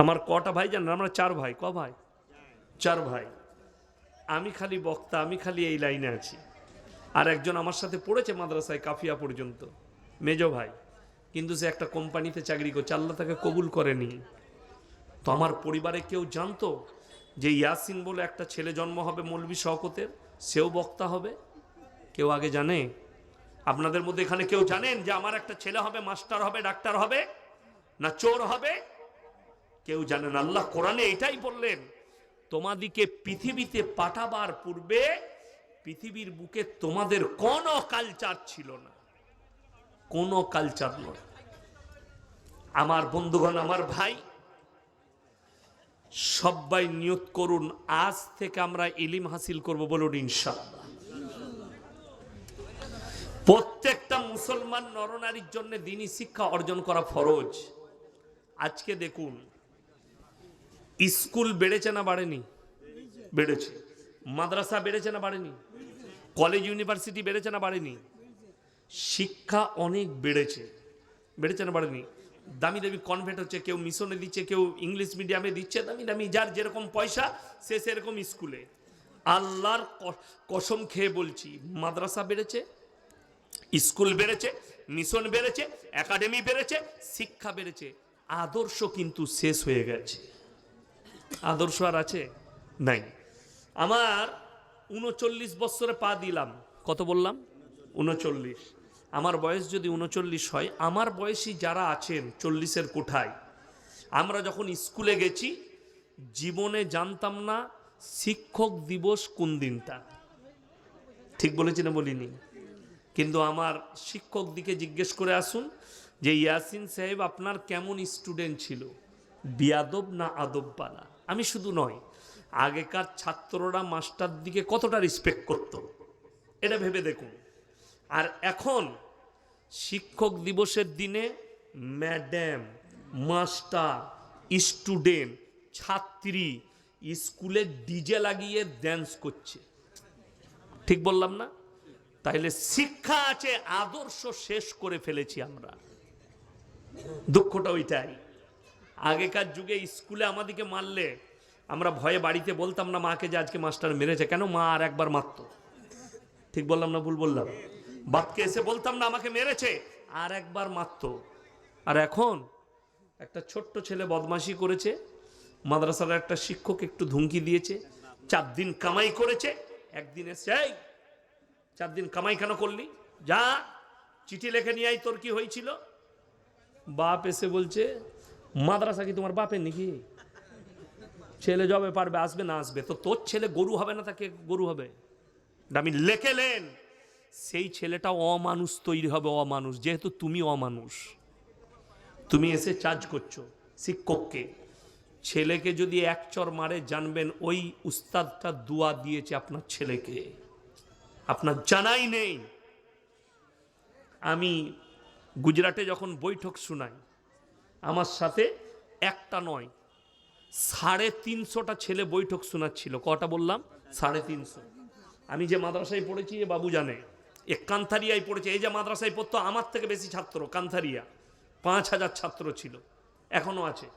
আমার কটা ভাই জানেন? আমরা 4 ভাই। ক ভাই? 4 ভাই। আমি খালি বক্তা, আমি খালি এই লাইনে আছি। আর একজন আমার সাথে পড়েছে মাদ্রাসায় কাফিয়া পর্যন্ত, মেজো ভাই, কিন্তু সে একটা কোম্পানিতে চাকরি করছে, আল্লাহ তাকে কবুল করেনি। তো আমার পরিবারে কেউ জানতো যে ইয়াসিন বলে একটা ছেলে জন্ম হবে মৌলভী শওকতের, সেও বক্তা হবে? কেউ আগে জানে? আপনাদের মধ্যে এখানে কেউ জানেন যে আমার একটা ছেলে হবে মাস্টার হবে, ডাক্তার হবে, না চোর হবে? কেউ জানেন? আল্লাহ কোরআনে এটাই বললেন, তোমাদিকে পৃথিবীতে পাঠাবার পূর্বে পৃথিবীর বুকে তোমাদের কোনো কালচার ছিল না, কোনো কালচার নয়। আমার বন্ধুগণ, আমার ভাই, সবাই নিয়ত করুন আজ থেকে আমরা ইলম হাসিল করব, বলুন ইনশাআল্লাহ। প্রত্যেকটা মুসলমান নরনারীর জন্য দ্বীনি শিক্ষা অর্জন করা ফরজ। আজকে দেখুন, স্কুল বেড়েছে না বাড়েনি? বেড়েছে। মাদ্রাসা বেড়েছে না বাড়েনি? কলেজ ইউনিভার্সিটি বেড়েছে না বাড়েনি? শিক্ষা অনেক বেড়েছে। বেড়েছে না বাড়েনি? দামি দামি কনভেন্ট হচ্ছে, কেউ মিশনে দিচ্ছে, কেউ ইংলিশ মিডিয়ামে দিচ্ছে, দামি দামি, যার যেরকম পয়সা সে সেরকম স্কুলে। আল্লাহর কসম খেয়ে বলছি, মাদ্রাসা বেড়েছে, স্কুল বেড়েছে, মিশন বেড়েছে, একাডেমি বেড়েছে, শিক্ষা বেড়েছে। আদর্শ কিন্তু শেষ হয়ে গেছে। আদর্শ আর আছে? নাই। আমার 39 বছরে পা দিলাম। কত বললাম? 39। আমার বয়স যদি 39 হয়, আমার বয়সী যারা আছেন 40-এর কোঠায়, আমরা যখন স্কুলে গেছি জীবনে জানতাম না শিক্ষক দিবস কোন দিনটা। ঠিক বলেছি না বলিনি? কিন্তু আমার শিক্ষক দিকে জিজ্ঞেস করে আসুন যে ইয়াসিন সাহেব আপনার কেমন স্টুডেন্ট ছিল, বিয়াদব না আদববালা? আমি শুধু নয়, আগেকার ছাত্ররা মাস্টার দিকে কতটা রেসপেক্ট করত, এটা ভেবে দেখুন। আর এখন শিক্ষক দিবসের দিনে ম্যাডাম, মাস্টার, স্টুডেন্ট, ছাত্রী স্কুলে ডিজে লাগিয়ে ড্যান্স করছে। ঠিক বললাম না? তাইলে শিক্ষা আছে, আদর্শ শেষ করে ফেলেছি আমরা। দুঃখটা ওইটাই। আগেকার যুগে স্কুলে আমাদেরকে মারলে আমরা ভয়ে বাড়িতে বলতাম না মাকে যে আজকে মাস্টার মেরেছে। কেন? মা আর একবার মারতো। ঠিক বললাম না ভুল বললাম? বাপকে এসে বলতাম না আমাকে মেরেছে, আর একবার মারতো। আর এখন একটা ছোট্ট ছেলে বদমাশি করেছে, মাদ্রাসার একটা শিক্ষক একটু ধুমকি দিয়েছে, 4 দিন কামাই করেছে, একদিন এসে 4 দিন কামাই কেন করলি, যা চিঠি লেখে নিয়ে আই, তোর কি হয়েছিল? বাপ এসে বলছে মাদ্রাসা কি তোমার বাপের নাকি? ছেলে যাবে পারবে, আসবে না আসবে, তো তোর ছেলে গরু হবে না, তাকে গরু হবে? আমি লেখেলেন সেই ছেলেটা অমানুষ তৈরি হবে, অমানুষ, যেহেতু তুমি অমানুষ। তুমি এসে চার্জ করছো শিক্ষককে। ছেলেকে যদি এক চর মারে, জানবেন ওই উস্তাদটা দুয়া দিয়েছে আপনার ছেলেকে, আপনার জানাই নেই। আমি গুজরাটে যখন বৈঠক শোনাই, আমার সাথে একটা নয় 350টা ছেলে বৈঠক শোনাচ্ছিল। কটা বললাম? 350। আমি যে মাদ্রাসায় পড়েছি এ বাবু জানে, এ কান্থারিয়ায় পড়েছে। এই যে মাদ্রাসায় পড়তো আমার থেকে বেশি ছাত্র, কান্থারিয়া 5000 ছাত্র ছিল, এখনো আছে।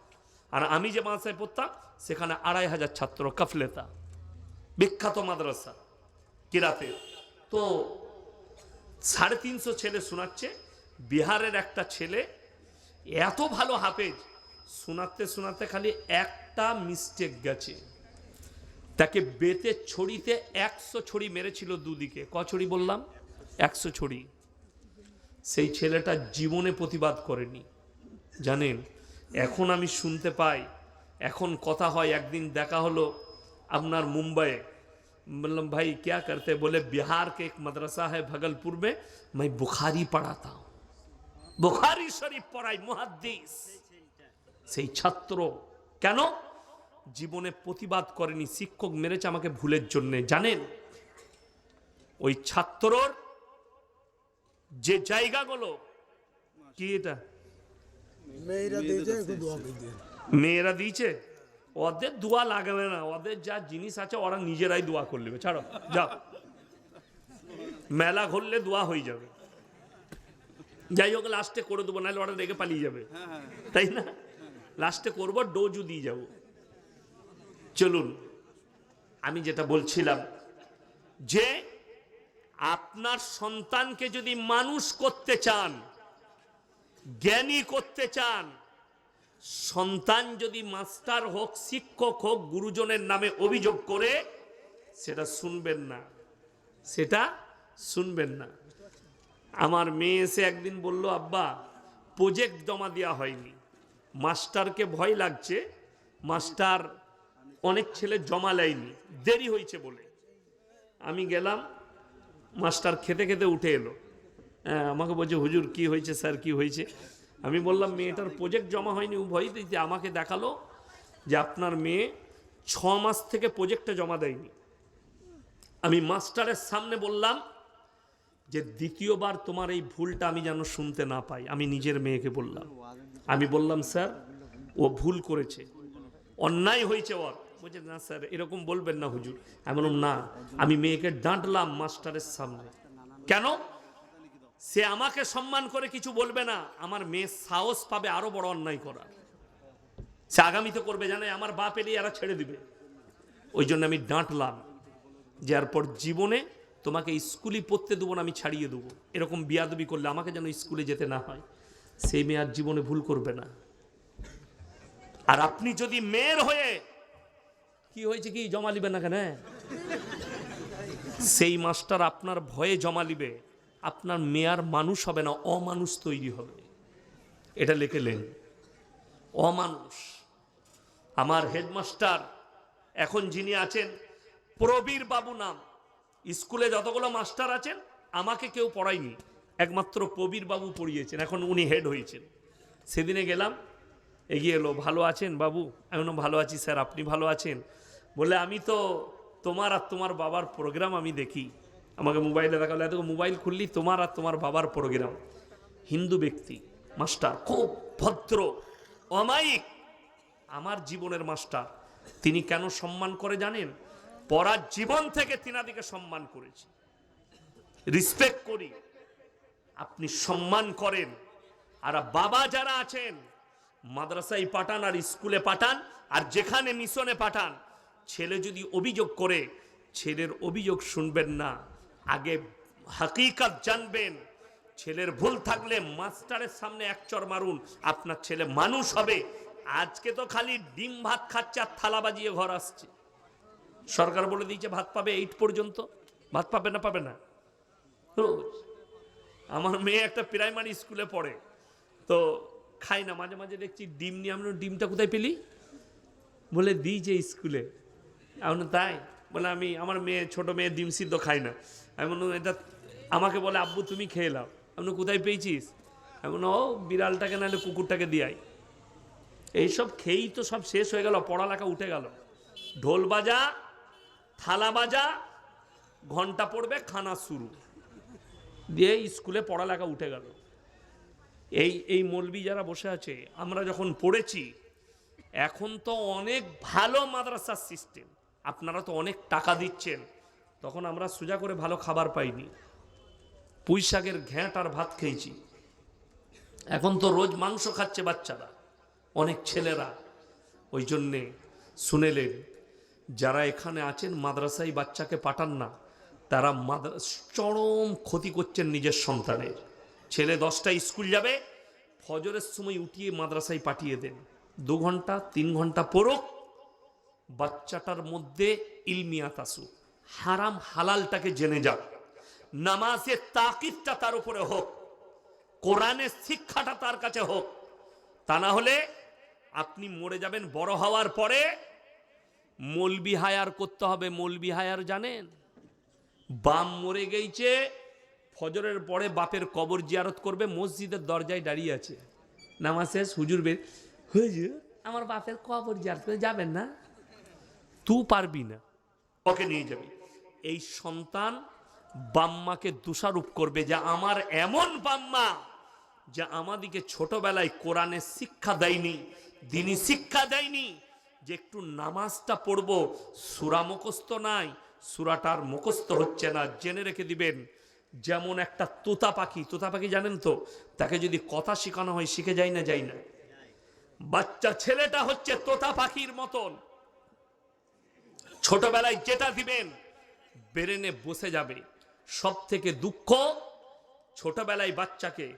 আর আমি যে মাদ্রাসায় পড়তাম সেখানে 2500 ছাত্র, কাফলেতা, বিখ্যাত মাদ্রাসা কিরাতে। তো 350 ছেলে শোনাচ্ছে। বিহারের একটা ছেলে এত ভালো হাফেজ, শোনাতে শোনাতে খালি একটা মিস্টেক গেছে, তাকে বেতে ছড়িতে 100 ছড়ি মেরেছিল দুদিকে। ক ছড়ি বললাম? 100 ছড়ি। সেই ছেলেটা জীবনে প্রতিবাদ করেনি, জানেন? এখন আমি শুনতে পাই, এখন কথা হয়। একদিন দেখা হলো আপনার মুম্বাইয়ে, বললাম भाई क्या करते? बोले बिहार के एक मदरसा है भगलपुर में, मैं बुखारी पढ़ाता हूं, बुखारी शरीफ पढ़ाई, मुहाद्दिस। সেই ছাত্র কেন জীবনে প্রতিবাদ করেনি? শিক্ষক মেরেছে আমাকে ভুলের জন্য। জানেন ওই ছাত্রর যে জায়গাগুলো কি, এটা মেয়েরা দিয়েছে, ওদের দোয়া লাগবে না, ওদের যা জিনিস আছে ওরা নিজেরাই দোয়া করে নেবে। ছাড়ো, যাও, মেলা ঘুরলে দোয়া হয়ে যাবে। যাই হোক, লাস্টে করে দেবো, নাহলে ওরা রেগে পালিয়ে যাবে, তাই না? লাস্টে করব ডোজও দিয়ে যাব। চলুন, আমি যেটা বলছিলাম যে আপনার সন্তানকে যদি মানুষ করতে চান, জ্ঞানী করতে চান, সন্তান যদি মাস্টার হোক, শিক্ষক হোক, গুরুজনের নামে অভিযোগ করে, সেটা শুনবেন না, সেটা শুনবেন না। আমার মেয়ে এসে একদিন বলল, আব্বা প্রজেক্ট জমা দেওয়া হয়নি, মাস্টারকে ভয় লাগছে, মাস্টার অনেক ছেলে জমা নেয়নি, দেরি হয়েছে বলে। আমি গেলাম, মাস্টার খেতে খেতে উঠে এলো, আমাকে বলছে হুজুর কি হয়েছে স্যার কি হয়েছে? আমি বললাম মেয়েটার প্রজেক্ট জমা হয়নি। ও ভয় দিতে আমাকে দেখালো যে আপনার মেয়ে 6 মাস থেকে প্রজেক্টটা জমা দেয়নি। আমি মাস্টারের সামনে বললাম যে দ্বিতীয়বার তোমার এই ভুলটা আমি যেন শুনতে না পাই। আমি নিজের মেয়েকে বললাম, আমি বললাম স্যার ও ভুল করেছে, অন্যায় হয়েছে ওর। বলছে না স্যার এরকম বলবেন না হুজুর। আমি বললাম না, আমি মেয়েকে ডাঁটলাম মাস্টারের সামনে। কেন? সে আমাকে সম্মান করে কিছু বলবে না, আমার মেয়ে সাহস পাবে আরো বড় অন্যায় করার। সে আগামীতে করবে, জানে আমার বাপ এলে এরা ছেড়ে দিবে। ওই জন্য আমি ডাঁটলাম যে এরপর জীবনে তোমাকে স্কুলই পড়তে দেবো না, আমি ছাড়িয়ে দেবো। এরকম বিয়াদবি করলে আমাকে যেন স্কুলে যেতে না হয়। সেই মেয়ে আর জীবনে ভুল করবে না। আর আপনি যদি মেয়ের হয়ে কি হয়েছে কি জমা লিবেন না কেন, সেই মাস্টার আপনার ভয়ে জমা লিবে, আপনার মেয়ার মানুষ হবে না, অমানুষ তৈরি হবে। এটা লিখেলেন, অমানুষ। আমার হেডমাস্টার এখন যিনি আছেন প্রবীর বাবু নাম, স্কুলে যতগুলো মাস্টার আছেন আমাকে কেউ পড়ায়নি, একমাত্র প্রবীর বাবু পড়িয়েছেন, এখন উনি হেড হয়েছেন। সেদিনে গেলাম, এগিয়ে এলো, ভালো আছেন বাবু? আমি বললাম ভালো আছি স্যার, আপনি ভালো আছেন? বলে আমি তো তোমার আর তোমার বাবার প্রোগ্রাম আমি দেখি। আমাকে মোবাইলে দেখালো, এত মোবাইল খুললি তোমার আর তোমার বাবার প্রোগ্রাম। হিন্দু ব্যক্তি মাস্টার, খুব ভদ্র অমায়িক, আমার জীবনের মাস্টার। তিনি কেন সম্মান করে জানেন? পড়ার জীবন থেকে তিনাদিকে সম্মান করেছি, রিসপেক্ট করি। আপনি সম্মান করেন। আর বাবা যারা আছেন মাদ্রাসায় পাঠান আর স্কুলে পাঠান আর যেখানে মিশনে পাঠান, ছেলে যদি অভিযোগ করে ছেলের অভিযোগ শুনবেন না, আগে হাকিকত জানবেন। ছেলের ভুল থাকলে মাস্টারের সামনে এক চড় মারুন, আপনার ছেলে মানুষ হবে। আজকে তো খালি ডিম ভাত খাচ্ছে আর থালা বাজিয়ে ঘর আসছে। সরকার বলে দিয়েছে ভাত পাবে 8 পর্যন্ত, ভাত পাবে না, পাবে না রোজ। আমার মেয়ে একটা প্রাইমারি স্কুলে পড়ে, তো খাই না, মাঝে মাঝে দেখছি ডিম নিয়ে। আমি ডিমটা কোথায় পেলি? বলে দিয়েছে স্কুলে। আমি তাই? বলে আমি, আমার মেয়ে, ছোট মেয়ে ডিম সিদ্ধ খাই না। আমি বললাম এটা, আমাকে বলে আব্বু তুমি খেয়ে নাও। আমি কোথায় পেয়েছিস? আমি বললাম ও বিড়ালটাকে নাহলে কুকুরটাকে দিয়াই। এইসব খেয়েই তো সব শেষ হয়ে গেল, পড়ালেখা উঠে গেল। ঢোল বাজা, থালা বাজা, ঘন্টা পড়বে, খানা শুরু, দিয়ে স্কুলে পড়ালেখা উঠে গেল। এই মৌলবি যারা বসে আছে, আমরা যখন পড়েছি, এখন তো অনেক ভালো মাদ্রাসার সিস্টেম, আপনারা তো অনেক টাকা দিচ্ছেন, তখন আমরা সোজা করে ভালো খাবার পাইনি, পুঁই শাকের ঘ্যাঁট আর ভাত খেয়েছি। এখন তো রোজ মাংস খাচ্ছে বাচ্চারা, অনেক ছেলেরা। ওই জন্যে শুনেলেন, যারা এখানে আছেন মাদ্রাসায় বাচ্চাকে পাঠান না, তারা চরম ক্ষতি করছেন নিজের সন্তানের। ছেলে 10টায় স্কুল যাবে, ফজরের সময় উঠিয়ে মাদ্রাসায় পাঠিয়ে দেন, 2 ঘন্টা 3 ঘন্টা পড়ুক, বাচ্চাটার মধ্যে ইলমিয়াত আসুক, হারাম হালালটাকে জেনে যাক, নামাজের তাকিদটা তার উপরে হোক, কোরআনের শিক্ষাটা তার কাছে হোক। তা না হলে আপনি মরে যাবেন, বড় হওয়ার পরে মৌলবি হায়ার করতে হবে। মৌলবি হায়ার জানেন? বাম মরে গেছে, ফজরের পরে বাপের কবর জিয়ারত করবে, মসজিদের দরজায় দাঁড়িয়ে আছে, নামাজ শেষ, হুজুর বের, হুজুর আমার বাপের কবর জিয়ারত করে যাবেন না? তুই পারবি না, ওকে নিয়ে যাবি। এই সন্তান বাম্মাকে দোষারোপ করবে যে আমার এমন বাম্মা যা আমাদিকে ছোটবেলায় কোরআনের শিক্ষা দেয়নি, দ্বীনি শিক্ষা দেয়নি, যে একটু নামাজটা পড়বো, সূরা মুখস্থ নাই, সূরাটার মুখস্থ হচ্ছে না। জেনে রেখে দিবেন, যেমন একটা তোতা পাখি, তোতা পাখি জানেন তো, তাকে যদি কথা শেখানো হয় শিখে যায় না? যায় না? বাচ্চা ছেলেটা হচ্ছে তোতা পাখির মতন, ছোটবেলায় যেটা দিবেন ব্রেনে বসে যাবে। সব থেকে দুঃখ, ছোটবেলায় বাচ্চাকে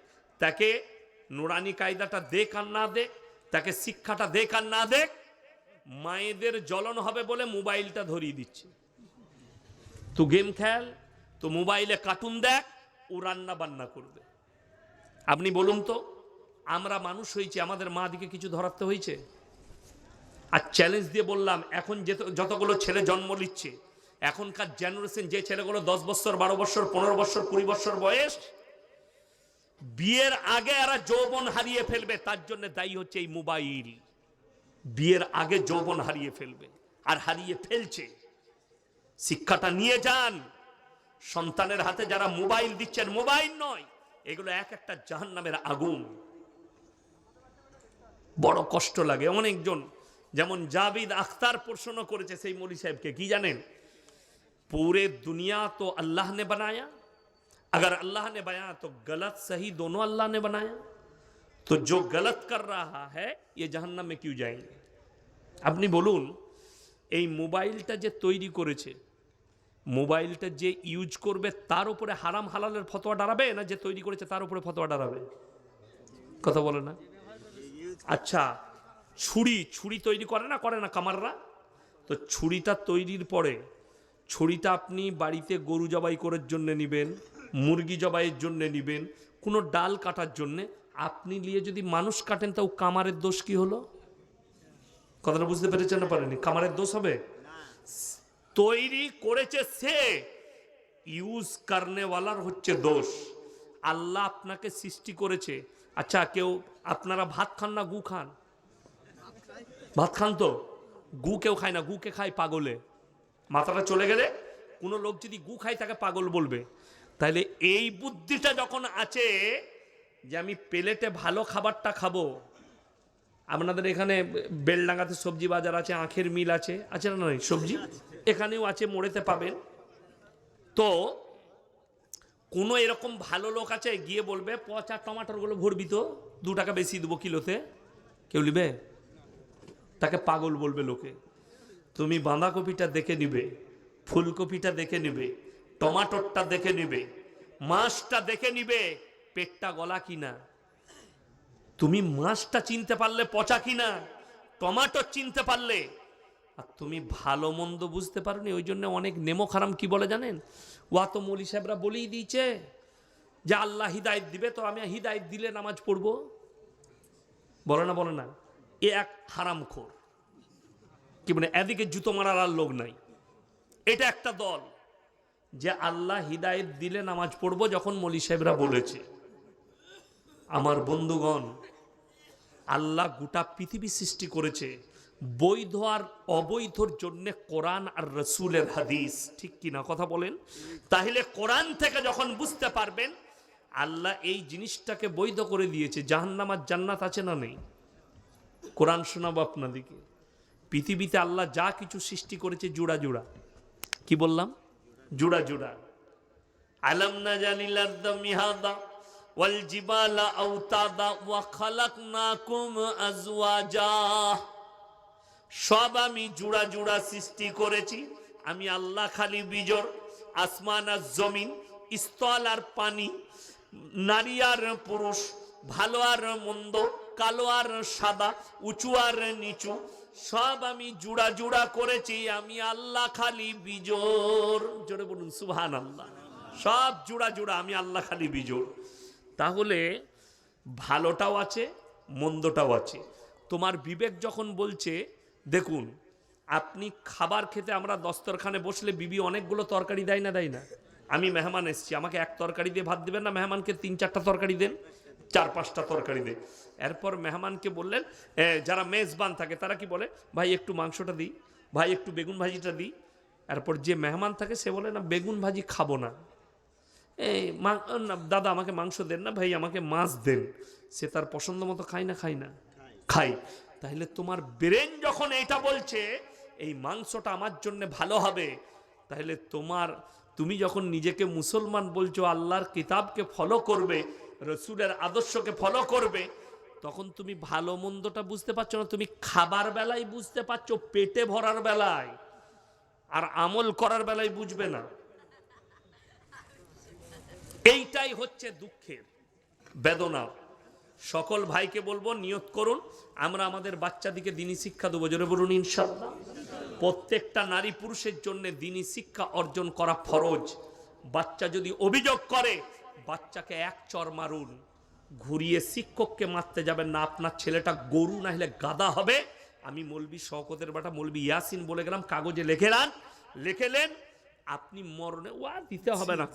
তাকে নুরানি কায়দাটা দেখ আর না দেখ, তাকে শিক্ষাটা দেখ আর না দেখ, মায়েদের জ্বলন হবে বলে মোবাইলটা ধরিয়ে দিচ্ছে। তো গেম খেল, তো মোবাইলে কার্টুন দেখ, ও রান্না বান্না করবে। আপনি বলুন তো, আমরা মানুষ হয়েছি, আমাদের মা দিকে কিছু ধরাতে হয়েছে? আর চ্যালেঞ্জ দিয়ে বললাম, এখন যতগুলো ছেলে জন্ম নিচ্ছে, এখনকার জেনারেশন, যে ছেলেগুলো 10 বছর 12 বছর 15 বছর 20 বছর বয়স, বিয়ের আগে এরা যৌবন হারিয়ে ফেলবে, তার জন্য দায়ী হচ্ছে এই মোবাইল। বিয়ের আগে যৌবন হারিয়ে ফেলবে, আর হারিয়ে ফেলছে। শিক্ষাটা নিয়ে যান। সন্তানের হাতে যারা মোবাইল দিচ্ছেন, মোবাইল নয়, এগুলো এক একটা জাহান্নামের আগুন। বড় কষ্ট লাগে। অনেকজন, যেমন জাবিদ আখতার প্রশ্ন করেছে সেই মৌলী সাহেবকে, কি জানেন? पूरे दुनिया तो अल्लाह ने बनाया, अगर अल्लाह ने बनाया तो गलत सही दोनों अल्लाह ने बनाया, तो जो गलत कर रहा है ये जहन्नम में क्यों जाएंगे? আপনি বলুন, এই মোবাইলটা যে তৈরি করেছে, মোবাইলটা যে ইউজ করবে, তার উপরে হারাম হালালের ফতোয়া দাঁড়াবে, না যে তৈরি করেছে তার উপরে ফতোয়া দাঁড়াবে? কথা বলে না? আচ্ছা, ছুরি তৈরি করে না কামাররা? তো ছুরিটা তৈরির পরে, ছুরিটা আপনি বাড়িতে গরু জবাই করার জন্য নেবেন, মুরগি জবাইয়ের জন্য নেবেন, কোনো ডাল কাটার জন্য। আপনি নিয়ে যদি মানুষ কাটেন, তাও কামারের দোষ কি হলো? কথাটা বুঝতে পেরেছেন না পারেনি? কামারের দোষ হবে? তৈরি করেছে সে, ইউজ করনেওয়ালার হচ্ছে দোষ। আল্লাহ আপনাকে সৃষ্টি করেছে। আচ্ছা, কেউ আপনারা ভাত খান না গু খান? ভাত খান তো? গু কেউ খায় না, গুকে খায় পাগলে। মাথাটা চলে গেলে কোনো লোক যদি গু খায় তাকে পাগল বলবে। তাইলে এই বুদ্ধিটা যখন আছে যে আমি প্লেটে ভালো খাবারটা খাবো, আপনাদের এখানে বেলডাঙ্গাতে সবজি বাজার আছে, আখের মিল আছে, আছে না নয়? সবজি এখানেও আছে, মোড়েতে পাবেন। তো কোনো এরকম ভালো লোক আছে, গিয়ে বলবে পচা টমাটোরগুলো ভরবি তো, 2 টাকা বেশি দেবো কিলোতে, কেউ নিবে? তাকে পাগল বলবে লোকে। তুমি বাঁধাকপিটা দেখে নিবে, ফুলকপিটা দেখে নিবে, টমাটোরটা দেখে নিবে, মাছটা দেখে নিবে পেটটা গলা কিনা। তুমি মাছটা চিনতে পারলে পচা কিনা, টমাটো চিনতে পারলে। আর তুমি ভালো মন্দ বুঝতে পারোনি, ওই জন্য অনেক নেমো খারাম কি বলে জানেন? ওয়া তো মৌলী সাহেবরা বলেই দিয়েছে যে আল্লাহ হিদায়ত দিবে, তো আমি হিদায়ত দিলে নামাজ পড়বো। বলে না? এ এক হারামখোর। কি মানে, এদিকে জুতো মারার আর লোক নাই। এটা একটা দল যে আল্লাহ হিদায়ত দিলে নামাজ পড়বো, যখন মৌলী সাহেবরা বলেছে। আমার বন্ধুগণ, আল্লাহ গোটা পৃথিবী সৃষ্টি করেছে বৈধ আর অবৈধর জন্য কোরআন আর রসুলের হাদিস, ঠিক কিনা কথা বলেন? তাহলে কোরআন থেকে যখন বুঝতে পারবেন আল্লাহ এই জিনিসটাকে বৈধ করে দিয়েছে, জাহান্নাম আর জান্নাত আছে না নেই? কোরআন শোনাবো আপনাদেরকে। পৃথিবীতে আল্লাহ যা কিছু সৃষ্টি করেছে জোড়া জোড়া। কি বললাম? জোড়া জোড়া। আলাম নাজালিল আরদা মিহাদা ওয়াল জিবালা আওতাদা ওয়া খালাকনাকুম আজওয়াজা। সব আমি জোড়া জোড়া সৃষ্টি করেছি। আমি আল্লাহ খালি বিজোড়। আসমান আর জমিন, স্থল আর পানি, নারী আর পুরুষ, ভালো আর মন্দ, কালো আর সাদা, উঁচু আর নিচু, সব আমি জোড়া জোড়া করেছি। আমি আল্লাহ খালি বিজোড়। জোরে বলুন সুবহানাল্লাহ। সব জোড়া জোড়া, আমি আল্লাহ খালি বিজোড়। তাহলে ভালোটাও আছে, মন্দটাও আছে। তোমার বিবেক যখন বলছে, দেখুন আপনি খাবার খেতে, আমরা দস্তরখানে বসলে বিবি অনেকগুলো তরকারি দেয় না? দেয় না? আমি মেহমান এসছি, আমাকে এক তরকারি দিয়ে ভাত দেবেন না, মেহমানকে 3-4টা তরকারি দেন, 4-5টা তরকারি দেন। এরপর মেহমানকে বললেন, যারা মেজবান থাকে তারা কি বলে, ভাই একটু মাংসটা দিই, ভাই একটু বেগুন ভাজিটা দিই। এরপর যে মেহমান থাকে সে বলে, না বেগুন ভাজি খাবো না, দাদা আমাকে মাংস দেন না, ভাই আমাকে মাছ দেন। সে তার পছন্দ মতো খায় না? খায় না? খাই। তাহলে তোমার ব্রেন যখন এটা বলছে এই মাংসটা আমার জন্য ভালো হবে, তাহলে তুমি যখন নিজেকে মুসলমান বলছো, আল্লাহর কিতাবকে ফলো করবে, রসুলের আদর্শকে ফলো করবে, তখন তুমি ভালো মন্দটা বুঝতে পারছো না, তুমি খাবার বেলায় বুঝতে পারছো, পেটে ভরার বেলায়, আর আমল করার বেলায় বুঝবে না। এইটাই হচ্ছে দুঃখের বেদনা। সকল ভাইকে বলবো, নিয়ত করুন আমরা আমাদের বাচ্চাদিকে দ্বীনি শিক্ষা দেবো। জোরে বলুন ইনশাআল্লাহ। প্রত্যেকটা নারী পুরুষের জন্য দ্বীনি শিক্ষা অর্জন করা ফরজ। বাচ্চা যদি অভিযোগ করে, বাচ্চাকে এক চর মারুন, ঘুরিয়ে শিক্ষককে মারতে যাবেন না। আপনার ছেলেটা গরু না হলে গাদা হবে। আমি মৌলবি শওকতের বেটা মৌলবি ইয়াসিন বলে গেলাম, কাগজে লিখেলেন, আপনি মরণে ওয়া দিতে হবে না।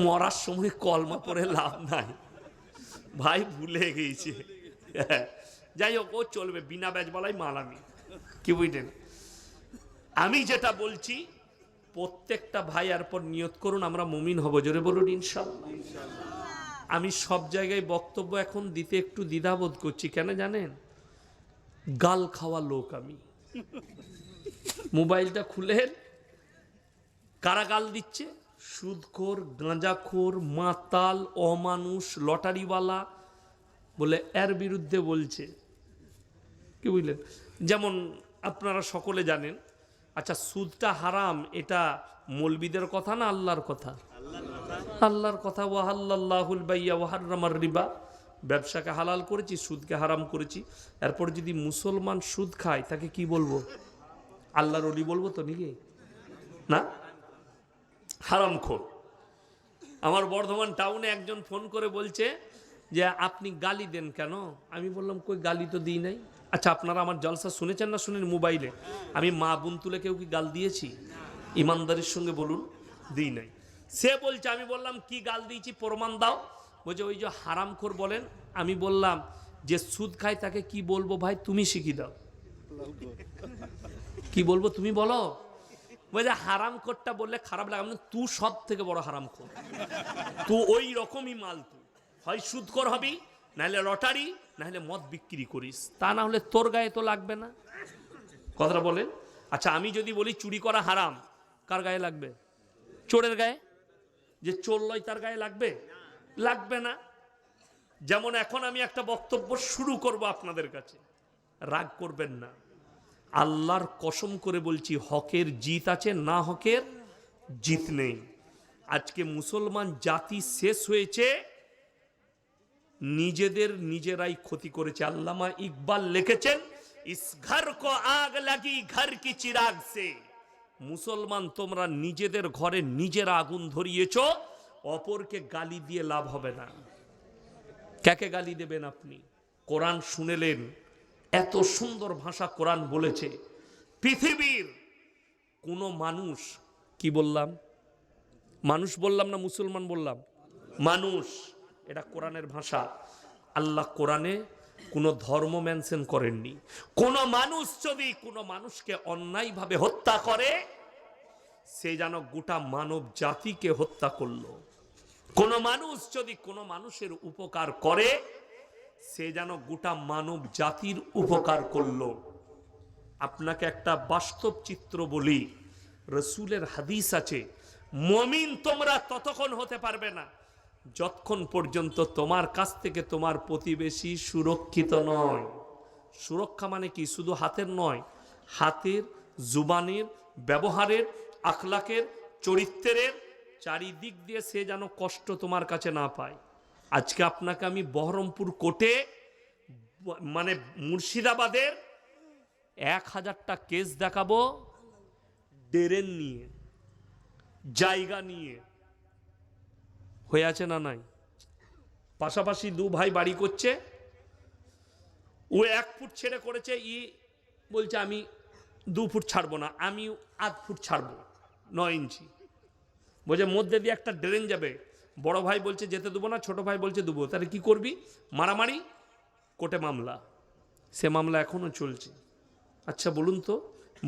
মরার সময় কলমা পড়ে লাভ নাই ভাই, ভুলে গেছে। যাই হোক, ও চলবে, বিনা ব্যাজ বলাই মাল। আমি কি বুঝলেন, আমি যেটা বলছি, প্রত্যেকটা ভাই আর পর নিয়ত করুন আমরা মুমিন হব। জোরে বলুন ইনশাআল্লাহ। আমি সব জায়গায় বক্তব্য এখন দিতে একটু দ্বিধাবোধ করছি, কেন জানেন? গাল খাওয়া লোক আমি। মোবাইলটা খুলে কারা গাল দিচ্ছে? সুদখোর, গাঁজাখোর, মাতাল, অমানুষ, লটারিওয়ালা বলে এর বিরুদ্ধে বলছে। কি বুঝলেন? যেমন আপনারা সকলে জানেন, আচ্ছা সুদটা হারাম, এটা মৌলবীদের কথা না আল্লাহর কথা? আল্লাহর কথা। ওয়াহাল্লাল্লাহুল বাইয়া ওয়া হাররামার রিবা, ব্যবসাকে হালাল করেছি, সুদকে হারাম করেছি। এরপর যদি মুসলমান সুদ খায়, তাকে কি বলবো? আল্লাহর ওলি বলবো তো নাকি? না, হারামখোর। আমার বর্ধমান টাউনে একজন ফোন করে বলছে যে আপনি গালি দেন কেন? আমি বললাম কই গালি তো দিই নাই। আচ্ছা আপনারা আমার জলসা শুনেছেন না শুনেন মোবাইলে? আমি মা বোন তুলে কেউ কি গাল দিয়েছি? ইমানদারির সঙ্গে বলুন, দিই নাই। সে বলছে, আমি বললাম কি গাল দিয়েছি প্রমাণ দাও। বলছে ওই যে হারামখোর বলেন। আমি বললাম যে সুদ খায় তাকে কি বলবো ভাই, তুমি শিখিয়ে দাও। কি বলবো তুমি বলো। বলছে হারামখোরটা বললে খারাপ লাগে। তুই সব থেকে বড় হারামখোর, তুই ওই রকমই মাল। তুই হয় সুদখোর হবি, নাহলে লটারি, নাহলে মদ বিক্রি করিস, তা না হলে তোর গায়ে তো লাগবে না। কথাটা বলেন। আচ্ছা আমি যদি বলি চুরি করা হারাম, কার গায়ে লাগবে? চোরের গায়ে। যে চোর লয় তার গায়ে লাগবে? লাগবে না। যেমন এখন আমি একটা বক্তব্য শুরু করব আপনাদের কাছে, রাগ করবেন না। আল্লাহর কসম করে বলছি, হকের জিত আছে, না হকের জিত নেই। আজকে মুসলমান জাতি শেষ হয়েছে, নিজেরাই ক্ষতি করেছে। আল্লামা ইকবাল লিখেছেন, ইস ঘর কো আগ লাগি ঘর কি চিরাগ সে। মুসলমান তোমরা নিজেদের ঘরে নিজেরা আগুন ধরিয়েছ, অপরকে গালি দিয়ে লাভ হবে না। কাকে গালি দেবেন আপনি? কোরআন শুনেলেন, এত সুন্দর ভাষা কোরআন বলেছে। পৃথিবীর কোন মানুষ, কি বললাম? মানুষ বললাম না মুসলমান বললাম? মানুষ, এটা কোরআনের ভাষা। আল্লাহ কোরআনে কোনো ধর্ম মেনশন করেননি। কোন মানুষ যদি কোনো মানুষকে অন্যায়ভাবে হত্যা করে, সে যেন গোটা মানব জাতিকে হত্যা করলো। কোন মানুষ যদি কোনো মানুষের উপকার করে, সে যেন গোটা মানব জাতির উপকার করলো। আপনাকে একটা বাস্তব চিত্র বলি, রসুলের হাদিস আছে, মুমিন তোমরা ততক্ষণ হতে পারবে না যতক্ষণ পর্যন্ত তোমার কাছ থেকে তোমার প্রতিবেশী সুরক্ষিত নয়। সুরক্ষা মানে কি? শুধু হাতের নয়, হাতের, জুবানের, ব্যবহারের, আখলাকের, চরিত্রের, চারিদিক দিয়ে সে যেন কষ্ট তোমার কাছে না পায়। আজকে আপনাকে আমি বহরমপুর কোর্টে, মানে মুর্শিদাবাদের 1000টা কেস দেখাবো, ড্রেন নিয়ে, জায়গা নিয়ে। হয়ে আছে না নাই? পাশাপাশি দু ভাই বাড়ি করছে, ও 1 ফুট ছেড়ে করেছে, বলছে আমি 2 ফুট ছাড়বো না, আমি 8 ফুট ছাড়বো, 9 ইঞ্চি। বলছে মধ্যে দিয়ে একটা ড্রেন যাবে, বড় ভাই বলছে যেতে দেবো না, ছোট ভাই বলছে দেবো। তাহলে কি করবি? মারামারি, কোর্টে মামলা। সে মামলা এখনো চলছে। আচ্ছা বলুন তো,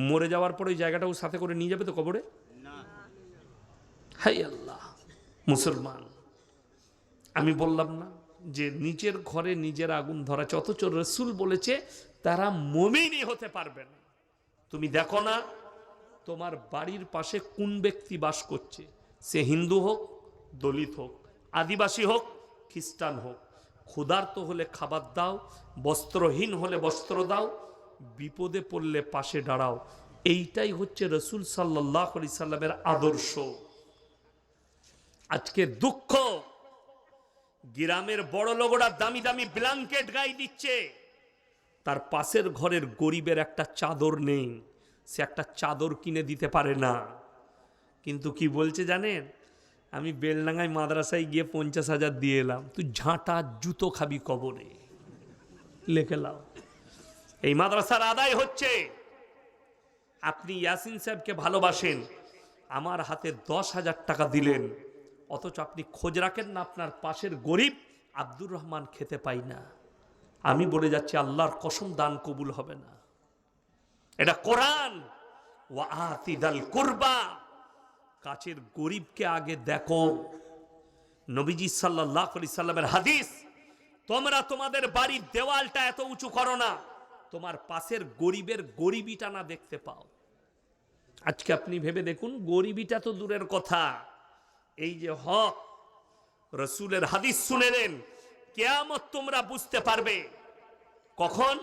মরে যাওয়ার পরে ওই জায়গাটাও সাথে করে নিয়ে যাবে তো কবরে? হাই আল্লাহ! মুসলমান, আমি বললাম না যে নিজের ঘরে নিজের আগুন ধরাচ্ছে, অথচ রসুল বলেছে তারা মুমিনই হতে পারবে না। তুমি দেখো না তোমার বাড়ির পাশে কোন ব্যক্তি বাস করছে, সে হিন্দু হোক, দলিত হোক, আদিবাসী হোক, খ্রিস্টান হোক, ক্ষুধার্ত হলে খাবার দাও, বস্ত্রহীন হলে বস্ত্র দাও, বিপদে পড়লে পাশে দাঁড়াও। এইটাই হচ্ছে রাসূল সাল্লাল্লাহু আলাইহি সাল্লামের আদর্শ। আজকে দুঃখ, গ্রামের বড় লোকরা দামি দামি ব্ল্যাঙ্কেট গায়ে দিচ্ছে, তার পাশের ঘরের গরিবের একটা চাদর নেই, সে একটা চাদর কিনে দিতে পারে না। কিন্তু কি বলছে জানেন, আমি বেলডাঙ্গায় মাদ্রাসায় গিয়ে 50,000 দিয়ে এলাম, তুই ঝাঁটা জুতো খাবি কবরে, লেখে লাও। এই মাদ্রাসার আদায় হচ্ছে। আপনি ইয়াসিন সাহেবকে ভালোবাসেন, আমার হাতে 10,000 টাকা দিলেন, অথচ আপনি খোঁজ রাখেন না আপনার পাশের গরিব আব্দুর রহমান খেতে পাই না। আমি বলে যাচ্ছি আল্লাহর কসম দান কবুল হবে না। এটা কোরআন। ওয়া আতিদাল কুরবা, কাছের গরিবকে আগে দেখো। নবীজি সাল্লাল্লাহু আলাইহি সাল্লামের হাদিস, তোমরা তোমাদের বাড়ির দেওয়ালটা এত উঁচু করো না তোমার পাশের গরিবের গরিবিটা না দেখতে পাও। আজকে আপনি ভেবে দেখুন, গরিবিটা তো দূরের কথা, এই যে হক, রাসূলের হাদিস শুনে নেন, কিয়ামত তোমরা বুঝতে পারবে কখন,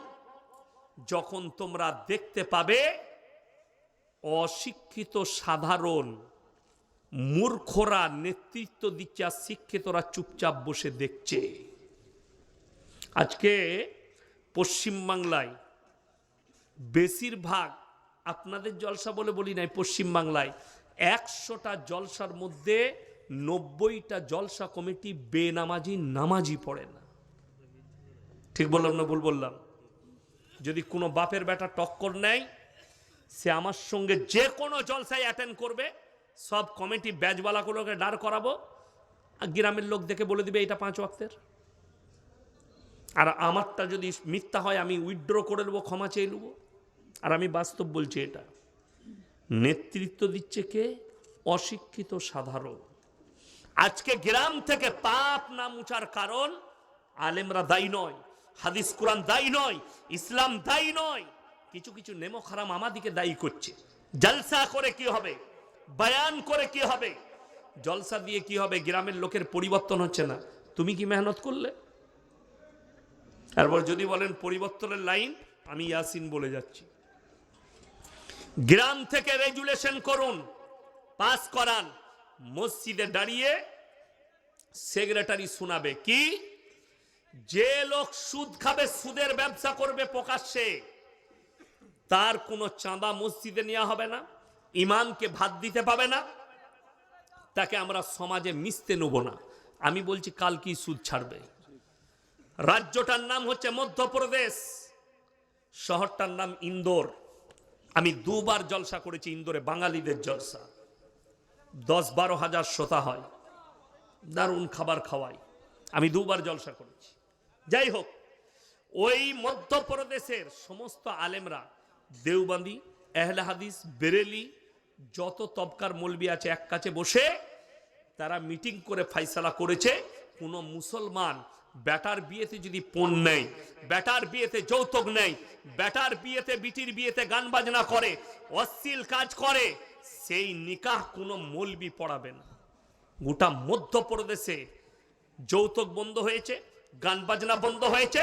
যখন তোমরা দেখতে পাবে অশিক্ষিত সাধারণ মূর্খরা নেতৃত্ব দিচ্ছে আর শিক্ষিতরা চুপচাপ বসে দেখছে। আজকে পশ্চিমবাংলায় বেশিরভাগ, আপনাদের জলসা বলে বলি নাই, পশ্চিমবাংলায় 100টা জলসার মধ্যে 90টা জলসা কমিটি বেনামাজি, নামাজি পড়ে না। ঠিক বললাম না ভুল বললাম? যদি কোনো বাপের বেটা টক্কর নেয়, সে আমার সঙ্গে যে কোনো জলসায় অ্যাটেন্ড করবে, সব কমিটি ব্যাচওয়ালাগুলোকে দাঁড় করাবো, আর গ্রামের লোক দেখে বলে দিবে এটা 5 ওয়াক্তের। আর আমারটা যদি মিথ্যা হয় আমি উইথড্র করে নেবো, ক্ষমা চেয়ে নেবো। আর আমি বাস্তব বলছি, এটা নেতৃত্ব দিচ্ছে কে? অশিক্ষিত সাধারণ। আজকে গ্রাম থেকে পাপ না মুছার কারণ আলেমরা দায়ী নয়, হাদিস কোরআন দায়ী নয়, ইসলাম দায়ী নয়, কিছু কিছু নেমো খারাম আমাদিকে দায়ী করছে। জলসা করে কি হবে, বয়ান করে কি হবে, জলসা দিয়ে কি হবে? গ্রামের লোকের পরিবর্তন হচ্ছে না। তুমি কি মেহনত করলে? তারপর যদি বলেন পরিবর্তনের লাইন, আমি ইয়াসিন বলে যাচ্ছি। গ্রাম থেকে রেজুলেশন করুন, পাস করান, মসজিদে দাঁড়িয়ে সেক্রেটারি শোনাবে কি, যে লোক সুদ খাবে, সুদের ব্যবসা করবে প্রকাশ্যে, তার কোনো চাঁদা মসজিদে নেওয়া হবে না, ইমামকে ভাত দিতে পাবে না, তাকে আমরা সমাজে মিশতে নেব না। আমি বলছি কাল কি সুদ ছাড়বে? রাজ্যটার নাম হচ্ছে মধ্যপ্রদেশ, শহরটার নাম ইন্দোর। আমি 2 বার জলসা করেছি ইন্দোরে, বাঙালিদের জলসা, 10-12 হাজার শ্রোতা হয়, দারুণ খাবার খাওয়াই, আমি 2 বার জলসা করেছি। যাই হোক, ওই মধ্যপ্রদেশের সমস্ত আলেমরা, দেওবন্দি, আহলে হাদিস, বেরেলি, যত তবকার মৌলবি আছে, এক কাছে বসে তারা মিটিং করে ফাইসালা করেছে, কোন মুসলমান বেটার বিয়েতে যদি পণ নেই, বেটার বিয়েতে যৌতুক নেই, বেটার বিয়েতে, বিটির বিয়েতে গান বাজনা করে, অশ্লীল কাজ করে, সেই নিকাহ কোনো মৌলবি পড়াবে না। গোটা মধ্যপ্রদেশে যৌতুক বন্ধ হয়েছে, গান বাজনা বন্ধ হয়েছে,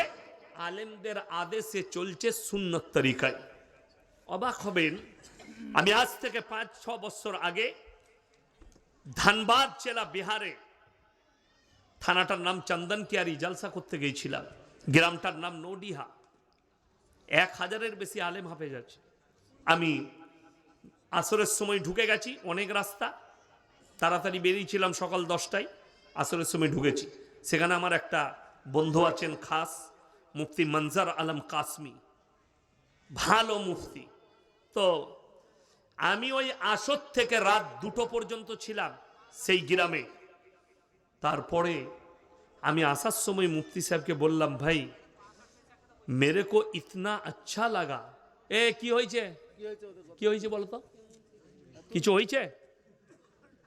আলেমদের আদেশে চলছে সুন্নত তরিকায়। অবাক হবেন, আমি আজ থেকে 5-6 বছর আগে ধানবাদ জেলা, বিহারে, থানাটার নাম চন্দন কিয়ারি, জলসা করতে গিয়েছিলাম। গ্রামটার নাম নডিহা। 1000-এর বেশি আলেম হাফেজ আছে। আমি আসরের সময় ঢুকে গেছি, অনেক রাস্তা, তাড়াতাড়ি বেরিয়েছিলাম সকাল 10টায়, আসরের সময় ঢুকেছি। সেখানে আমার একটা বন্ধু আছেন খাস, মুফতি মনজার আলম কাসমি, ভালো মুফতি। তো আমি ওই আসর থেকে রাত 2টো পর্যন্ত ছিলাম সেই গ্রামে। তারপরে আমি আসার সময় মুফতি সাহেবকে বললাম, ভাই মেরে কো ইতনা আচ্ছা লাগা। এ কি হয়েছে, কি হয়েছে বলো তো, কিছু হয়েছে?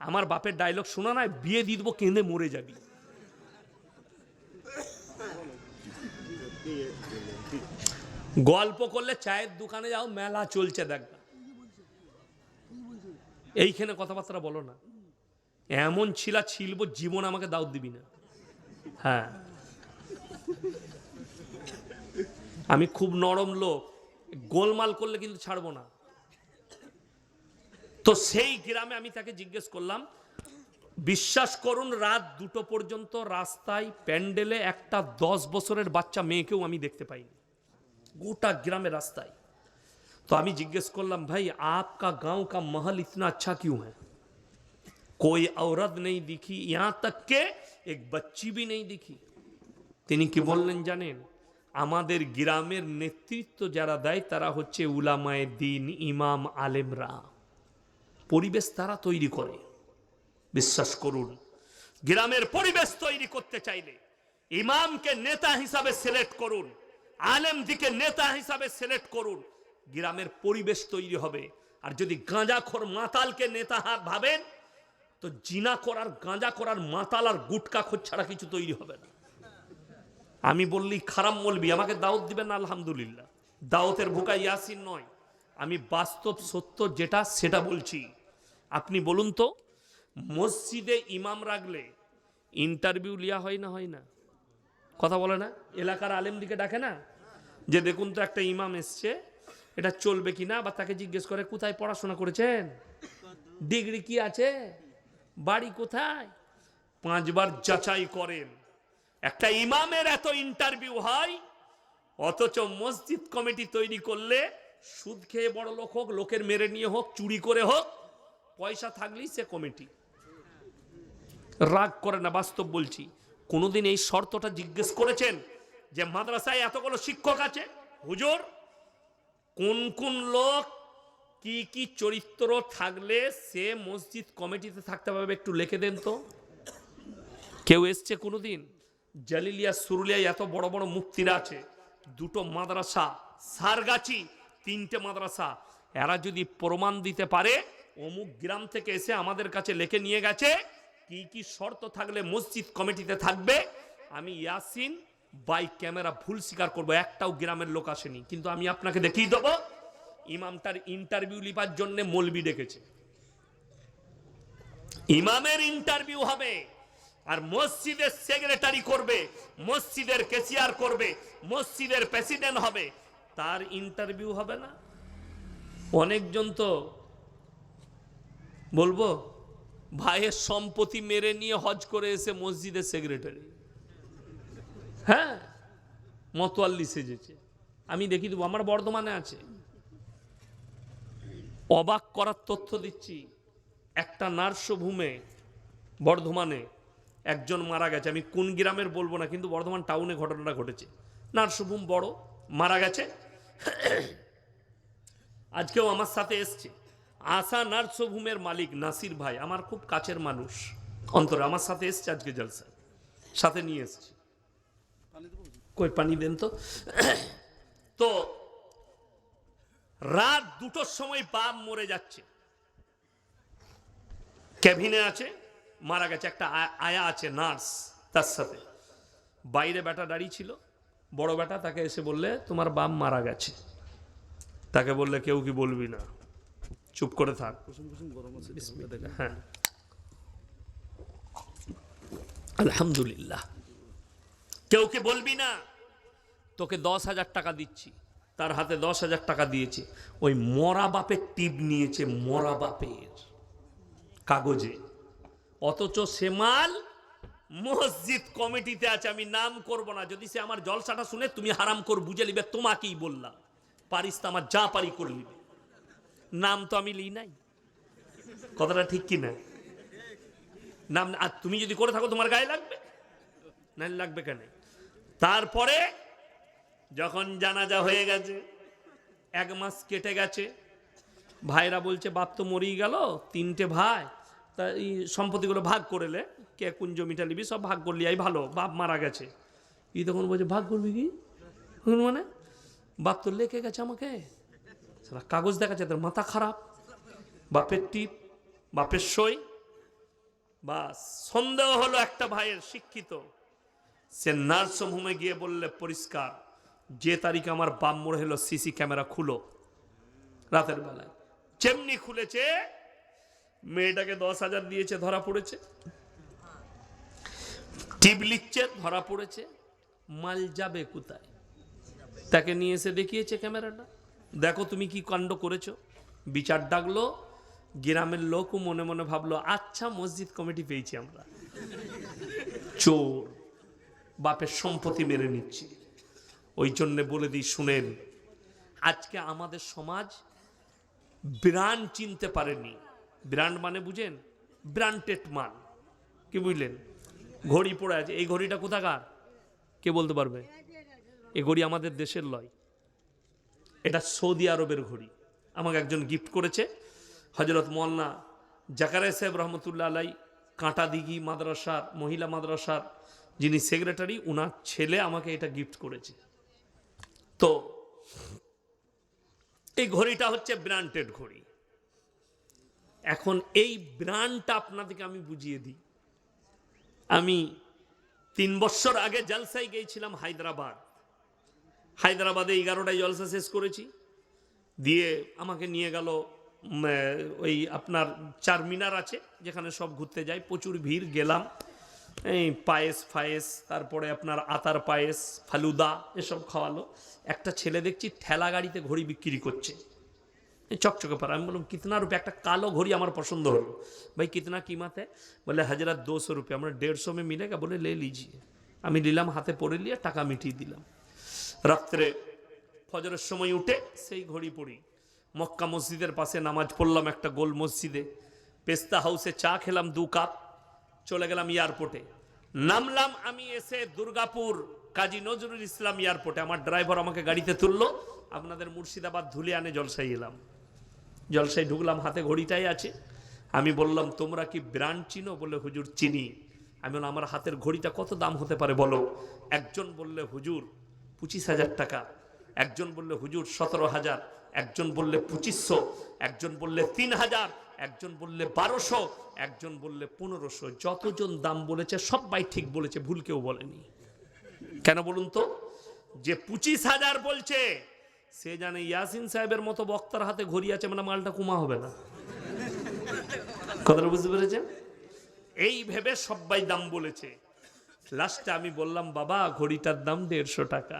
আমার বাপের ডায়লগ শোনা নাই, বিয়ে দিয়ে দেবো, কেঁদে মরে যাবি। গল্প করলে চায়ের দোকানে যাও, মেলা চলছে দেখবা, এইখানে কথাবার্তা বলো না। এমন ছিলা ছিলবো, জীবন আমাকে দাওয়াত দিবি না। হ্যাঁ, আমি খুব নরম লোক, গোলমাল করলে কিন্তু ছাড়বো না। তো সেই গ্রামে আমি তাকে জিজ্ঞেস করলাম, বিশ্বাস করুন রাত 2টো পর্যন্ত রাস্তায় প্যান্ডেলে একটা 10 বছরের বাচ্চা মেয়েকেও আমি দেখতে পাইনি, গোটা গ্রামে রাস্তায়। तो আমি জিজ্ঞেস করলাম, भाई आपका गांव का महल इतना अच्छा क्यों है? कोई औरत नहीं दिखी, यहां तक के एक बच्ची भी नहीं दिखी। তিনি কি বললেন জানেন? আমাদের গ্রামের নেতৃত্ব যারা দেয় তারা হচ্ছে উলামায়ে দ্বীন, ইমাম আলেমরা। পরিবেশ তারা তৈরি করে। বিশ্বাস করুন, গ্রামের পরিবেশ তৈরি করতে চাইলে ইমামকে নেতা হিসাবে সিলেক্ট করুন, আলেমদিকে নেতা হিসাবে সিলেক্ট করুন, গ্রামের পরিবেশ তৈরি হবে। আর যদি গাঁজাখোর মাতালকে নেতা ভাবেন তো জিনা করার, গাঁজা করার মাতাল আর গুটকা খোর ছাড়া কিছু তৈরি হবে না। আমি বললি খারাপ বলবি, আমাকে দাওয়াত দিবেন না, আলহামদুলিল্লাহ। দাওয়াতের ভুকা ইয়াসিন নয়, আমি বাস্তব সত্য যেটা সেটা বলছি। আপনি বলুন তো, মসজিদে ইমাম রাখলে ইন্টারভিউ লিয়া হয় না, হয় না? কথা বলে না? এলাকার আলেম দিকে ডাকে না, যে দেখুন তো একটা ইমাম এসছে, এটা চলবে কিনা, বা তাকে জিজ্ঞেস করে কোথায় পড়াশোনা করেছেন, ডিগ্রি কি আছে, বাড়ি কোথায়, 5 বার যাচাই করেন। একটা ইমামের এত ইন্টারভিউ হয়, অথচ মসজিদ কমিটি তৈরি করলে সুদ খেয়ে বড় লোক হোক, লোকের মেরে নিয়ে হোক, চুরি করে হোক, পয়সা থাকলেই সে কমিটি। রাগ করে না, বাস্তব বলছি। কোনোদিন এই শর্তটা জিজ্ঞেস করেছেন যে মাদ্রাসায় এতগুলো শিক্ষক আছে, হুজুর কোন কোন লোক কি কি চরিত্র থাকলে সে মসজিদ কমিটিতে থাকতে পারবে, একটু লিখে দেন তো? কেউ এসছে কোনোদিন? জালিলিয়া সুরুলিয়া এত বড় বড় মুফতিরা আছে, 2টো মাদ্রাসা, সারগাছি 3টে মাদ্রাসা, এরা যদি প্রমাণ দিতে পারে অমুক গ্রাম থেকে এসে আমাদের কাছে লিখে নিয়ে গেছে কি কি শর্ত থাকলে মসজিদ কমিটিতে থাকবে, আমি ইয়াসিন বাই ক্যামেরা ভুল স্বীকার করবো, একটাও গ্রামের লোক আসেনি। কিন্তু আমি আপনাকে দেখিয়ে দেবো, ইমামটার ইন্টারভিউ লিবার জন্য মৌলবি ডেকেছে। ইমামের ইন্টারভিউ হবে, আর মসজিদের সেক্রেটারি করবে, মসজিদের ক্যাশিয়ার করবে, মসজিদের প্রেসিডেন্ট হবে, তার ইন্টারভিউ হবে না? অনেকজন তো বলবো ভাইয়ের সম্পত্তি মেরে নিয়ে হজ করে এসে মসজিদের সেক্রেটারি, হ্যাঁ মতোয়াল্লি সেজেছে। আমি দেখি দেবো, আমার বর্ধমানে আছে। অবাক করার তথ্য দিচ্ছি, একটা নার্সভূমে বর্ধমানে একজন মারা গেছে। আমি কোন গ্রামের বলবো না, কিন্তু বর্ধমান টাউনে ঘটনাটা ঘটেছে। নার্সভূম বড়, মারা গেছে। আজকেও আমার সাথে এসছে আশা নার্সভূমের মালিক নাসির ভাই, আমার খুব কাছের মানুষ অন্তরে, আমার সাথে এসছে আজকে জলসায়, সাথে নিয়ে এসছি। কই পানি দেন তো। তো রাত 2টোর সময় বাপ মরে যাচ্ছে, ক্যাবিনে আছে, মারা গেছে। একটা আয়া আছে নার্স, তার সাথে বাইরে বেটা দাঁড়িয়ে ছিল, বড় বেটা, তাকে এসে বললে তোমার বাপ মারা গেছে। তাকে বললে কেউ কি বলবি না, চুপ করে থাক। হ্যাঁ আলহামদুলিল্লাহ, কেউ কি বলবি না, তোকে 10,000 টাকা দিচ্ছি। তার হাতে 10,000 টাকা দিয়েছে, ওই মরা বাপের টিপ নিয়েছে, মরা বাপের কাগজে, অথচ সে মাল মসজিদ কমিটিতে আছে। আমি নাম করব না, যদি সে আমার জলসাটা শুনে তুমি হারাম কর বুঝে নিবে, তোমাকেই বললাম, পারিস তো আমার যা পারি করে নিবে, নাম তো আমি লি নাই। কথাটা ঠিক কি না? নাম, আর তুমি যদি করে থাকো তোমার গায়ে লাগবে না, লাগবে কেন? তারপরে যখন জানাজা হয়ে গেছে, 1 মাস কেটে গেছে, ভাইরা বলছে বাপ তো মরেই গেল, 3টে ভাই, তা এই সম্পত্তিগুলো ভাগ করলে, কে কোন জমিটা নিবি সব ভাগ করলি, আই ভালো, বাপ মারা গেছে। ই তখন বলছে ভাগ করবি কি মানে, বাপ তো লেখে গেছে আমাকে, সারা কাগজ দেখাচ্ছে, তোর মাথা খারাপ, বাপের টিপ, বাপের সই। বাস সন্দেহ হলো একটা ভাইয়ের, শিক্ষিত, সে নার্সিংহোমে গিয়ে বললে পরিষ্কার, যে তারিখে আমার বাপ মরে হলো সিসি ক্যামেরা খুলো। রাতের বেলায় যেমনি খুলেছে, মেয়েটাকে 10,000 দিয়েছে, ধরা পড়েছে, টিপ লিখছে, ধরা পড়েছে, মাল যাবে কোথায়? তাকে নিয়ে এসে দেখিয়েছে ক্যামেরাটা, দেখো তুমি কি কাণ্ড করেছো। বিচার ডাকলো, গ্রামের লোকও মনে মনে ভাবলো আচ্ছা মসজিদ কমিটি পেয়েছি আমরা। চোর, বাপের সম্পত্তি মেরে নিচ্ছি। ওই জন্যে বলে দিই শুনেন, আজকে আমাদের সমাজ ব্র্যান্ড চিনতে পারেনি। ব্র্যান্ড মানে বুঝেন? ব্র্যান্ডেড মাল। কি বুঝলেন? ঘড়ি পড়ে আছে, এই ঘড়িটা কোথাকার কে বলতে পারবে? এই ঘড়ি আমাদের দেশের লয়, এটা সৌদি আরবের ঘড়ি। আমাকে একজন গিফট করেছে, হজরত মোল্লা জাকারিয়া সাহেব রহমতুল্লাহ আলাই, কাঁটাদিঘি মাদ্রাসার মহিলা মাদ্রাসার যিনি সেক্রেটারি, উনার ছেলে আমাকে এটা গিফট করেছে। তো এই ঘড়িটা হচ্ছে ব্র্যান্ডেড ঘড়ি। এখন এই ব্র্যান্ডটা আপনাদেরকে আমি বুঝিয়ে দিই। আমি 3 বছর আগে জলসায় গিয়েছিলাম হায়দ্রাবাদে 11টায় জলসা শেষ করেছি, দিয়ে আমাকে নিয়ে গেল ওই আপনার চারমিনার আছে যেখানে সব ঘুরতে যায়, প্রচুর ভিড়। গেলাম, এই পায়েস, তারপরে আপনার আতার পায়েস, ফালুদা এসব খাওয়ালো। একটা ছেলে দেখছি ঠেলা গাড়িতে ঘড়ি বিক্রি করছে, চকচকে পারা। আমি বললাম কিতনা রুপে? একটা কালো ঘড়ি আমার পছন্দ হলো। ভাই কিতনা কিমাত হ্যাঁ? বলে হজরত 200 রুপये। আমরা 150 में मिलेगा? বলে লে লিজিয়ে। আমি নিলাম, হাতে পরে নিয়ে টাকা মিটিয়ে দিলাম। রাত্রে ফজরের সময় উঠে সেই ঘড়ি পড়ি, মক্কা মসজিদের পাশে নামাজ পড়লাম একটা গোল মসজিদে, পেস্তা হাউসে চা খেলাম 2 কাপ, চলে গেলাম এয়ারপোর্টে। নামলাম আমি এসে দুর্গাপুর কাজী নজরুল ইসলাম এয়ারপোর্টে। আমার ড্রাইভার আমাকে গাড়িতে তুললো, আপনাদের মুর্শিদাবাদ ধুলিয়ানে জলসায় এলাম। জলসায় ঢুকলাম, হাতে ঘড়িটাই আছে। আমি বললাম তোমরা কি ব্র্যান্ড চিনো? বলে হুজুর চিনি। আমি বললাম আমার হাতের ঘড়িটা কত দাম হতে পারে বলো। একজন বললে হুজুর 25,000 টাকা, একজন বললে হুজুর 17,000, একজন বললে 2500, একজন বললে 3,000, একজন বললে 1200, একজন বললে 1500। যতজন দাম বলেছে সবাই ঠিক বলেছে, ভুল কেউ বলেনি। কেন বলুন তো? যে 25,000 বলছে সে জানে ইয়াসিন সাহেবের মতো বক্তার হাতে ঘড়ি আছে, মানে মালটা কুমা হবে না। কথাটা বুঝতে পেরেছেন? এই ভেবে সবাই দাম বলেছে। লাস্টে আমি বললাম বাবা ঘড়িটার দাম 150 টাকা,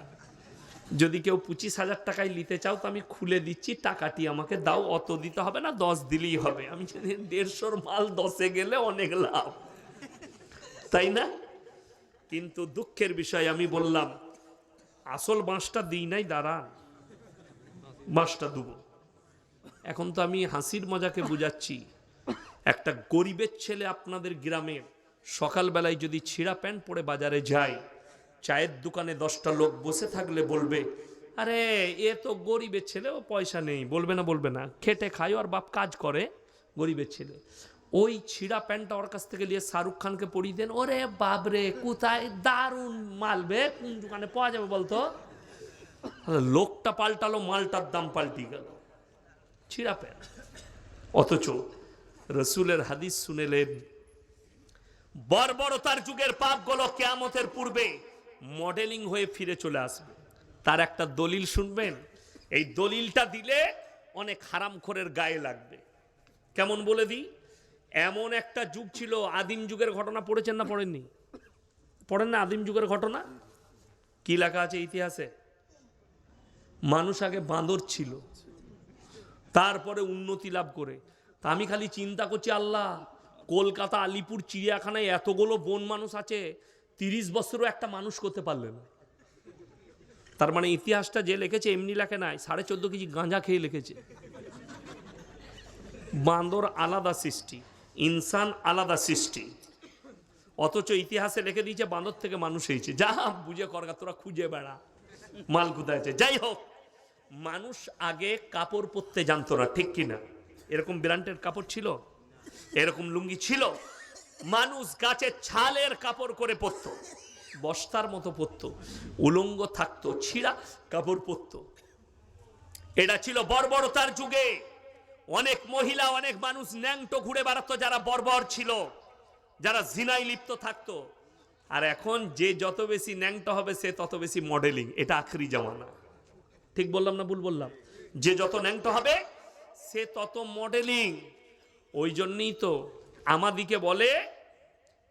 যদি কেউ 25,000 টাকায় নিতে চাও তো আমি খুলে দিচ্ছি, টাকাটি আমাকে দাও, অত দিতে হবে না, 10 দিলেই হবে। আমি জানি 150 মাল 10-এ গেলে অনেক লাভ, তাই না? কিন্তু দুঃখের বিষয় আমি বললাম আসল বাঁশটা দিই নাই, দাঁড়ান বাঁশটা দেবো। এখন তো আমি হাসির মজাকে বুঝাচ্ছি, একটা গরিবের ছেলে আপনাদের গ্রামের সকালবেলায় যদি ছিঁড়া প্যান্ট পরে বাজারে যায়, চায়ের দোকানে 10টা লোক বসে থাকলে বলবে আরে এ তো গরিবের ছেলে, ও পয়সা নেই। বলবে না? বলবে না? খেটে খায়, আর বাপ কাজ করে, গরিবের ছেলে। ওই ছিঁড়া প্যান্টটা ওর কাছ থেকে নিয়ে শাহরুখ খানকে পরিয়ে দেন, ওরে বাবরে কোথায় দারুণ মালবে, কোন দোকানে পাওয়া যাবে বলতো? লোকটা পাল্টালো, মালটার দাম পাল্টি গেল, ছিঁড়া প্যান্ট। অথচ রসুলের হাদিস শুনেলেন বর্বরতার যুগের পাপগুলো কিয়ামতের পূর্বে মডেলিং হয়ে ফিরে চলে আসবে। তার একটা দলিল শুনবেন, এই দলিলটা দিলে অনেক হারামখোরের গায়ে লাগবে। কেমন বলে দিই, এমন একটা যুগ ছিল, আদিম যুগের ঘটনা পড়েছেন না পড়েননি? পড়েন না আদিম যুগের ঘটনা? কি লেখা আছে ইতিহাসে? মানুষ আগে বাঁদর ছিল, তারপরে উন্নতি লাভ করে। তা আমি খালি চিন্তা করছি আল্লাহ, কলকাতা আলিপুর চিড়িয়াখানায় এতগুলো বন মানুষ আছে, 30 বছরও একটা মানুষ করতে পারলেন। তার মানে ইতিহাসটা যে লিখেছে এমনি লেখে নাই, 14.5 কেজি গাঁজা খেয়ে লিখেছে। বান্দর আলাদা সৃষ্টি, ইনসান আলাদা সৃষ্টি, অথচ ইতিহাসে লিখে দিয়েছে বান্দর থেকে মানুষ হয়েছে। যা বুঝে করগা, তোরা খুঁজে বেড়া মাল কোথায় আছে। যাই হোক, মানুষ আগে কাপড় পরতে জানতো না, ঠিক কিনা? এরকম ব্র্যান্ডের কাপড় ছিল, এরকম লুঙ্গি ছিল। মানুষ গাছের ছালের কাপড় করে পরতো, বস্তার মতো পরতো, উলঙ্গ থাকতো, ছিঁড়া কাপড় পরতো। এটা ছিল বর্বরতার যুগে। অনেক মহিলা, অনেক মানুষ ন্যাংটো ঘুরে বেড়াতো, যারা বর্বর ছিল, যারা জিনায় লিপ্ত থাকতো। আর এখন যে যত বেশি ন্যাংটো হবে সে তত বেশি মডেলিং। এটা আখরি জামানা। ঠিক বললাম না ভুল বললাম? যে যত ন্যাংটো হবে সে তত মডেলিং। ওই জন্যই তো আমাদিকে বলে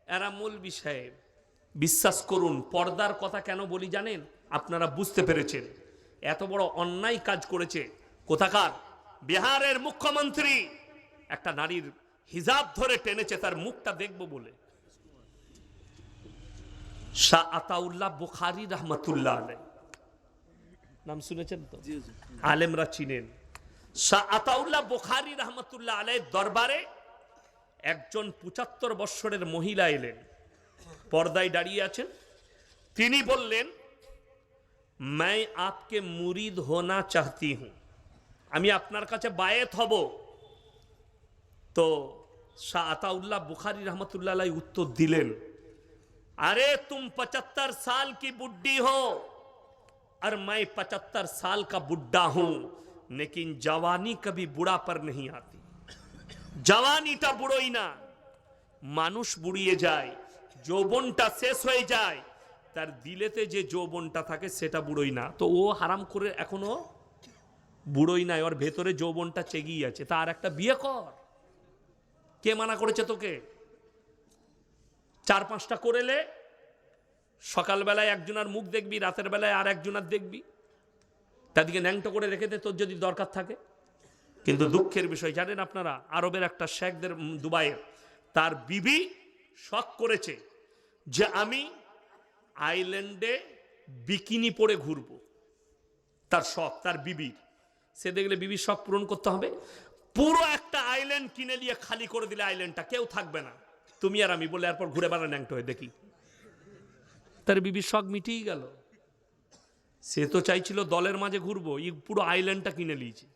এরা মৌলবি সাহেব, বিশ্বাস করুন, পর্দার কথা কেন বলি জানেন? আপনারা বুঝতে পেরেছেন। এত বড় অন্যায় কাজ করেছে কোথাকার বিহারের মুখ্যমন্ত্রী, একটা নারীর হিজাব ধরে টেনেছে তার মুখটা দেখবো বলে। শাহ আতাউল্লাহ বুখারী রহমতুল্লাহ আলাইহি, নাম শুনেছেন তো? আলেমরা চিনেন। শাহ আতাউল্লাহ বুখারী রহমতুল্লাহ আলাইহির দরবারে একজন 75 বৎসরের মহিলা এলেন, পর্দায় দাঁড়িয়ে আছেন। তিনি বললেন, मैं आपके मुरीद होना चाहती हूं, আমি আপনার কাছে বায়েত হব। তো শাহ আতাউল্লাহ বুখারী রহমতুল্লাহ আলাইহি উত্তর দিলেন, अरे तुम 75 साल की बुड्ढी हो और मैं 75 साल का बुड्ढा हूं, लेकिन जवानी कभी बुढ़ा पर नहीं आती। जवानीटा बुড়োই না, মানুষ বুড়িয়ে যায়, যৌবনটা শেষ হয়ে যায়, তার দিলেতে যে যৌবনটা থাকে সেটা বুড়োই না। তো ও হারাম করে এখনো বুড়োই নাই, ওর ভেতরে যৌবনটা চেগিয়ে আছে, তার একটা বিয়ে কর। কে মানা করেছে তোকে? 4-5টা করেলে সকালবেলায় একজনের মুখ দেখবি, রাতের বেলায় আর একজনের দেখবি, তাদেরকে ন্যাংটো করে রেখে দে তোর যদি দরকার থাকে। কিন্তু দুঃখের বিষয় জানেন আপনারা, আরবের একটা শেখদের দুবাইয়ের, তার বিবি শখ করেছে যে আমি আইল্যান্ডে বিকিনি পরে ঘুরবো, তার শখ, তার বিবির। সে দেখলে বিবির শখ পূরণ করতে হবে, পুরো একটা আইল্যান্ড কিনে নিয়ে খালি করে দিলে আইল্যান্ডটা কেউ থাকবে না, তুমি আর আমি বলে, এরপর ঘুরে বেড়া ন্যাংটো হয়ে দেখি। তার বিবির শখ মিটিয়ে গেল। সে তো চাইছিল দলের মাঝে ঘুরবো, এই পুরো আইল্যান্ডটা কিনে নিয়েছে,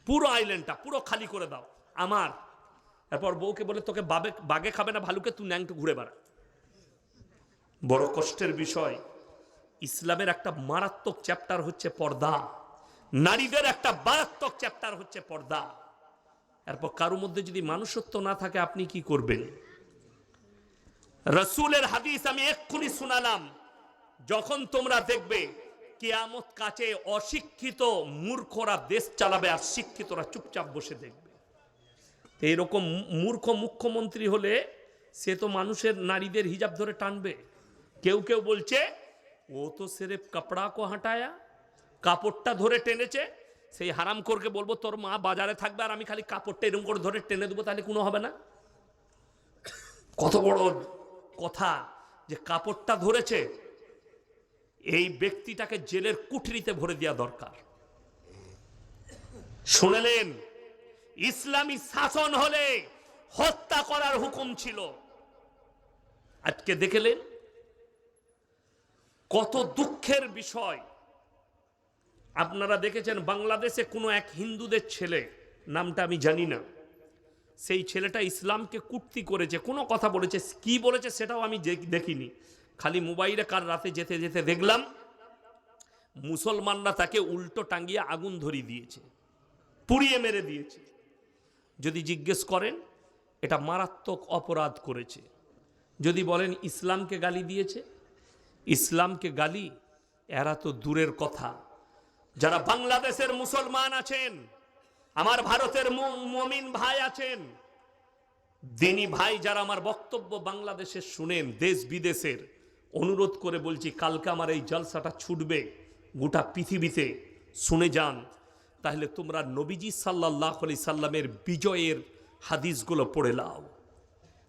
পুরো আইল্যান্ডটা পুরো খালি করে দাও আমার। এরপর বউকে বলে, তোকে বাগে খাবে না ভালুকে, তুই ন্যাংটো ঘুরে বেড়া। বড় কষ্টের বিষয়, ইসলামের একটা মারাত্মক চ্যাপ্টার হচ্ছে পর্দা, নারীদের একটা মারাত্মক চ্যাপ্টার হচ্ছে পর্দা। এরপর কারোর মধ্যে যদি মানুষত্ব না থাকে আপনি কি করবেন? রাসূলের হাদিস আমি এক্ষুনি শোনালাম, যখন তোমরা দেখবে কিয়ামত কাছে অশিক্ষিত মূর্খরা দেশ চালাবে আর শিক্ষিতরা চুপচাপ বসে দেখবে। এইরকম মূর্খ মুখ্যমন্ত্রী হলে সে তো মানুষের নারীদের হিজাব ধরে টানবে। কেউ কেউ বলছে ও তো সিরেফ কাপড়া কো হাঁটায়া, কাপড়টা ধরে টেনেছে। সেই হারামখোরকে বলবো, তোর মা বাজারে থাকবে আর আমি খালি কাপড়টা এরকম করে ধরে টেনে দেবো, তাহলে কোনো হবে না? কত বড় কথা যে কাপড়টা ধরেছে, এই ব্যক্তিটাকে জেলের কুঠরিতে ভরে দেওয়া দরকার। শুনলেন, ইসলামী শাসন হলে হত্যা করার হুকুম ছিল। আজকে দেখলেন কত দুঃখের বিষয়। আপনারা দেখেছেন বাংলাদেশে কোনো এক হিন্দুদের ছেলে, নামটা আমি জানি না, সেই ছেলেটা ইসলামকে কুটতি করেছে, কোনো কথা বলেছে, কি বলেছে সেটাও আমি দেখিনি, খালি মোবাইলে কার রাতে যেতে যেতে দেখলাম মুসলমানরা তাকে উল্টো টাঙ্গিয়ে আগুন ধরিয়ে দিয়েছে, পুড়িয়ে মেরে দিয়েছে। যদি জিজ্ঞেস করেন এটা মারাত্মক অপরাধ করেছে। যদি বলেন ইসলামকে গালি দিয়েছে, ইসলামকে গালি এরা তো দূরের কথা। যারা বাংলাদেশের মুসলমান আছেন, আমার ভারতের মুমিন ভাই আছেন, দিনী ভাই যারা আমার বক্তব্য বাংলাদেশে শুনেন, দেশ বিদেশের, অনুরোধ করে বলছি, কালকে আমার এই জলসাটা ছুটবে গোটা পৃথিবীতে, শুনে যান। তাহলে তোমরা নবীজি সাল্লাল্লাহু আলাইহি সাল্লামের বিজয়ের হাদিসগুলো পড়ে নাও।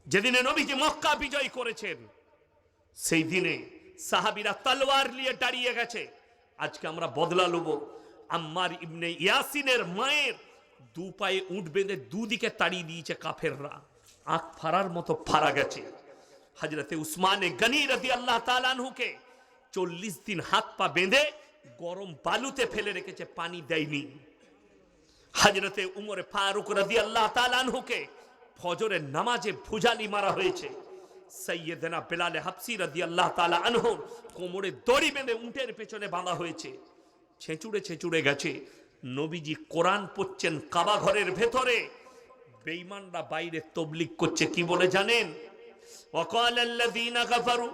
যেদিনে নবীজি মক্কা বিজয় করেছেন, সেই দিনে সাহাবীরা তলোয়ার নিয়ে দাঁড়িয়ে গেছে। আজকে আমরা বদলা লব। আম্মার ইবনে ইয়াসিনের মায়ের দু পায়ে উঠ বেঁধে দুদিকে তাড়িয়ে দিয়েছে কাফেররা, আখ ফারার মতো ফারা গেছে। হযরতে উসমানে গনি রাদিয়াল্লাহু তাআলা আনহুকে 40 দিন হাত পা বেঁধে গরম বালুতে ফেলে রেখেছে, পানি দেয়নি। হযরতে উমর ফারুক রাদিয়াল্লাহু তাআলা আনহুকে ফজরের নামাজে ভুজালি মারা হয়েছে। সৈয়দনা বেলাল হাবসি রাদিয়াল্লাহু তাআলা আনহু কোমরে দড়ি বেঁধে উটের পেছনে বাঁধা হয়েছে, ছেঁচুড়ে ছেঁচুড়ে গেছে। নবীজি কোরআন পড়ছেন কাবা ঘরের ভেতরে, বেঈমানরা বাইরে তাবলীগ করছে, কি বলে জানেন? ওয়াকাল আল্লাযীনা কাফারু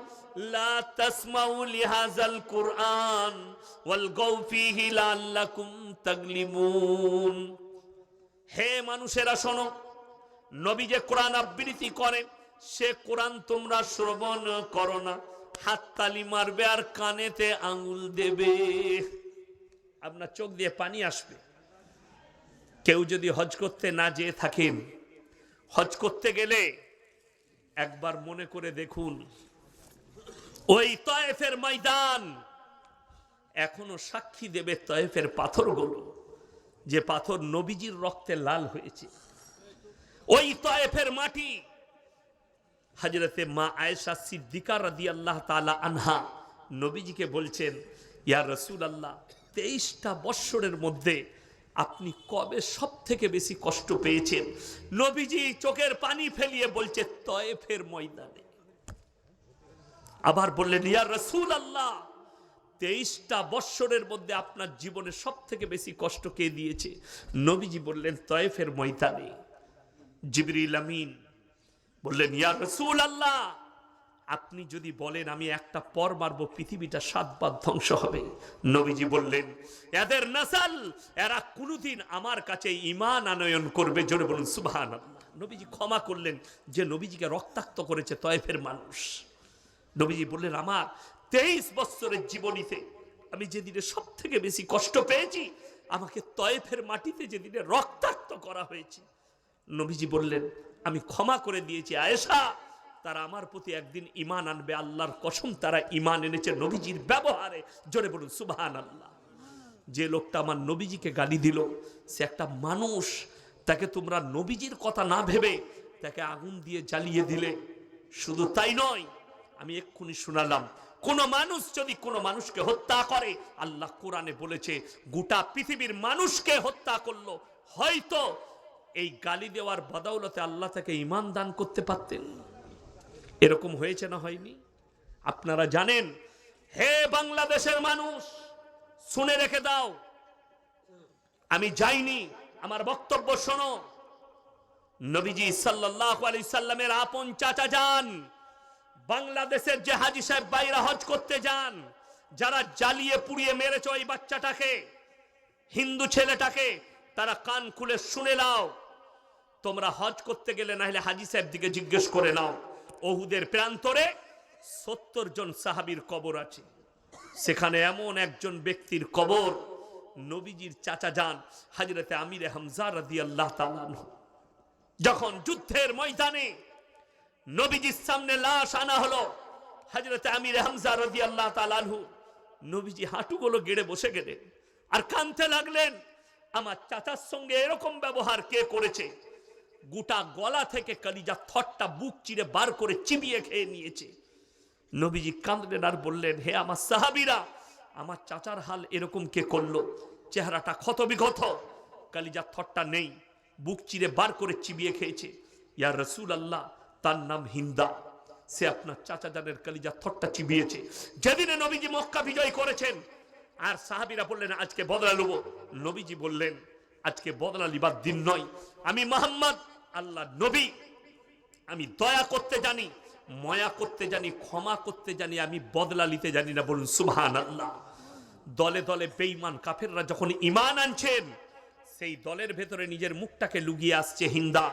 লা তাসমাউ লিহাযাল কুরআন ওয়ালগাউ ফীহি লাআল্লাকুম তাগলিবুন। হে মানুষেরা শোনো, নবী যে কোরআন আবৃত্তি করেন সে কোরআন তোমরা শ্রবণ করো না। হাততালি মারবে আর কানেতে আঙুল দেবে, আপনার চোখ দিয়ে পানি আসবে। কেউ যদি হজ করতে না যেয়ে থাকেন, হজ করতে গেলে একবার মনে করে দেখুন, ওই তয়েফের ময়দান এখনো সাক্ষী দেবে তয়েফের পাথরগুলো, যে পাথর নবীজির রক্তে লাল হয়েছে। ওই তয়েফের মাটি, হযরতে মা আয়েশা সিদ্দিকা রাদিয়াল্লাহু তাআলা আনহা নবীজিকে বলছেন, ইয়া রাসূলুল্লাহ, 23টা বৎসরের মধ্যে আপনি কবে সব থেকে বেশি কষ্ট পেয়েছেন? নবীজি চোখের পানি ফেলিয়ে বলছে, তয়েফের ময়দানে। আবার বললেন, ইয়া রাসূলুল্লাহ, 23টা বৎসরের মধ্যে আপনার জীবনে সব থেকে বেশি কষ্ট কে দিয়েছে? নবীজি বললেন, তয়েফের ময়দানে। জিবরিল আমিন বললেন, ইয়া রাসূলুল্লাহ, আপনি যদি বলেন আমি একটা পর মারবো, পৃথিবীটা 7 বার ধ্বংস হবে। নবীজি বললেন, এদের নাসাল, এরা কোনদিন আমার কাছে ঈমান আনয়ন করবে। জোরে বলুন সুবহানাল্লাহ। নবীজি ক্ষমা করলেন যে নবীজিকে রক্তাক্ত করেছে তয়েফের মানুষ। নবীজি বললেন, আমার 23 বছরের জীবনীতে আমি যেদিনে সব থেকে বেশি কষ্ট পেয়েছি, আমাকে তয়েফের মাটিতে যেদিনে রক্তাক্ত করা হয়েছে। নবীজি বললেন, আমি ক্ষমা করে দিয়েছি আয়েশা, তারা আমার প্রতি একদিন ঈমান আনবে। আল্লাহর কসম, তারা ঈমান এনেছে নবীজির ব্যবহারে। জোরে বলুন সুবহানাল্লাহ। যে লোকটা আমার নবীজিকে গালি দিল, সে একটা মানুষ, তাকে তোমরা নবীজির কথা না ভেবে তাকে আগুন দিয়ে জ্বালিয়ে দিলে। শুধু তাই নয়, আমি এক্ষুনি শোনালাম, কোন মানুষ যদি কোন মানুষকে হত্যা করে, আল্লাহ কোরআনে বলেছে গোটা পৃথিবীর মানুষকে হত্যা করলো, হয়তো এই গালি দেওয়ার বদৌলতে আল্লাহ তাকে ঈমান দান করতে পারতেন। এরকম হয়েছে না হয়নি? আপনারা জানেন। হে বাংলাদেশের মানুষ, শুনে রেখে দাও, আমি যাইনি, আমার বক্তব্য শোনো। নবীজি সাল্লাল্লাহু আলাইহি সাল্লামের আপন চাচা যান, বাংলাদেশের যে হাজী সাহেব বাইরা হজ করতে যান, যারা জ্বালিয়ে পুড়িয়ে মেরেছে ওই বাচ্চাটাকে, হিন্দু ছেলেটাকে, তারা কান খুলে শুনে নাও। তোমরা হজ করতে গেলে না হলে হাজী সাহেব দিকে জিজ্ঞেস করে নাও, ওহুদের প্রান্তরে 70 জন সাহাবীর কবর আছে। সেখানে এমন একজন ব্যক্তির কবর, নবীজির চাচা যান হযরতে আমির হামজা রাদিয়াল্লাহু তাআলা আনহু। যখন যুদ্ধের ময়দানে নবীজির সামনে লাশ আনা হলো, হযরতে আমির হামজা রাদিয়াল্লাহু তাআলা আনহু, নবীজি হাঁটুগুলো গেড়ে বসে গেলেন আর কাঁদতে লাগলেন, আমার চাচার সঙ্গে এরকম ব্যবহার কে করেছে? গোটা গলা থেকে কলিজা থটটা বুক চিরে বার করে চিবিয়ে খেয়ে নিয়েছে। নবীজি কাঁদলেন আর বললেন, হে আমার সাহাবীরা, আমার চাচার হাল এরকম কে করলো? চেহারাটা ক্ষত বিক্ষত, কলিজা থটটা নেই, বুক চিরে বার করে চিবিয়ে খেয়েছে। ইয়া রাসূলুল্লাহ, তার নাম হিন্দা, সে আপনার চাচা জানের কলিজা থটটা চিবিয়েছে। যেদিনে নবীজি মক্কা বিজয় করেছেন, আর সাহাবীরা বললেন আজকে বদলা নেব। নবীজি বললেন, আজকে বদলা লিবার দিন নয়, আমি মুহাম্মদ আল্লাহ নবী, আমি দয়া করতে জানি, মায়া করতে জানি, ক্ষমা করতে জানি, আমি বদলা নিতে জানি না। বলুন সুবহানাল্লাহ। দলে দলে বেঈমান কাফেররা যখন ঈমান আনছেন, সেই দলের ভেতরে নিজের মুখটাকে লুকিয়ে আসছে হিন্দা।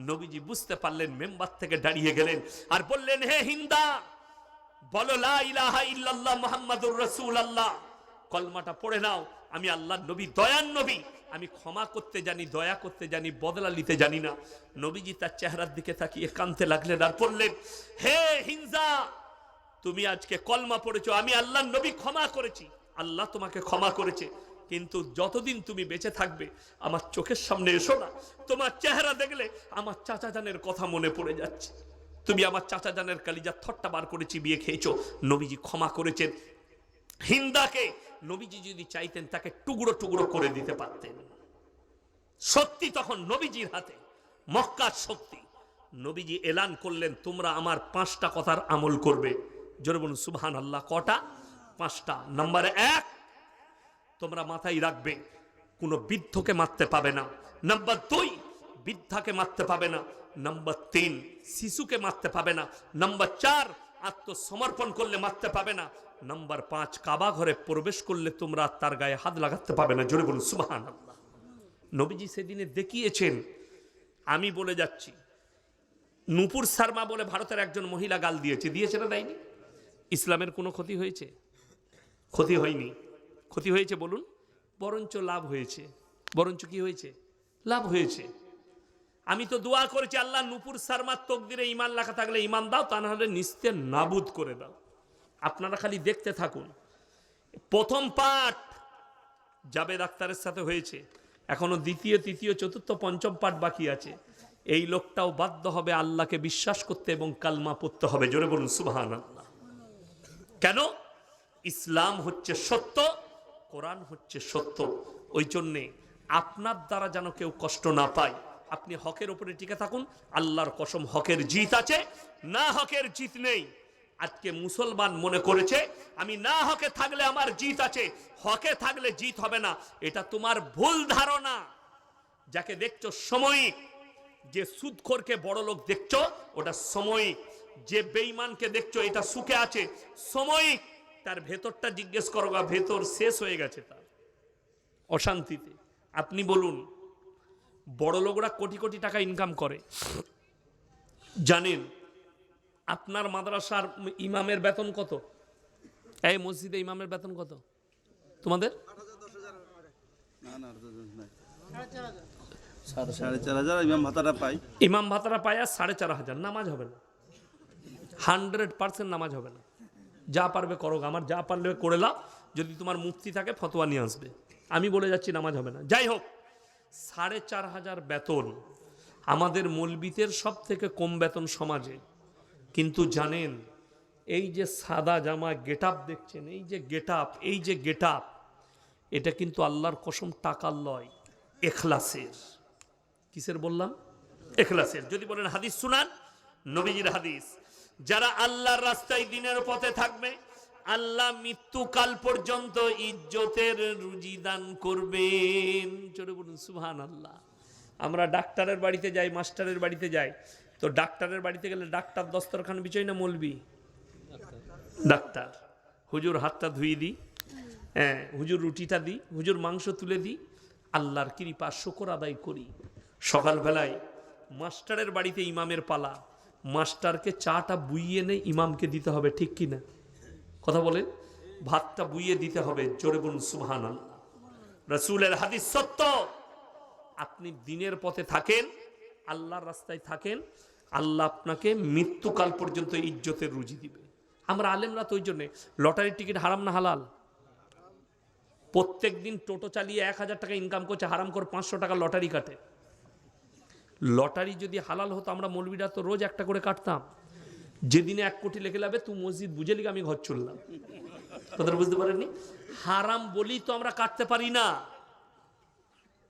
নবীজি বুঝতে পারলেন, মেম্বার থেকে দাঁড়িয়ে গেলেন আর বললেন, হে হিন্দা, বলো লা ইলাহা ইল্লাল্লাহ মুহাম্মাদুর রাসূলুল্লাহ, কলমাটা পড়ে নাও। আমি আল্লাহর নবী, দয়ার নবী, আমি ক্ষমা করতে জানি, দয়া করতে জানি, বদলা নিতে জানি না। নবীজি তার চেহারার দিকে তাকিয়ে কাঁদতে লাগলেন আর বললেন, হে হিন্দা, তুমি আজকে কলমা পড়েছো, আমি আল্লাহর নবী ক্ষমা করেছি, আল্লাহ তোমাকে ক্ষমা করেছে, কিন্তু যতদিন তুমি বেঁচে থাকবে আমার চোখের সামনে এসো না। তোমার চেহারা দেখলে আমার চাচা জানের কথা মনে পড়ে যাচ্ছে। তুমি আমার চাচা জানের কলিজা থট্টা বার করে চিবিয়ে খেয়েছো। নবীজি ক্ষমা করেছেন হিন্দাকে। নবীজি যদি চাইতেন তাকে টুকরো টুকরো করে দিতে পারতেন। সত্যি তখন নবীজির হাতে, মক্কার শক্তি। নবীজি এলান করলেন, তোমরা আমার 5টা কথার আমল করবে। জোরে বলুন সুবহানাল্লাহ। কটা? 5টা। নাম্বার 1, তোমরা মাথায় রাখবে, কোনো বৃদ্ধকে মারতে পাবে না। নাম্বার 2, বৃদ্ধাকে মারতে পাবে না। নাম্বার 3, শিশুকে মারতে পাবে না। নাম্বার 4, আত্মসমর্পণ করলে মারতে পাবে না। নাম্বার 5, কাবা ঘরে প্রবেশ করলে তোমরা তার গায়ে হাত লাগাতে পাবে না। জোরে বলুন সুবহানাল্লাহ। নবীজি সেদিনে দেখিয়েছেন। আমি বলে যাচ্ছি, নূপুর শর্মা বলে ভারতের একজন মহিলা গাল দিয়েছে, দিয়েছে না দেয়নি? ইসলামের কোনো ক্ষতি হয়েছে? ক্ষতি হয়নি। ক্ষতি হয়েছে বলুন? বরঞ্চ লাভ হয়েছে। বরঞ্চ কি হয়েছে? লাভ হয়েছে। আমি তো দোয়া করেছি, আল্লাহ নূপুর শর্মার তকদিরে ঈমান লেখা থাকলে ঈমান দাও, তা না হলে নিস্তে নাবুদ করে দাও। আপনারা খালি দেখতে থাকুন। প্রথম পাঠ জাবেদ আখতারের সাথে হয়েছে, এখনো দ্বিতীয়, তৃতীয়, চতুর্থ, পঞ্চম পাঠ বাকি আছে। এই লোকটাও বাধ্য হবে আল্লাহকে বিশ্বাস করতে এবং কালমা পড়তে হবে। জোরে বলুন সুবহানাল্লাহ। কেন? ইসলাম হচ্ছে সত্য, কোরআন হচ্ছে সত্য। ওই জন্যে আপনার দ্বারা যেন কেউ কষ্ট না পায়, আপনি হকের উপরে টিকে থাকুন। আল্লাহর কসম, হকের জিত আছে, না হকের জিত নেই। আজকে মুসলমান মনে করেছে আমি না হকে থাকলে আমার জিত আছে, হকে থাকলে জিত হবে না। এটা তোমার ভুল ধারণা। যাকে দেখছো সাময়িক, যে সুদখোরকে বড় লোক দেখছো ওটা সাময়িক, যে বেঈমানকে দেখছো এটা সুখে আছে সাময়িক, তার ভেতরটা জিজ্ঞেস করো, ভেতর শেষ হয়ে গেছে তার অশান্তিতে। আপনি বলুন, বড় লোকরা কোটি কোটি টাকা ইনকাম করে, জানেন আপনার মাদ্রাসার ইমামের বেতন কত? এই মসজিদে ইমামের বেতন কত তোমাদের? 4,500 ইমাম ভাতাটা পাই। ইমাম ভাতাটা পায় আর 4,500। নামাজ হবে না, 100% নামাজ হবে না। যা পারবে করো, আমার যা পারলে করে লাও। যদি তোমার মুফতি থাকে ফতোয়া নিয়ে আসবে, আমি বলে যাচ্ছি নামাজ হবে না। যাই হোক, 4,500 বেতন আমাদের মৌলবীদের সব থেকে কম বেতন সমাজে। কিন্তু জানেন, এই যে সাদা জামা গেট আপ দেখছেন, এই যে গেট আপ, এই যে গেট আপ, এটা কিন্তু আল্লাহর কসম টাকার লয়, এখলাসের। কিসের বললাম? এখলাসের। যদি বলেন হাদিস শুনান, নবীজির হাদিস, যারা আল্লাহর রাস্তায় দিনের পথে থাকবে আল্লাহ মৃত্যুকাল পর্যন্ত ইজ্জতের রুজি দান করবেন। জোরে বলুন সুবহানাল্লাহ। আমরা ডাক্তারের বাড়িতে যাই, মাস্টারের বাড়িতে যাই, তো ডাক্তারের বাড়িতে গেলে ডাক্তার দস্তরখান বিছাই না মৌলবি? ডাক্তার। হুজুর হাতটা ধুয়ে দিই, হ্যাঁ, হুজুর রুটিটা দিই, হুজুর মাংস তুলে দিই, আল্লাহর কৃপা শুকর আদায় করি। সকালবেলায় মাস্টারের বাড়িতে ইমামের পালা, মাস্টারকে চাটা বুইয়ে নেই ইমামকে দিতে হবে, ঠিক কি না? কথা বলেন, ভাতটা বুইয়ে দিতে হবে। জোরে বলুন সুবহানাল্লাহ। রাসূলের হাদিস সত্য। আপনি দিনের পথে থাকেন, আল্লাহর রাস্তায় থাকেন, আল্লাহ আপনাকে মৃত্যুকাল পর্যন্ত ইজ্জতের রুজি দিবে। আমরা আলেমরা তো ওই জন্যে, লটারির টিকিট হারাম না হালাল? প্রত্যেক দিন টোটো চালিয়ে 1,000 টাকা ইনকাম করছে, হারাম করে 500 টাকা লটারি কাটে। লটারি যদি হালাল হতো আমরা মৌলবীরা তো রোজ একটা করে কাটতাম। যেদিনে 1 কোটি লেগে যাবে তুই মসজিদ বুঝে লিখে আমি ঘর চললাম। কথা বুঝতে পারেননি? হারাম বলি তো আমরা কাটতে পারি না,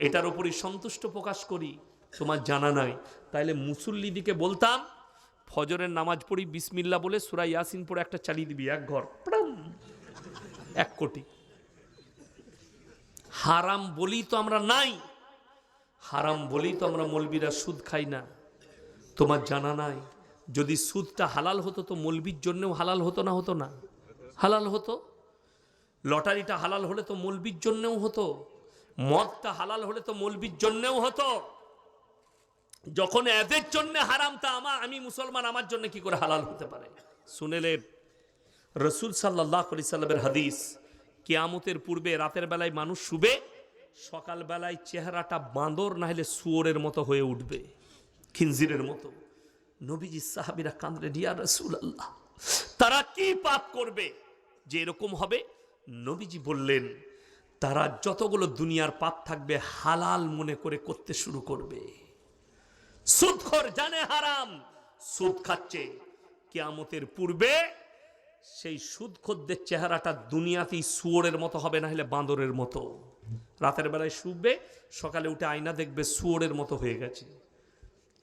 এটার উপরই সন্তুষ্ট প্রকাশ করি। তোমার জানা নাই, তাইলে মুসল্লিদিকে বলতাম ফজরের নামাজ পড়ি বিসমিল্লাহ বলে সূরা ইয়াসিন পড়ে একটা চালিয়ে দিবি, এক ঘর 1 কোটি। হারাম বলি তো আমরা নাই, হারাম বলি তো আমরা মৌলবীরা সুদ খাই না। তোমার জানা নাই, যদি সুদটা হালাল হতো তো মৌলবীর জন্যও হালাল হতো না? হতো না? হালাল হতো। লটারিটা হালাল হলে তো মৌলবীর জন্যও হতো, মদটা হালাল হলে তো মৌলবীর জন্যও হতো। যখন এদের জন্য হারামটা আমি মুসলমান, আমার জন্য কি করে হালাল হতে পারে? শুনেলেন রাসূল সাল্লাল্লাহু আলাইহি সাল্লামের হাদিস, কিয়ামতের পূর্বে রাতের বেলায় মানুষ শুবে, সকাল বেলায় চেহারাটা বাঁদর না হলে শুয়োরের মতো হয়ে উঠবে, খিনজিরের মতো। নবীজি সাহাবীরা কাঁদলেন, ইয়া রাসূলুল্লাহ, তারা কি পাপ করবে যে এরকম হবে? নবীজি বললেন, তারা যতগুলো দুনিয়ার পাপ থাকবে হালাল মনে করে করতে শুরু করবে। সুদখোর জানে হারাম, সুদ খাচ্ছে, কিয়ামতের পূর্বে সেই সুদখোরদের চেহারাটা দুনিয়াতেই শুয়োরের মতো হবে, না হলে বাঁদরের মতো। রাতের বেলায় শুবে, সকালে উঠে আয়না দেখবে শুয়োরের মতো হয়ে গেছে।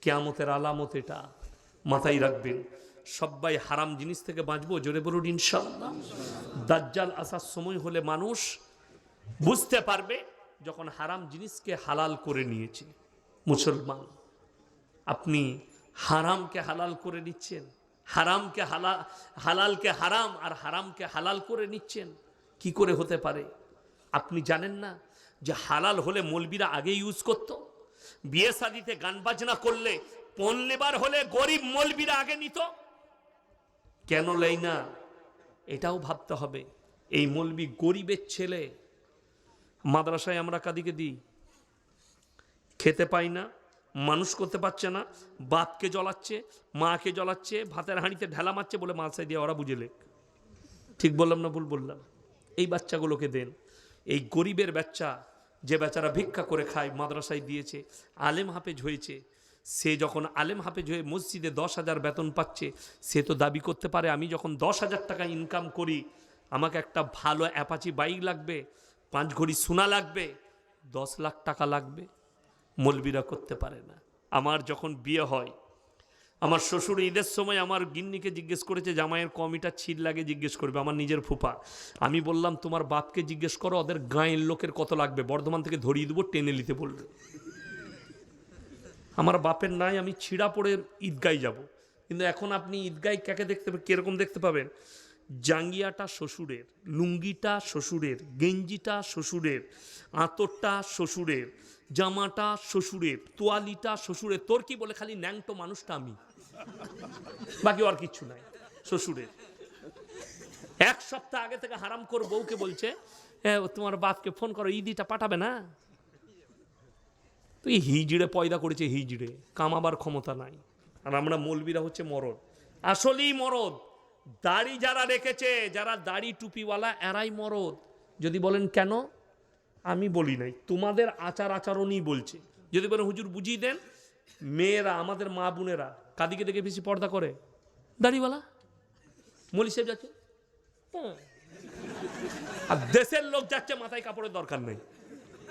কিয়ামতের আলামত এটা, মাথায় রাখবেন। সবাই হারাম জিনিস থেকে বাঁচবো, জোরে বলুন ইনশাআল্লাহ। দাজ্জাল আসার সময় হলে মানুষ বুঝতে পারবে যখন হারাম জিনিসকে হালাল করে নিয়েছে। মুসলমান, আপনি হারামকে হালাল করে নিচ্ছেন, হারামকে হালালকে হারাম আর হারামকে হালাল করে নিচ্ছেন, কি করে হতে পারে? আপনি জানেন না যে হালাল হলে মৌলবীরা আগে ইউজ করত? বিয়ে শাদিতে গান বাজনা করলে, পণ লেবার হলে গরিব মৌলবীরা আগে নিত। কেন লেই না? এটাও ভাবতে হবে। এই মৌলবি গরিবের ছেলে, মাদ্রাসায় আমরা কাদিকে দিই, খেতে পাই না, মানুষ করতে পারছে না, বাপকে জ্বলাচ্ছে, মাকে জ্বলাচ্ছে, ভাতের হাঁড়িতে ঢেলা মারছে বলে মালসাই দিয়ে ওরা বুঝেলে। ঠিক বললাম না ভুল বললাম? এই বাচ্চাগুলোকে দেন। এই গরিবের বাচ্চা, যে বেচারা ভিক্ষা করে খায়, মাদ্রাসায় দিয়েছে, আলেম হাফেজ হয়েছে, সে যখন আলেম হাফেজ হয়ে মসজিদে 10,000 বেতন পাচ্ছে, সে তো দাবি করতে পারে আমি যখন 10,000 টাকা ইনকাম করি, আমাকে একটা ভালো অ্যাপাচি বাইক লাগবে, 5 ঘড়ি সোনা লাগবে, 10 লাখ টাকা লাগবে। মৌলবীরা করতে পারে না। আমার যখন বিয়ে হয়, আমার শ্বশুর ঈদের সময় আমার গিন্নিকে জিজ্ঞেস করেছে জামাইয়ের কমিটা ছিট লাগে, জিজ্ঞেস করবে আমার নিজের ফুফা। আমি বললাম তোমার বাপকে জিজ্ঞেস করো ওদের গাঁয়ের লোকের কত লাগবে, বর্ধমান থেকে ধরিয়ে দেবো, টেনে নিতে বলবে। আমার বাপের নাই, আমি ছিঁড়া পড়ে ঈদগায় যাব। কিন্তু এখন আপনি ঈদগায় কাকে দেখতে পাবেন, কিরকম দেখতে পাবেন? জাঙ্গিয়াটা শ্বশুরের, লুঙ্গিটা শ্বশুরের, গেঞ্জিটা শ্বশুরের, আঁতরটা শ্বশুরের, জামাটা শ্বশুরের, তোয়ালিটা শ্বশুরের। তোর কি বলে খালি ন্যাংটো মানুষটা আমি, বাকি আর কিচ্ছু নাই শ্বশুরের। 1 সপ্তাহ আগে থেকে হারাম করে বউকে বলছে তোমার বাপকে ফোন করো, ঈদিটা পাঠাবে না। তুই হিজড়ে পয়দা করেছে, হিজড়ে কামাবার ক্ষমতা নাই। আর আমরা মৌলবীরা হচ্ছে মরদ, আসলেই মরদ। দাড়ি যারা রেখেছে, যারা দাড়ি টুপিওয়ালা, এরাই মরদ। যদি বলেন কেন, আমি বলি নাই, তোমাদের আচার আচরণই বলছে। যদি বলেন হুজুর বুঝিয়ে দেন, মেয়েরা, আমাদের মা বোনেরা কাদিকে দেখে বেশি পর্দা করে? দাড়িওয়ালা মলি সাহেব যাচ্ছে, আর দেশের লোক যাচ্ছে মাথায় কাপড়ের দরকার নেই।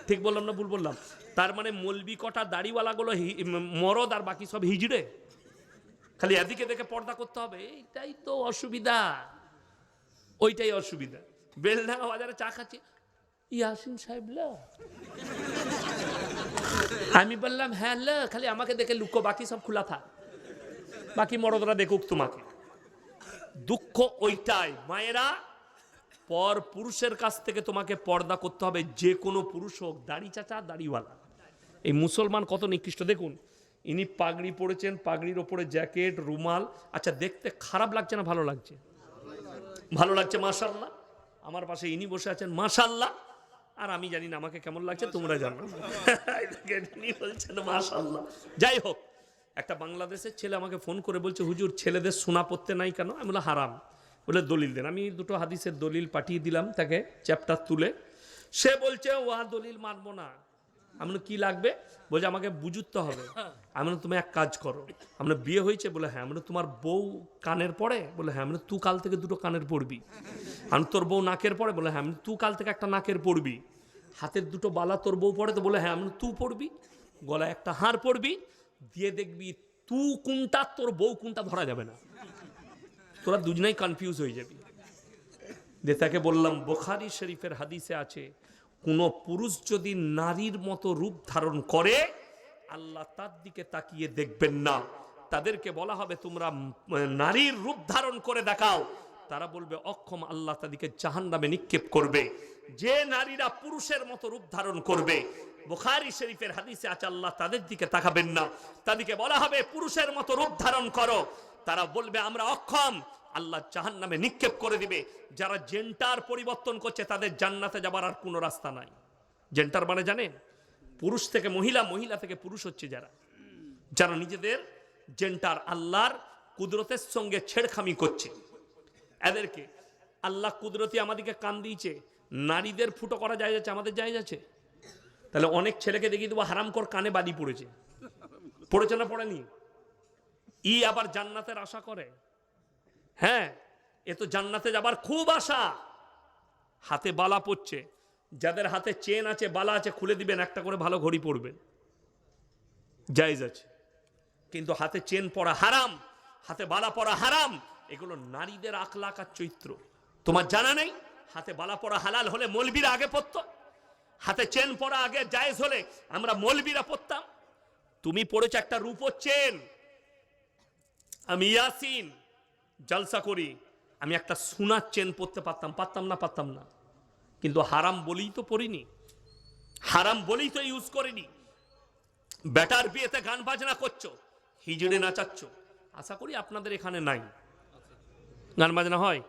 ঠিক বললাম না ভুল বললাম? তার মানে মলবি কটা দাড়িওয়ালাগুলো মরদ, আর বাকি সব হিজড়ে। খালি এদিকে দেখে পর্দা করতে হবে, এইটাই তো অসুবিধা, ওইটাই অসুবিধা। বেলডাঙ্গা বাজারে চা খাচ্ছি, ইয়াসিন সাহেব ল, আমি বললাম হ্যাঁ ল, খালি আমাকে দেখে লুকো, বাকি সব খোলা থাক, বাকি মরদরা দেখুক তোমাকে। দুঃখ ওইটাই মায়েরা, পর পুরুষের কাছ থেকে তোমাকে পর্দা করতে হবে, যে কোনো পুরুষ হোক, দাড়ি চাচা দাড়িওয়ালা। এই মুসলমান কত নিকৃষ্ট দেখুন, ইনি পাগড়ি পরেছেন, পাগড়ির ওপরে জ্যাকেট, রুমাল। আচ্ছা দেখতে খারাপ লাগছে না ভালো লাগছে? ভালো লাগছে মাশাআল্লাহ। আমার পাশে ইনি বসে আছেন মাশাআল্লাহ, আর আমি জানি না আমাকে কেমন লাগছে, তোমরা জানো। ইনি বলছেন মাশাআল্লাহ। যাই হোক, একটা বাংলাদেশের ছেলে আমাকে ফোন করে বলছে হুজুর ছেলেদের সোনা পড়তে নাই কেন? আমি বললাম হারাম। বলে দলিল দেন। আমি 2টো হাদিসের দলিল পাঠিয়ে দিলাম তাকে, চ্যাপ্টার তুলে। সে বলছে ওয়া দলিল মানবো না। আমি কি লাগবে? বলছে আমাকে বুঝতে হবে। আমি তুমি এক কাজ করো, আমরা বিয়ে হয়েছে? বলে হ্যাঁ। আমরা তোমার বউ কানের পড়ে? বলে হ্যাঁ। আমরা তুই কাল থেকে 2টো কানের পড়বি। আমি তোর বউ নাকের পড়ে? বলে হ্যাঁ। আমি তুই কাল থেকে একটা নাকের পড়বি। হাতের 2টো বালা তোর বউ পড়ে? তো বলে হ্যাঁ। আমি তুই পড়বি। গলায় একটা হাড় পড়বি, দিয়ে দেখবি তুই কোনটা তোর বউ কোনটা ধরা যাবে না, তোরা দুজনেই কনফিউজ হয়ে যাবি। তাকে বললাম বুখারী শরীফের হাদিসে আছে, কোন পুরুষ যদি নারীর মতো রূপ ধারণ করে, আল্লাহ তার দিকে তাকিয়ে দেখবেন না। তাদেরকে বলা হবে তোমরা নারীর রূপ ধারণ করে দেখাও, তারা বলবে অক্ষম, আল্লাহ তাদেরকে জাহান্নামে নিক্ষেপ করবে। যে নারীরা পুরুষের মতো রূপ ধারণ করবে, বুখারী শরীফের হাদিসে আছে, আল্লাহ তাদের দিকে তাকাবেন না। তাদেরকে বলা হবে পুরুষের মতো রূপ ধারণ করো, তারা বলবে আমরা অক্ষম, আল্লাহ জাহান্নামে নিক্ষেপ করে দিবে। যারা জেন্ডার পরিবর্তন করছে তাদের জান্নাতে যাবার আর কোনো রাস্তা নাই। জেন্ডার মানে জানেন? পুরুষ থেকে মহিলা, মহিলা থেকে পুরুষ হচ্ছে যারা, যারা নিজেদের জেন্ডার আল্লাহর কুদরতের সঙ্গে ছেড়খামি করছে, এদেরকে আল্লাহ কুদরতি আমাদেরকে কান দিয়েছে। নারীদের ফুটো করা যায় যাচ্ছে, আমাদের যায় যাচ্ছে। তাহলে অনেক ছেলেকে দেখিয়ে দেবো হারাম কর কানে বালি পড়েছে, পড়েছে না পড়েনি? আবার জান্নাতের আশা করে। হ্যাঁ, এ তো জান্নাতে যাবার খুব আশা। হাতে বালা পড়ছে, যাদের হাতে চেন আছে, বালা আছে, খুলে দিবেন, একটা করে ভালো ঘড়ি পরবেন, জায়েজ আছে। কিন্তু হাতে চেন পরা হারাম, হাতে বালা পরা হারাম। এগুলো নারীদের আখলাক আর চরিত্র। তোমার জানা নেই? হাতে বালা পরা হালাল হলে মৌলবীরা আগে পড়তো, হাতে চেন পরা আগে জায়েজ হলে আমরা মৌলবীরা পড়তাম। তুমি পড়েছো একটা রূপোর চেন, আমি ইয়াসিন জলসা করি, আমি একটা সোনার চেন পরতে পারতাম, পারতাম না? পারতাম না। কিন্তু হারাম বলেই তো পড়িনি, হারাম বলেই তো ইউজ করিনি। বেটার বিয়েতে গান বাজনা করছো, হিজড়ে নাচাচ্ছ। আশা করি আপনাদের এখানে নাই, গান বাজনা হয়?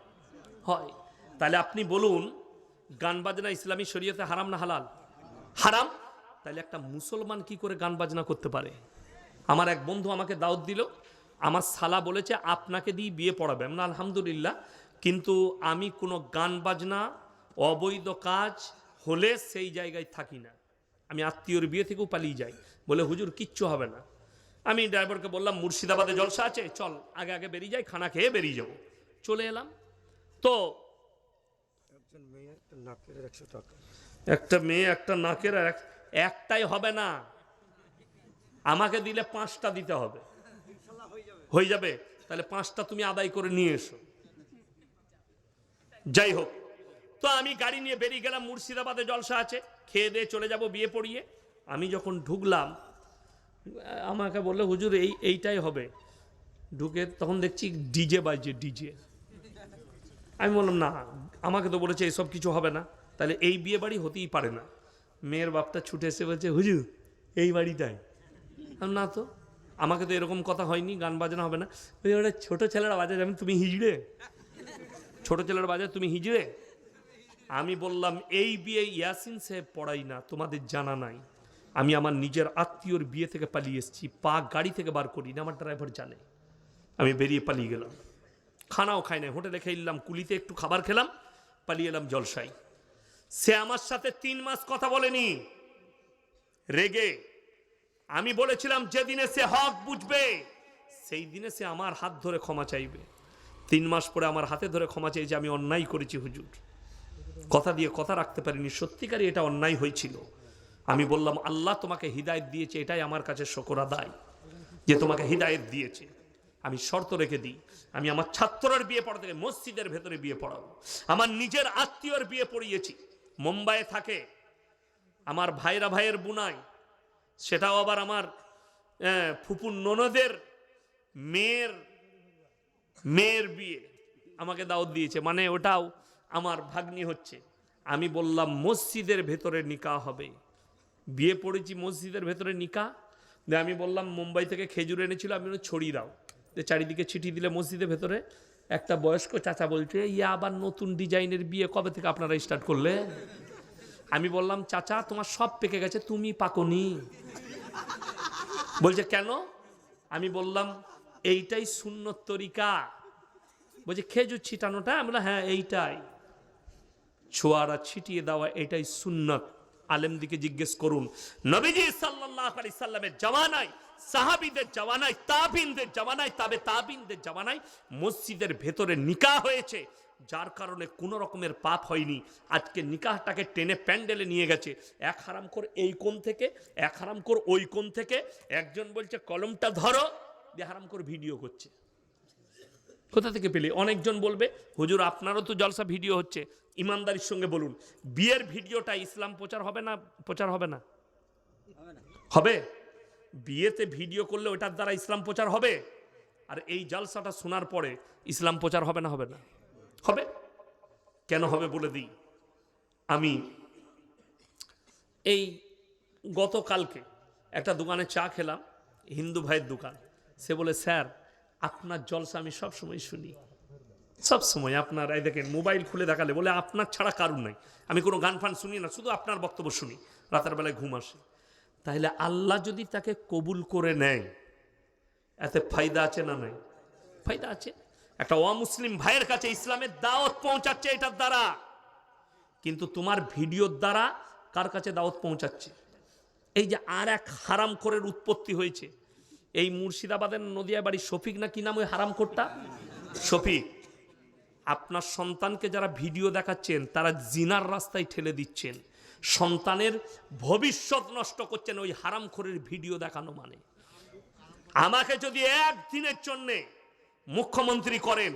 হয়। তাহলে আপনি বলুন গান বাজনা ইসলামী শরীয়তে হারাম না হালাল? হারাম। তাহলে একটা মুসলমান কি করে গান বাজনা করতে পারে? আমার এক বন্ধু আমাকে দাওয়াত দিল, আমার শালা বলেছে আপনাকে দিয়ে বিয়ে পড়াবে। না আলহামদুলিল্লাহ, কিন্তু আমি কোনো গান বাজনা অবৈধ কাজ হলে সেই জায়গায় থাকি না। আমি আত্মীয়র বিয়ে থেকেও পালিয়ে যাই। বলে হুজুর কিচ্ছু হবে না। আমি ড্রাইভারকে বললাম মুর্শিদাবাদে জলসা আছে, চল আগে আগে বেরিয়ে যাই, খানা খেয়ে বেরিয়ে যাবো। চলে এলাম। তো একটা মেয়ে একটা নাকের একটাই হবে না, আমাকে দিলে 5টা দিতে হবে। হয়ে যাবে? তাহলে 5টা তুমি আদায় করে নিয়ে এসো। যাই হোক, তো আমি গাড়ি নিয়ে বেরিয়ে গেলাম, মুর্শিদাবাদে জলসা আছে, খেয়ে দিয়ে চলে যাব বিয়ে পড়িয়ে। আমি যখন ঢুকলাম আমাকে বললো হুজুর এইটাই হবে। ঢুকে তখন দেখছি ডিজে বাজছে, ডিজে। আমি বললাম না, আমাকে তো বলেছে এসব কিছু হবে না, তাহলে এই বিয়ে বাড়ি হতেই পারে না। মেয়ের বাপটা ছুটে এসে বলছে হুজুর এই বাড়িটাই। না তো, আমাকে তো এরকম কথা হয়নি, গান বাজনা হবে না। ওটা ছোট ছেলেরা বাজে, যেমন তুমি হিজড়ে, ছোট ছেলেরা বাজে তুমি হিজড়ে। আমি বললাম এই বিয়ে ইয়াসিন সাহেব পড়াই না, তোমাদের জানা নাই। আমি আমার নিজের আত্মীয়র বিয়ে থেকে পালিয়ে এসেছি, পা গাড়ি থেকে বার করি না, আমার ড্রাইভার জানে। আমি বেরিয়ে পালিয়ে গেলাম, খানাও খাই না, হোটেলে খেলাম, কুলিতে একটু খাবার খেলাম, পালিয়ে এলাম জলসাই। সে আমার সাথে 3 মাস কথা বলেনি, রেগে। আমি বলেছিলাম যেদিনে সে হক বুঝবে সেই দিনে সে আমার হাত ধরে ক্ষমা চাইবে। 3 মাস পরে আমার হাতে ধরে ক্ষমা চাইছে, আমি অন্যায় করেছি হুজুর, কথা দিয়ে কথা রাখতে পারিনি, সত্যিকারই এটা অন্যায় হয়েছিল। আমি বললাম আল্লাহ তোমাকে হিদায়েত দিয়েছে, এটাই আমার কাছে শুকর আদায় যে তোমাকে হিদায়েত দিয়েছে। আমি শর্ত রেখে দিই, আমি আমার ছাত্রের বিয়ে পড়াতে মসজিদের ভেতরে বিয়ে পড়াবো। আমার নিজের আত্মীয়র বিয়ে পড়িয়েছি, মুম্বাইয়ে থাকে আমার ভাইরা, ভাইয়ের বুনাই, সেটাও আবার আমার ফুপুর ননদের মেয়ের বিয়ে আমাকে দাওয়াত দিয়েছে, মানে ওটাও আমার ভাগ্নি হচ্ছে। আমি বললাম মসজিদের ভেতরে নিকাহ হবে। বিয়ে পড়েছি মসজিদের ভেতরে নিকাহ। আমি বললাম মুম্বাই থেকে খেজুর এনেছিল, আমি ছড়িয়ে দাও, চারিদিকে ছিটি দিলে মসজিদের ভেতরে। একটা বয়স্ক চাচা বলছে ইয়া আবার নতুন ডিজাইনের বিয়ে কবে থেকে আপনারা স্টার্ট করলে? আমি বললাম চাচা তোমার সব পেকে গেছে, তুমি পাকনি। বলছে কেন? আমি বললাম এইটাই সুন্নত তরিকা। বলছে খেজুর ছিটানোটা? আমি বললাম হ্যাঁ এইটাই, ছোয়ারা ছিটিয়ে দেওয়া এটাই সুন্নত। আলেমদিকে জিজ্ঞেস করুন, নবীজি সাল্লাল্লাহু আলাইহি সাল্লামের জামানায়, সাহাবীদের জামানায়, তাবিনদের জামানায়, তাবে তাবিনদের জামানায় মসজিদের ভেতরে নিকাহ হয়েছে, যার কারণে কোনো রকমের পাপ হয়নি। আজকে নিকাহটাকে টেনে প্যান্ডেলে নিয়ে গেছে, এক হারামখোর এই কোণ থেকে, এক হারামখোর ওই কোণ থেকে। একজন বলছে কলমটা ধরো, দিয়ে হারামখোর ভিডিও করছে। কোথা থেকে পেলে? অনেকজন বলবে হুজুর আপনারও তো জলসা ভিডিও হচ্ছে। ইমানদারির সঙ্গে বলুন, বিয়ের ভিডিওটা ইসলাম প্রচার হবে না? প্রচার হবে না? হবে। বিয়েতে ভিডিও করলে ওটার দ্বারা ইসলাম প্রচার হবে। আর এই জলসাটা শোনার পরে ইসলাম প্রচার হবে না? হবে না? হবে। কেন হবে বলে দিই। আমি এই গতকালকে একটা দোকানে চা খেলাম, হিন্দু ভাইয়ের দোকান। সে বলে স্যার আপনার জলসা আমি সবসময় শুনি, সবসময় আপনার, এই দেখেন মোবাইল খুলে দেখালে বলে আপনার ছাড়া কারণ নাই, আমি কোনো গান ফান শুনি না, শুধু আপনার বক্তব্য শুনি, রাতের বেলায় ঘুম আসে। তাহলে আল্লাহ যদি তাকে কবুল করে নেয়, এতে ফায়দা আছে না নাই? ফায়দা আছে। একটা অমুসলিম ভাইয়ের কাছে ইসলামের দাওয়াত পৌঁছাচ্ছে এটার দ্বারা, কিন্তু তোমার ভিডিওর দ্বারা কার কাছে দাওয়াত পৌঁছাচ্ছে? এই যে আর এক হারামখোরের উৎপত্তি হয়েছে, এই মুর্শিদাবাদের নদিয়া বাড়ি শফিক না কি নাম ওই হারামখোরটা, শফিক। আপনার সন্তানকে যারা ভিডিও দেখাচ্ছেন তারা জিনার রাস্তায় ঠেলে দিচ্ছেন, সন্তানের ভবিষ্যৎ নষ্ট করছেন ওই হারামখোরের ভিডিও দেখানো মানে। আমাকে যদি একদিনের জন্য মুখ্যমন্ত্রী করেন,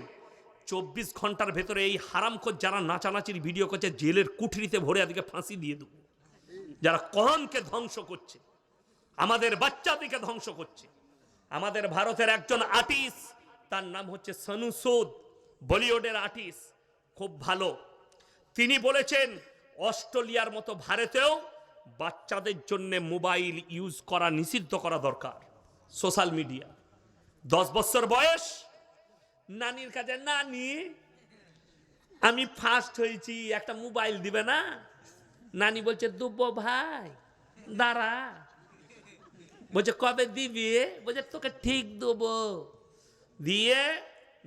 24 ঘন্টার ভেতরে এই হারামখোর যারা নাচানাচির ভিডিও করছে জেলের কুঠরিতে ভরে আদিকে ফাঁসি দিয়ে দেব। যারা কোরআনকে ধ্বংস করছে, আমাদের বাচ্চাদিকে ধ্বংস করছে। আমাদের ভারতের একজন আর্টিস্ট, তার নাম হচ্ছে সনু সুদ, বলিউডের আর্টিস্ট, খুব ভালো। তিনি বলেছেন অস্ট্রেলিয়ার মতো ভারতেও বাচ্চাদের জন্য মোবাইল ইউজ করা নিষিদ্ধ করা দরকার। সোশ্যাল মিডিয়া 10 বছর বয়স, নানির কাছে নানি আমি ফার্স্ট হয়েছি, একটা মোবাইল দিবে না? নানি বলছে দুব্বো ভাই দাঁড়া, বলছে কবে দিবি? বলছে তোকে ঠিক দেবো। দিয়ে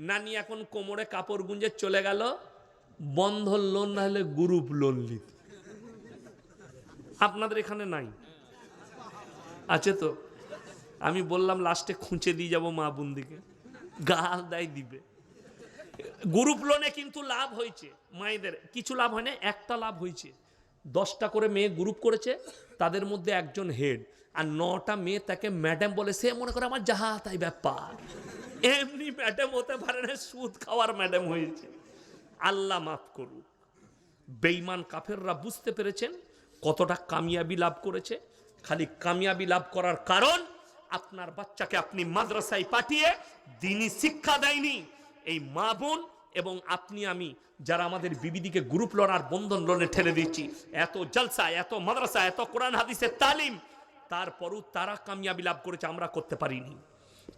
নানি এখন কোমরে কাপড় গুঞ্জে চলে গেল বন্ধন লোন না হলে গ্রুপ লোন নিতে। আপনাদের এখানে নাই? আছে তো? আমি বললাম লাস্টে খুঁচে দিয়ে যাবো মা বোনদিকে, গাল দেয় দিবে। গ্রুপ লোনে কিন্তু লাভ হয়েছে মায়েদের, কিছু লাভ হয় না, একটা লাভ হয়েছে। 10টা করে মেয়ে গ্রুপ করেছে, তাদের মধ্যে একজন হেড, আর 9টা মেয়ে তাকে ম্যাডাম বলে। সে মনে করে আমার যাহা তাই ব্যাপার, এমনি ম্যাডাম হতে পারে না, সুদ খাওয়ার ম্যাডাম হয়েছে। আল্লাহ মাফ করুক। বেঈমান কাফেররা বুঝতে পেরেছেন কতটা কামিয়াবি লাভ করেছে। খালি কামিয়াবি লাভ করার কারণ আপনার বাচ্চাকে আপনি মাদ্রাসায় পাঠিয়ে দ্বীনি শিক্ষা দেয়নি। এই মা বোন এবং আপনি আমি যারা আমাদের বিবিদিকে গ্রুপ লোন আর বন্ধন লোনে ঠেলে দিচ্ছি, এত জলসা, এত মাদ্রাসা, এত কোরআন হাদিসের তালিম, তারপরও তারা কামিয়াবি লাভ করেছে, আমরা করতে পারিনি।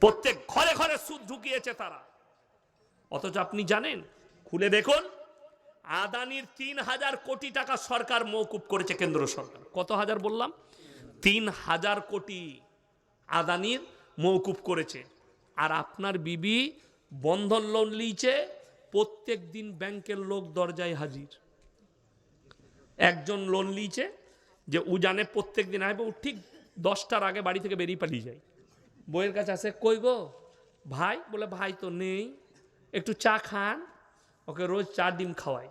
প্রত্যেক ঘরে ঘরে সুদ ঢুকিয়েছে তারা। অথচ আপনি জানেন, খুলে দেখুন, আদানির 3000 কোটি টাকা সরকার মওকুফ করেছে কেন্দ্র সরকার। কত হাজার বললাম? 3000 কোটি আদানির মওকুফ করেছে। আর আপনার বিবি বন্ধন লোন লিয়েছে, প্রত্যেক দিন ব্যাংকের লোক দরজায় হাজির। একজন লোন লিয়েছে যে ও জানে প্রত্যেক দিন আসবে, ও ঠিক 10টার আগে বাড়ি থেকে বেরিয়ে পালিয়ে যায়। বইয়ের কাছে আসে, কই গো ভাই? বলে ভাই তো নেই, একটু চা খান। ওকে রোজ 4 ডিম খাওয়ায়।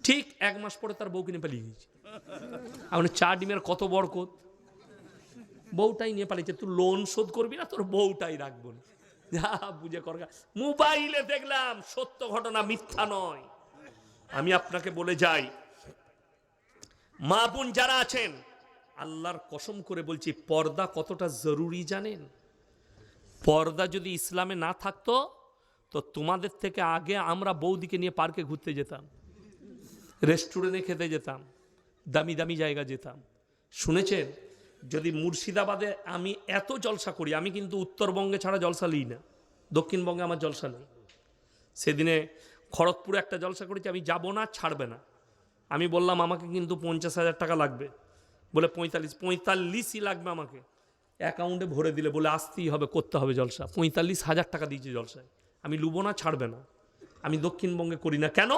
ঠিক 1 মাস পরে তার বউ কিনে পালিয়ে গেছে। এখন 4 ডিমের কত বরকত, বউটাই নিয়ে পালিয়েছে। তুই লোন শোধ করবি না, তোর বউটাই রাখবো না, যা বুঝে করগা। মোবাইলে দেখলাম, সত্য ঘটনা, মিথ্যা নয়। আমি আপনাকে বলে যাই, মা বোন যারা আছেন, আল্লাহর কসম করে বলছি, পর্দা কতটা জরুরি জানেন? পর্দা যদি ইসলামে না থাকতো তো তোমাদের থেকে আগে আমরা বৌদিকে নিয়ে পার্কে ঘুরতে যেতাম, রেস্টুরেন্টে খেতে যেতাম, দামি দামি জায়গা যেতাম। শুনেছেন, যদি মুর্শিদাবাদে আমি এত জলসা করি, আমি কিন্তু উত্তরবঙ্গে ছাড়া জলসা লিই না, দক্ষিণবঙ্গে আমার জলসা নেই। সেদিনে খড়গপুরে একটা জলসা করেছি, আমি যাব না, ছাড়বে না। আমি বললাম আমাকে কিন্তু 50,000 টাকা লাগবে। বলে 45ই লাগবে আমাকে, অ্যাকাউন্টে ভরে দিলে। বলে আসতেই হবে, করতে হবে জলসা। 45,000 টাকা দিয়েছে জলসায়। আমি লুবো না, ছাড়বে না। আমি দক্ষিণবঙ্গে করি না। কেন?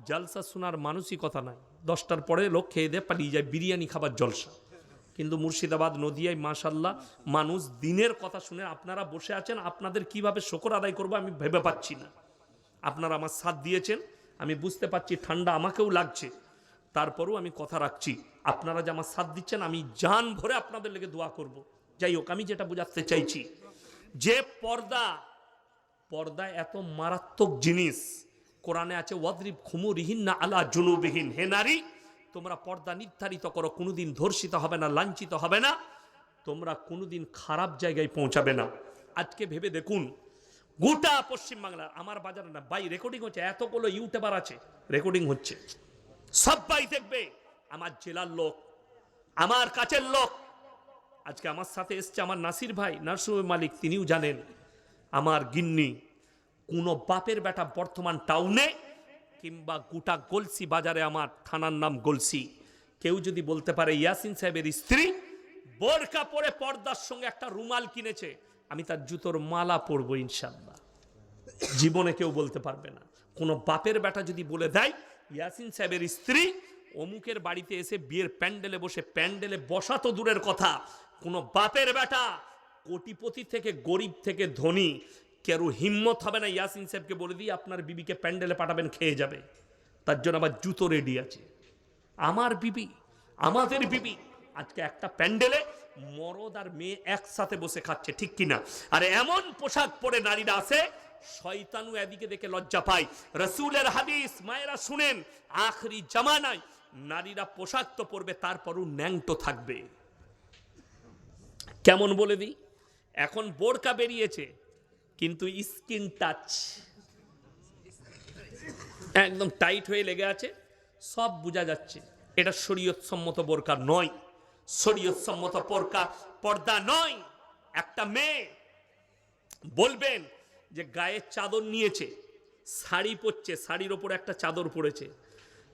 জলসা শোনার মানসিকতা নাই। 10টার পরে লোক খেয়ে দিয়ে পালিয়ে যায়, বিরিয়ানি খাবার জলসা। কিন্তু মুর্শিদাবাদ, নদিয়ায় মাশাল্লাহ মানুষ দিনের কথা শুনে। আপনারা বসে আছেন, আপনাদের কিভাবে শুকর আদায় করবো আমি ভেবে পাচ্ছি না। আপনারা আমার সাথ দিয়েছেন, আমি বুঝতে পারছি ঠান্ডা আমাকেও লাগছে, তারপরেও আমি কথা রাখছি। আপনারা যে আমার সাথ দিচ্ছেন, আমি জান ভরে আপনাদের লেগে দোয়া করব। যাই হোক, আমি যেটা বোঝাতে চাইছি, যে পর্দা এত মারাত্মক জিনিস। কোরআনে আছে, ওয়াদরিব খুমুরিহিন্না আলা জুনুবিহিন। হে নারী, তোমরা পর্দা নির্ধারিত করো, কোনোদিন ধর্ষিত হবে না, লাঞ্ছিত হবে না, তোমরা কোনোদিন খারাপ জায়গায় পৌঁছাবে না। আজকে ভেবে দেখুন, গোটা পশ্চিমবাংলার, আমার বাজারে না ভাই, রেকর্ডিং হচ্ছে, এতগুলো ইউটিউবার আছে, রেকর্ডিং হচ্ছে, সবাই দেখবে। আমার জেলার লোক, আমার কাছের লোক। আজকে আমার সাথে এসছে আমার নাসির ভাই, নার্সিংহোমের মালিক, তিনিও জানেন। আমার গিন্নি, কোনো বাপের বেটা বর্তমান টাউনে কিংবা গোটা গলসি বাজারে, আমার থানার নাম গলসি, কেউ যদি বলতে পারে ইয়াসিন সাহেবের স্ত্রী বোরকা পরে পর্দার সঙ্গে একটা রুমাল কিনেছে, আমি তার জুতোর মালা পরবো ইনশাআল্লাহ। জীবনে কেউ বলতে পারবে না। কোনো বাপের বেটা যদি বলে দেয় ইয়াসিন সাহেবের স্ত্রী অমুকের বাড়িতে এসে বিয়ের প্যান্ডেলে বসে, প্যান্ডেলে বসা তো দূরের কথা, কোনো বাপের বেটা কোটিপতি থেকে গরিব থেকে ধনী কেউ হিম্মত হবে না ইয়াসিন সাহেবকে বলে দিয়ে আপনার বিবিকে প্যান্ডেলে পাঠাবেন, খেয়ে যাবে। তার জন্য আবার জুতো রেডি আছে। আমার বিবি, আমাদের বিবি আজকে একটা প্যান্ডেলে মরদ আর মেয়ে একসাথে বসে খাচ্ছে, ঠিক কিনা? আরে এমন পোশাক পরে নারীরা আছে, শয়তানু এদিকে দেখে লজ্জা পায়। রাসূলের হাদিস, মায়েরা শুনেন, আখরি জামানায় নারীরা পোশাক তো পরবে, তারপরও ন্যাংটো থাকবে। কেমন বলে দিই, এখন বোরকা বেরিয়েছে, কিন্তু স্কিন টাচ একদম টাইট হয়ে লেগে আছে, সব বোঝা যাচ্ছে। এটা শরীয়ত সম্মত বোরকা নয়, শরীয়ত সম্মত পর্দা নয়। একটা মেয়ে বলবেন যে গায়ে চাদর নিয়েছে, শাড়ি পরছে, শাড়ির ওপর একটা চাদর পড়েছে,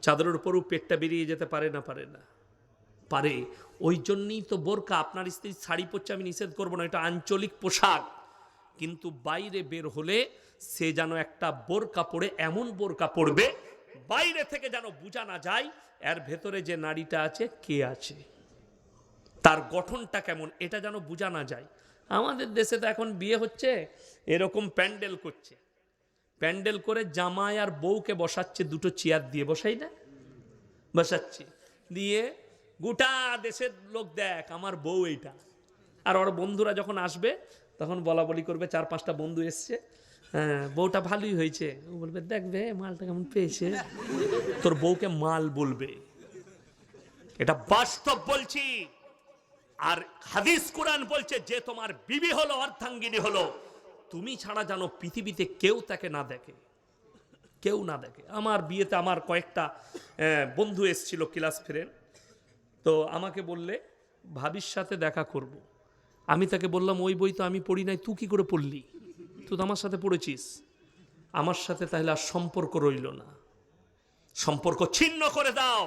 চাদরের উপরও পেটটা বেরিয়ে যেতে পারে না? পারে না? পারে। ওই জন্যই তো বোরকা। আপনার স্ত্রী শাড়ি পরছে, আমি নিষেধ করবো না, এটা আঞ্চলিক পোশাক, কিন্তু বাইরে বের হলে সে যেন একটা বোরকা পরে, এমন বোরকা পরবে বাইরে থেকে যেন বোঝা না যায় এর ভেতরে যে নারীটা আছে কে আছে, তার গঠনটা কেমন, এটা যেন বোঝা না যায়। আমাদের দেশে তো এখন বিয়ে হচ্ছে এরকম প্যান্ডেল করছে, প্যান্ডেল করে জামাই আর বউকে বসাচ্ছে, দুটো চেয়ার দিয়ে বসাই না, বসাচ্ছে, দিয়ে গোটা দেশের লোক দেখ আমার বউ এইটা। আর ওর বন্ধুরা যখন আসবে তখন বলা বলি করবে, 4-5টা বন্ধু এসছে, হ্যাঁ বউটা ভালোই হয়েছে, ও বলবে দেখবে মালটা কেমন পেয়েছে, তোর বউকে মাল বলবে। এটা বাস্তব বলছি। আর হাদিস কোরআন বলছে যে তোমার বিবি হলো, অর্ধাঙ্গিনী হলো, তুমি ছাড়া যেন পৃথিবীতে কেউ তাকে না দেখে, কেউ না দেখে। আমার বিয়েতে আমার কয়েকটা বন্ধু এসছিল, ক্লাস ফ্রেন্ড, তো আমাকে বললে ভাবির সাথে দেখা করব। আমি তাকে বললাম ওই বই তো আমি পড়ি নাই, তুই কি করে পড়লি? তুই তো আমার সাথে পড়েছিস। আমার সাথে তাহলে আর সম্পর্ক রইল না, সম্পর্ক ছিন্ন করে দাও।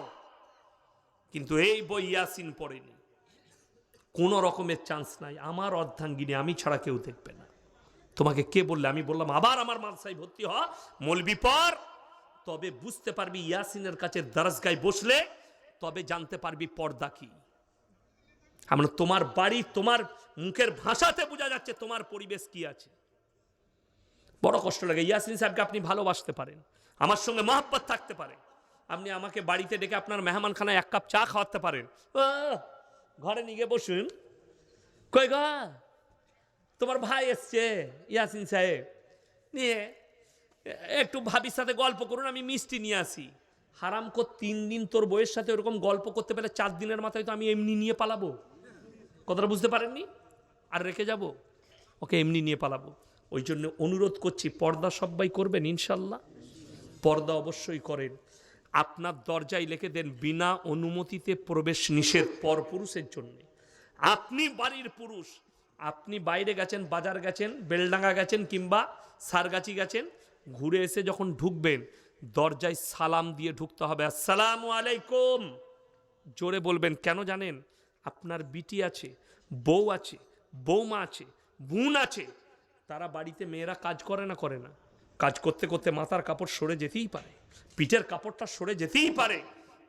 কিন্তু এই বই ইয়াসিন পড়েনি, কোনো রকমের চান্স নাই, আমার অর্ধাঙ্গিনী আমি ছাড়া কেউ দেখবে না। তোমাকে কে বললে? আমি বললাম আবার আমার মাদ্রাসায় ভর্তি হ, মৌলবি পর, তবে বুঝতে পারবি ইয়াসিনের কাছে দরজগায় বসলে, তবে জানতে পারবি পর্দা কি। আমরা তোমার বাড়ি, তোমার মুখের ভাষাতে বোঝা যাচ্ছে তোমার পরিবেশ কি আছে। বড় কষ্ট লাগে। ইয়াসিন সাহেবকে আপনি ভালোবাসতে পারেন, আমার সঙ্গে মহব্বত থাকতে পারে, আপনি আমাকে বাড়িতে ডেকে আপনার মেহমানখানায় 1 কাপ চা খাওয়াতে পারেন, ঘরে নিয়ে বসুন, কই গা তোমার ভাই এসছে ইয়াসিন সাহেব, নিয়ে একটু ভাবির সাথে গল্প করুন, আমি মিষ্টি নিয়ে আসি। হারাম কর 3 দিন তোর বইয়ের সাথে ওরকম গল্প করতে পেলে 4 দিনের মাথায় তো আমি এমনি নিয়ে পালাবো। কথাটা বুঝতে পারেননি? আর রেখে যাব ওকে, এমনি নিয়ে পালাবো। ওই জন্য অনুরোধ করছি, পর্দা সবাই করবেন ইনশাল্লাহ, পর্দা অবশ্যই করেন। আপনার দরজায় লিখে দেন বিনা অনুমতিতে প্রবেশ নিষেধ পরপুরুষের জন্য। আপনি বাড়ির পুরুষ, আপনি বাইরে গেছেন, বাজার গেছেন, বেলডাঙ্গা গেছেন কিংবা সারগাছি গেছেন, ঘুরে এসে যখন ঢুকবেন দরজায় সালাম দিয়ে ঢুকতে হবে, আসসালামু আলাইকুম জোরে বলবেন। কেন জানেন? আপনার বিটি আছে, বউ আছে, বৌমা আছে, বোন আছে, তারা বাড়িতে মেয়েরা কাজ করে না, করে না, কাজ করতে করতে মাথার কাপড় সরে যেতেই পারে, পিঠের কাপড়টা সরে যেতেই পারে।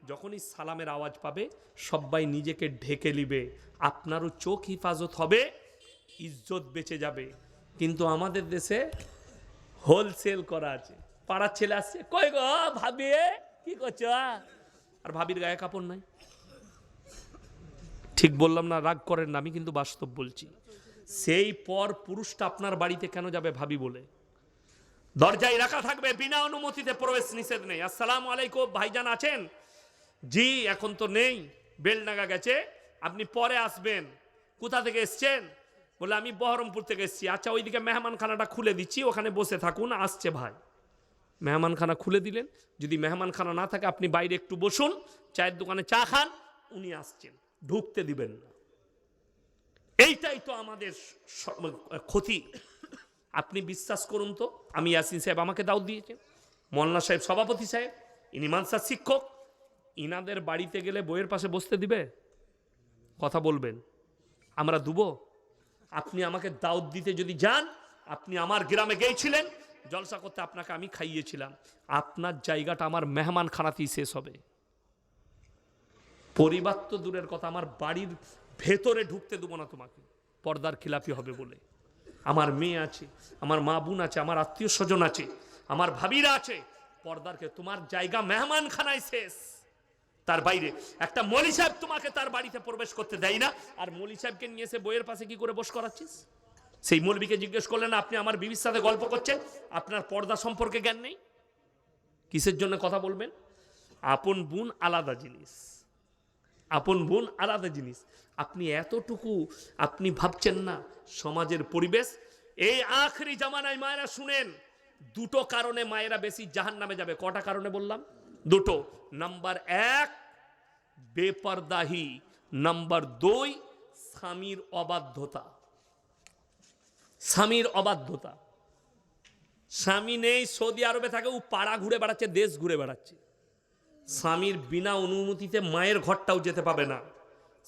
যখনই সালামের আওয়াজ পাবে সবাই নিজেকে ঢেকে নিবে, আপনারও চোখ হিফাজত হবে, ইজ্জত বেঁচে যাবে। কিন্তু আমাদের দেশে হোলসেল করা আছে, পাড়ার ছেলে আসছে, কই গো ভাবি কি করছো, আর ভাবির গায়ে কাপড় নাই। ঠিক বললাম না? রাগ করেন না, আমি কিন্তু বাস্তব বলছি। সেই পর পুরুষটা আপনার বাড়িতে কেন যাবে ভাবি বলে? দরজায় রাখা থাকবে, বিনা অনুমতিতে প্রবেশ নিষেধ নেই। আসসালামু আলাইকুম ভাইজান আছেন? জি এখন তো নেই, বেলডাঙ্গা গেছে, আপনি পরে আসবেন। কোথা থেকে এসছেন? বলে আমি বহরমপুর থেকে এসছি। আচ্ছা ওইদিকে মেহমানখানাটা খুলে দিচ্ছি, ওখানে বসে থাকুন, আসছে ভাই। মেহমানখানা খুলে দিলেন, যদি মেহমানখানা না থাকে আপনি বাইরে একটু বসুন, চায়ের দোকানে চা খান, উনি আসছেন, ঢুকতে দিবেন না। এইটাই তো আমাদের ক্ষতি। আপনি বিশ্বাস করুন তো, আমি ইয়াসিন সাহেব আমাকে দাওয়াত দিয়েছেন, মোল্লা সাহেব সভাপতি সাহেব, ইনি মানসার শিক্ষক, ইনাদের বাড়িতে গেলে বইয়ের পাশে বসতে দিবে? কথা বলবেন, আমরা দেবো? আপনি আমাকে দাওয়াত দিতে যদি যান, আপনি আমার গ্রামে গিয়েছিলেন জলসা করতে, আপনাকে আমি খাইয়েছিলাম, আপনার জায়গাটা আমার মেহমান খানাতেই শেষ হবে। পরিবার তো দূরের কথা, আমার বাড়ির ভেতরে ঢুকতে দেবো না তোমাকে, পর্দার খিলাফি হবে বলে। আমার মেয়ে আছে, আমার মা বোন আছে, আমার আত্মীয় স্বজন আছে, আমার ভাবিরা আছে, পর্দারকে তোমার জায়গা মেহমান খানায় শেষ, তার বাইরে। একটা মৌলী সাহেব তোমাকে তার বাড়িতে প্রবেশ করতে দেয় না, আর মৌলী সাহেবকে নিয়ে এসে বইয়ের পাশে কি করে বস করাচ্ছিস? সেই মৌলবীকে জিজ্ঞেস করলেন আপনি আমার বিবির সাথে গল্প করছেন, আপনার পর্দা সম্পর্কে জ্ঞান নেই? কিসের জন্য কথা বলবেন? আপন বোন আলাদা জিনিস, আপন বোন আলাদা জিনিস। আপনি এতটুকু আপনি ভাবছেন না সমাজের পরিবেশ? এই আখরি জামানায় মায়েরা শুনেন, 2টো কারণে মায়েরা বেশি জাহান্নামে যাবে। কটা কারণে বললাম? 2টো। নাম্বার 1 বেপরদাহি, নাম্বার 2 স্বামীর অবাধ্যতা। স্বামীর অবাধ্যতা। স্বামী নেই, সৌদি আরবে থাকে, ও পাড়া ঘুরে বেড়াচ্ছে, দেশ ঘুরে বেড়াচ্ছে। স্বামীর বিনা অনুমতিতে মায়ের ঘরটাও যেতে পাবে না।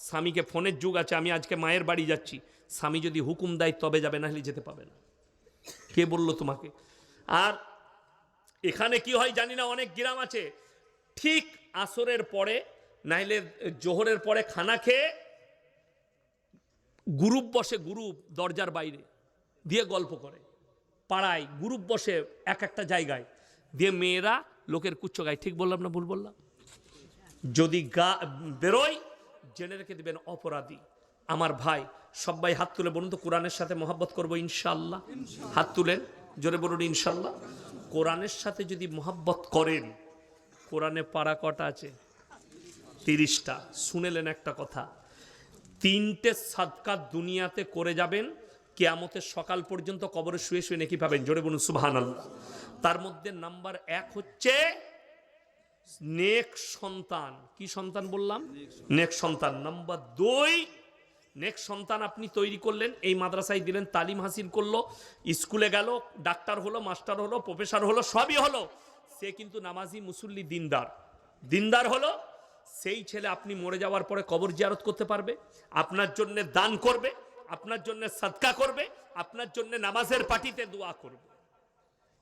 স্বামীকে ফোনের যুগ আছে, আমি আজকে মায়ের বাড়ি যাচ্ছি, স্বামী যদি হুকুম দেয় তবে যাবে, না হলে যেতে পাবে না। কে বলল তোমাকে? আর এখানে কি হয় জানি না, অনেক গ্রাম আছে ঠিক আসরের পরে নাইলে জোহরের পরে খানা খেয়ে গ্রুপ বসে, গ্রুপ দরজার বাইরে দিয়ে গল্প করে, পাড়ায় গ্রুপ বসে এক একটা জায়গায় দিয়ে মেয়েরা লোকের কুচ্ছ গায়। ঠিক বললাম না ভুল বললাম? যদি বেরোয় জেনে রেখে দিবেন অপরাধী। আমার ভাই সবাই হাত তুলে বলুন তো, কোরআনের সাথে মহব্বত করবো ইনশাল্লাহ? হাত তুলেন, জোরে বলুন ইনশাল্লাহ। কোরআনের সাথে যদি মহব্বত করেন, কোরআনে পারা কটা আছে? 30টা। শুনেলেন একটা কথা, 3টে সাদকা দুনিয়াতে করে যাবেন, কিয়ামতের সকাল পর্যন্ত কবরে শুয়ে শুয়ে নেকি পাবেন। জোরে বলুন সুবহানাল্লাহ। তার মধ্যে নাম্বার 1 হচ্ছে নেক সন্তান। কি সন্তান বললাম? নেক সন্তান। নাম্বার 2, নেক সন্তান আপনি তৈরি করলেন, এই মাদ্রাসায় দিলেন, তালিম হাসিল করলো, স্কুলে গেল, ডাক্তার হলো, মাস্টার হলো, প্রফেসর হলো, সবই হলো, সে কিন্তু নামাজি, মুসল্লি, দিনদার হলো। সেই ছেলে আপনি মরে যাওয়ার পরে কবর জিয়ারত করতে পারবে, আপনার জন্য দান করবে, আপনার জন্য সাদকা করবে, আপনার জন্য নামাজের পার্টিতে দোয়া করবে।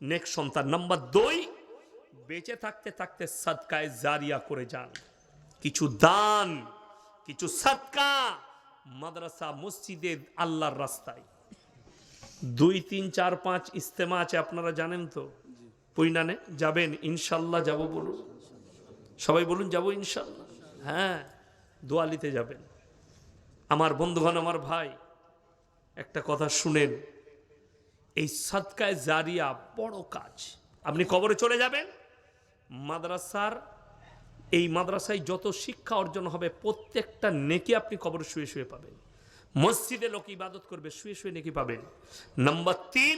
নেক সন্তান। নাম্বার 2, বেঁচে থাকতে থাকতে সাদকায়ে জারিয়া করে যান, কিছু দান, কিছু সাদকা, মাদ্রাসা, মসজিদে, আল্লাহর রাস্তায়। 2, 3, 4, 5 ইস্তেমা আছে, আপনারা জানেন তো? পুইনানে যাবেন ইনশাল্লাহ? যাব বলুন সবাই, বলুন যাব ইনশাল্লাহ। হ্যাঁ, দোয়ালিতে যাবেন। আমার বন্ধুগণ, আমার ভাই, একটা কথা শুনেন, এই সাদকায়ে জারিয়া বড় কাজ। আপনি কবরে চলে যাবেন, এই মাদ্রাসায় যত শিক্ষা অর্জন হবে প্রত্যেকটা নেকি আপনি কবরে শুয়ে শুয়ে পাবেন। মসজিদে লোক ইবাদত করবে, শুয়ে শুয়ে নেকি পাবেন। নাম্বার 3,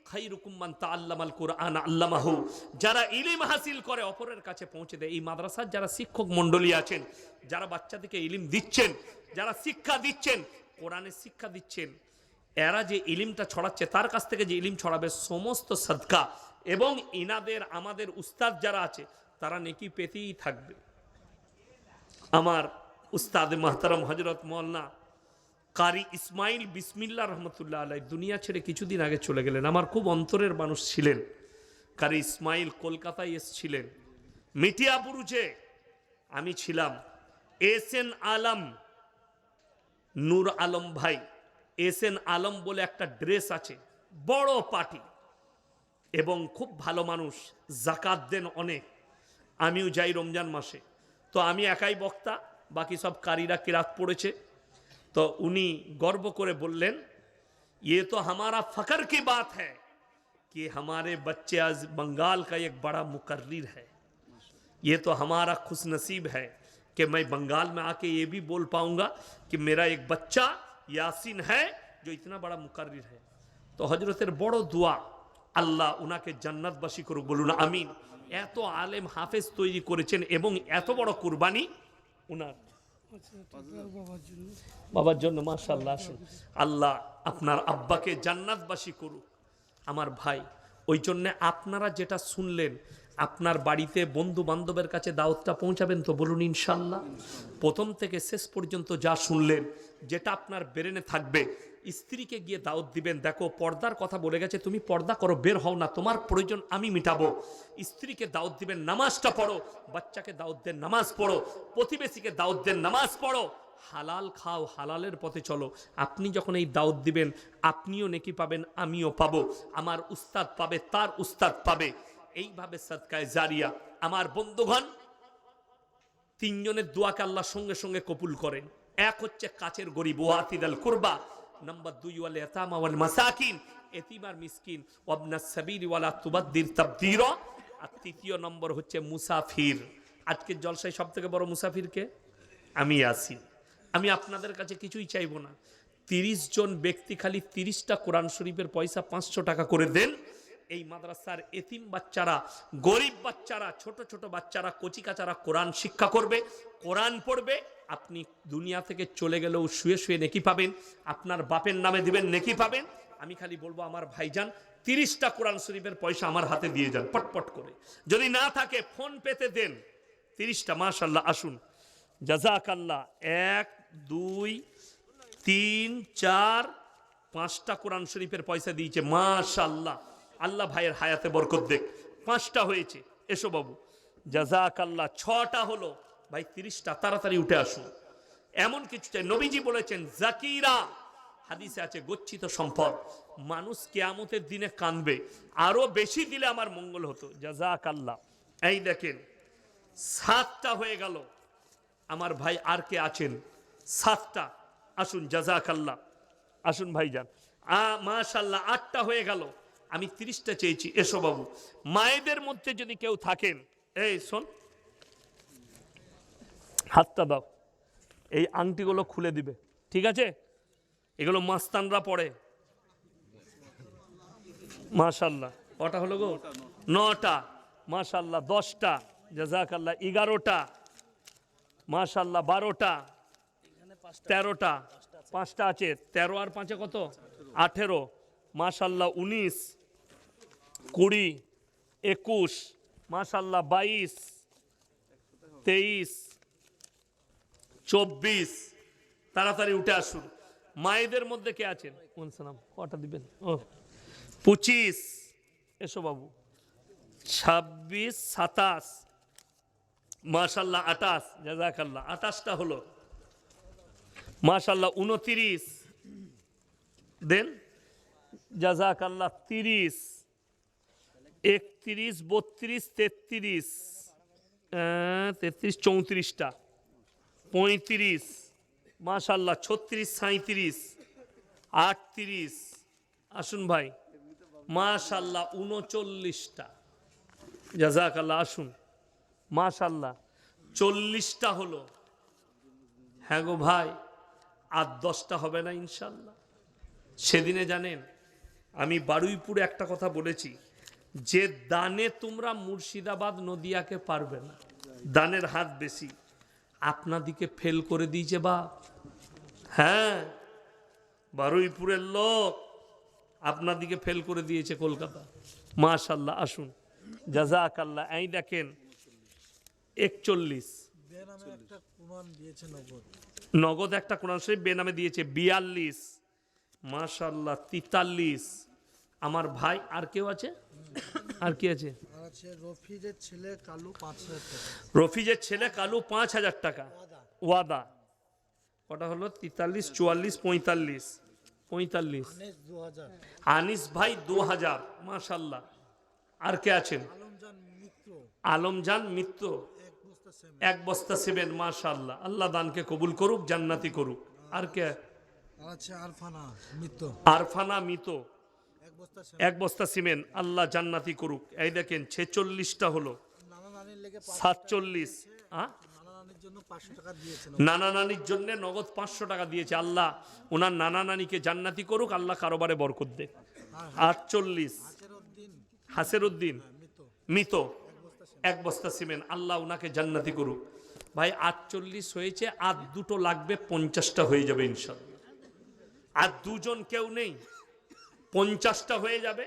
খায়রুকুম মান তাআল্লামাল কুরআন আল্লামাহু, যারা ইলম হাসিল করে অপরের কাছে পৌঁছে দেয়। এই মাদ্রাসার যারা শিক্ষক মণ্ডলী আছেন, যারা বাচ্চাদেরকে ইলম দিচ্ছেন, যারা শিক্ষা দিচ্ছেন, কোরআনের শিক্ষা দিচ্ছেন, এরা যে ইলিমটা ছড়াচ্ছে, তার কাছ থেকে যে ইলিম ছড়াবে, সমস্ত সাদকা এবং ইনাদের আমাদের উস্তাদ যারা আছে তারা নেকি পেতেই থাকবে। আমার উস্তাদ মাহতারাম হযরত মাওলানা কারি ইসমাইল বিসমিল্লাহ রহমতুল্লাহ আলাইহি দুনিয়া ছেড়ে কিছুদিন আগে চলে গেলেন। আমার খুব অন্তরের মানুষ ছিলেন কারি ইসমাইল। কলকাতায় এসেছিলেন, মিঠিয়াপুরুষে আমি ছিলাম। এসএন আলম, নূর আলম ভাই, এসএন আলম বলে একটা ড্রেস আছে, বড় পার্টি এবং খুব ভালো মানুষ, জাকাত দেন অনেক। আমিও যাই রমজান মাসে, তো আমি একাই বক্তা, বাকি সব কারীরা কিরাত পড়েছে। তো উনি গর্ব করে বললেন, ये तो हमारा फकर की बात है कि हमारे बच्चे आज बंगाल का एक बड़ा मुकर्रिर है। ये तो हमारा खुश नसीब है कि मैं बंगाल में आके ये भी बोल पाऊंगा कि मेरा एक बच्चा यासीन है जो इतना बड़ा मुकर्रिर है। तो हजरतेर बड़ो दुआ, আল্লাহ উনাকে জান্নাতবাসী করুক, বলুন আমিন। এত আলেম হাফেজ তৈরি করেছেন এবং এত বড় কুরবানি উনার বাবার জন্য। মাশাআল্লাহ, আসুন। আল্লাহ আপনার আব্বাকে জান্নাতবাসী করুক। আমার ভাই, ওই জন্যে আপনারা যেটা শুনলেন, আপনার বাড়িতে বন্ধু বান্ধবের কাছে দাওয়াতটা পৌঁছাবেন তো, বলুন ইনশাল্লাহ। প্রথম থেকে শেষ পর্যন্ত যা শুনলেন, যেটা আপনার ব্রেনে থাকবে, স্ত্রীকে গিয়ে দাওয়াত দিবেন। দেখো, পর্দার কথা বলে গেছে, তুমি পর্দা করো, বের হও না, তোমার প্রয়োজন আমি মিটাবো। স্ত্রীকে দাওয়াত দিবেন, নামাজটা পড়ো। বাচ্চাকে দাওয়াত দেন, নামাজ পড়ো। প্রতিবেশীকে দাওয়াত দেন, নামাজ পড়ো। হালাল খাও, হালালের পথে চলো। আপনি যখন এই দাওয়াত দিবেন, আপনিও নেকি পাবেন, আমিও পাবো, আমার উস্তাদ পাবে, তার উস্তাদ পাবে। এইভাবে সাদকায়ে জারিয়া। আমার বন্ধুগণ, 3 জনের দোয়াকে আল্লাহ সঙ্গে সঙ্গে কবুল করেন। এক হচ্ছে কাছের গরিব, ওয়াতিদাল কুরবা। নাম্বার 2, ওয়াল ইয়াতামা ওয়াল মাসাকিন, এতিম আর মিসকিন, ওয়াবনাস সাবিল ওয়ালা তুবাদদির তাবদীরা। আর 3 নম্বর হচ্ছে মুসাফির। আজকের জলসায় সবথেকে বড় মুসাফির কে? আমি আছি। আমি আপনাদের কাছে কিছুই চাইবো না। 30 জন ব্যক্তি খালি 30টা কোরআন শরীফের পয়সা 500 টাকা করে দেন। এই মাদ্রাসার এতিম বাচ্চারা, গরিব বাচ্চারা, ছোট ছোট বাচ্চারা, কচিকাচারা কোরআন শিক্ষা করবে, কোরআন পড়বে। আপনি দুনিয়া থেকে চলে গেলেও শুয়ে শুয়ে নেকি পাবেন, আপনার বাপের নামে দিবেন, নেকি পাবেন। আমি খালি বলবো, আমার ভাইজান 30টা কোরআন শরীফের পয়সা আমার হাতে দিয়ে যান পটপট করে, যদি না থাকে ফোন পেতে দেন 30টা। মাশাল্লাহ, আসুন জাযাকাল্লাহ। 1 2 3 4 5টা কোরআন শরীফের পয়সা দিয়েছে মাশাল্লাহ। আল্লাহ ভাইয়ের হায়াতে বরকত দেখ। 5টা হয়েছে, এসো বাবু জাযাকাল্লাহ। 6টা হলো ভাই, 30টা, তাড়াতাড়ি উঠে আসুন। এমন কিছু চাই, নবীজি বলেছেন জাকিরা, হাদিসে আছে গচ্ছিত সম্পদ, মানুষ কিয়ামতের দিনে কাঁদবে, আরো বেশি দিলে আমার মঙ্গল হতো। জাযাকাল্লাহ। এই দেখেন 7টা হয়ে গেল আমার ভাই, আর কে আছেন? 7টা, আসুন জাযাকাল্লাহ, আসুন ভাইজান। মাশাল্লাহ 8টা হয়ে গেল, আমি 30টা চেয়েছি, এসো বাবু। মায়েদের মধ্যে যদি কেউ থাকেন, এই শোন, হাতটা দাও, এই আংটিগুলো খুলে দিবে, ঠিক আছে? এগুলো মাস্তানরা পড়ে। মাশাল্লাহ, কটা হলো গো? 9টা। মাশাল্লাহ 10টা, জাযাকাল্লাহ। 11টা, মাশাল্লাহ। 12টা, 13টা, 5টা আছে, 13 আর 5 কত? 18, মাশাল্লাহ। 19, 20, 21, মাশাল্লাহ। 22, 23, 24, তাড়াতাড়ি উঠে আসুন। মায়েদের মধ্যে কে আছেন? কটা দিবেন? ও 25, এসো বাবু। 26, 27, মাশাল্লাহ। 28, জাযাকাল্লাহ। 28টা হলো মাশাল্লাহ। 29 দেন, জাযাকাল্লাহ। 30, 31, 32, 33, 34টা, 35, মাশাল্লাহ। 36, 37, 38, আসুন ভাই, মাশাল্লাহ। 39টা, জাযাকাল্লাহ, আসুন মাশাল্লাহ। 40টা হলো। হ্যাঁ গো ভাই, আর 10টা হবে না ইনশাল্লাহ। সেদিনে জানেন আমি বারুইপুরে একটা কথা বলেছি, যে দানে তোমরা মুর্শিদাবাদ নদিয়াকে পারবে না, দানের হাত বেশি। আপনাদিকে ফেল করে দিয়েছে বাপ। হ্যাঁ, বারুইপুরের লোক আপনাদিকে ফেল করে দিয়েছে কলকাতা। মাশাল্লাহ, আসুন জাযাকাল্লাহ। এই দেখেন 41, নগদ একটা কোরআন শরীফ বেনামে দিয়েছে। 42, মাশাল্লাহ। 43, আমার ভাই। আর কেউ আছে? আর কি আছে? রফিজের ছেলে কালু 5,000 টাকা। রফিজের ছেলে কালু 5,000 টাকা ওয়াদা। কটা হলো? 43, 44, 45, 45। আনিস ভাই 2000, মাশাল্লাহ। আর কে আছেন? আলমজান মিত্র 1 বস্তা সিমেন্ট, মাশাল্লাহ। আল্লাহ দানকে কবুল করুক, জান্নাতি করুক। আর কে আছে? আরফানা মিতো 1 বস্তা সিমেন্ট, আল্লাহ জান্নাতি করুক। এই দেখেন 46টা হলো। 47, নানা নানির জন্য নগদ 500 টাকা দিয়েছে। আল্লাহ ওনার নানা নানিকে জান্নাতি করুক, আল্লাহ কারোবারে বরকত দেখ। 48, হাসেরউদ্দিন মিতো 1 বস্তা সিমেন্ট, আল্লাহ ওনাকে জান্নাতি করুক। ভাই 48 হয়েছে, আর 2টো লাগবে, 50টা হয়ে যাবে ইনশাল্লাহ। আর 2জন কেউ নেই, 50টা হয়ে যাবে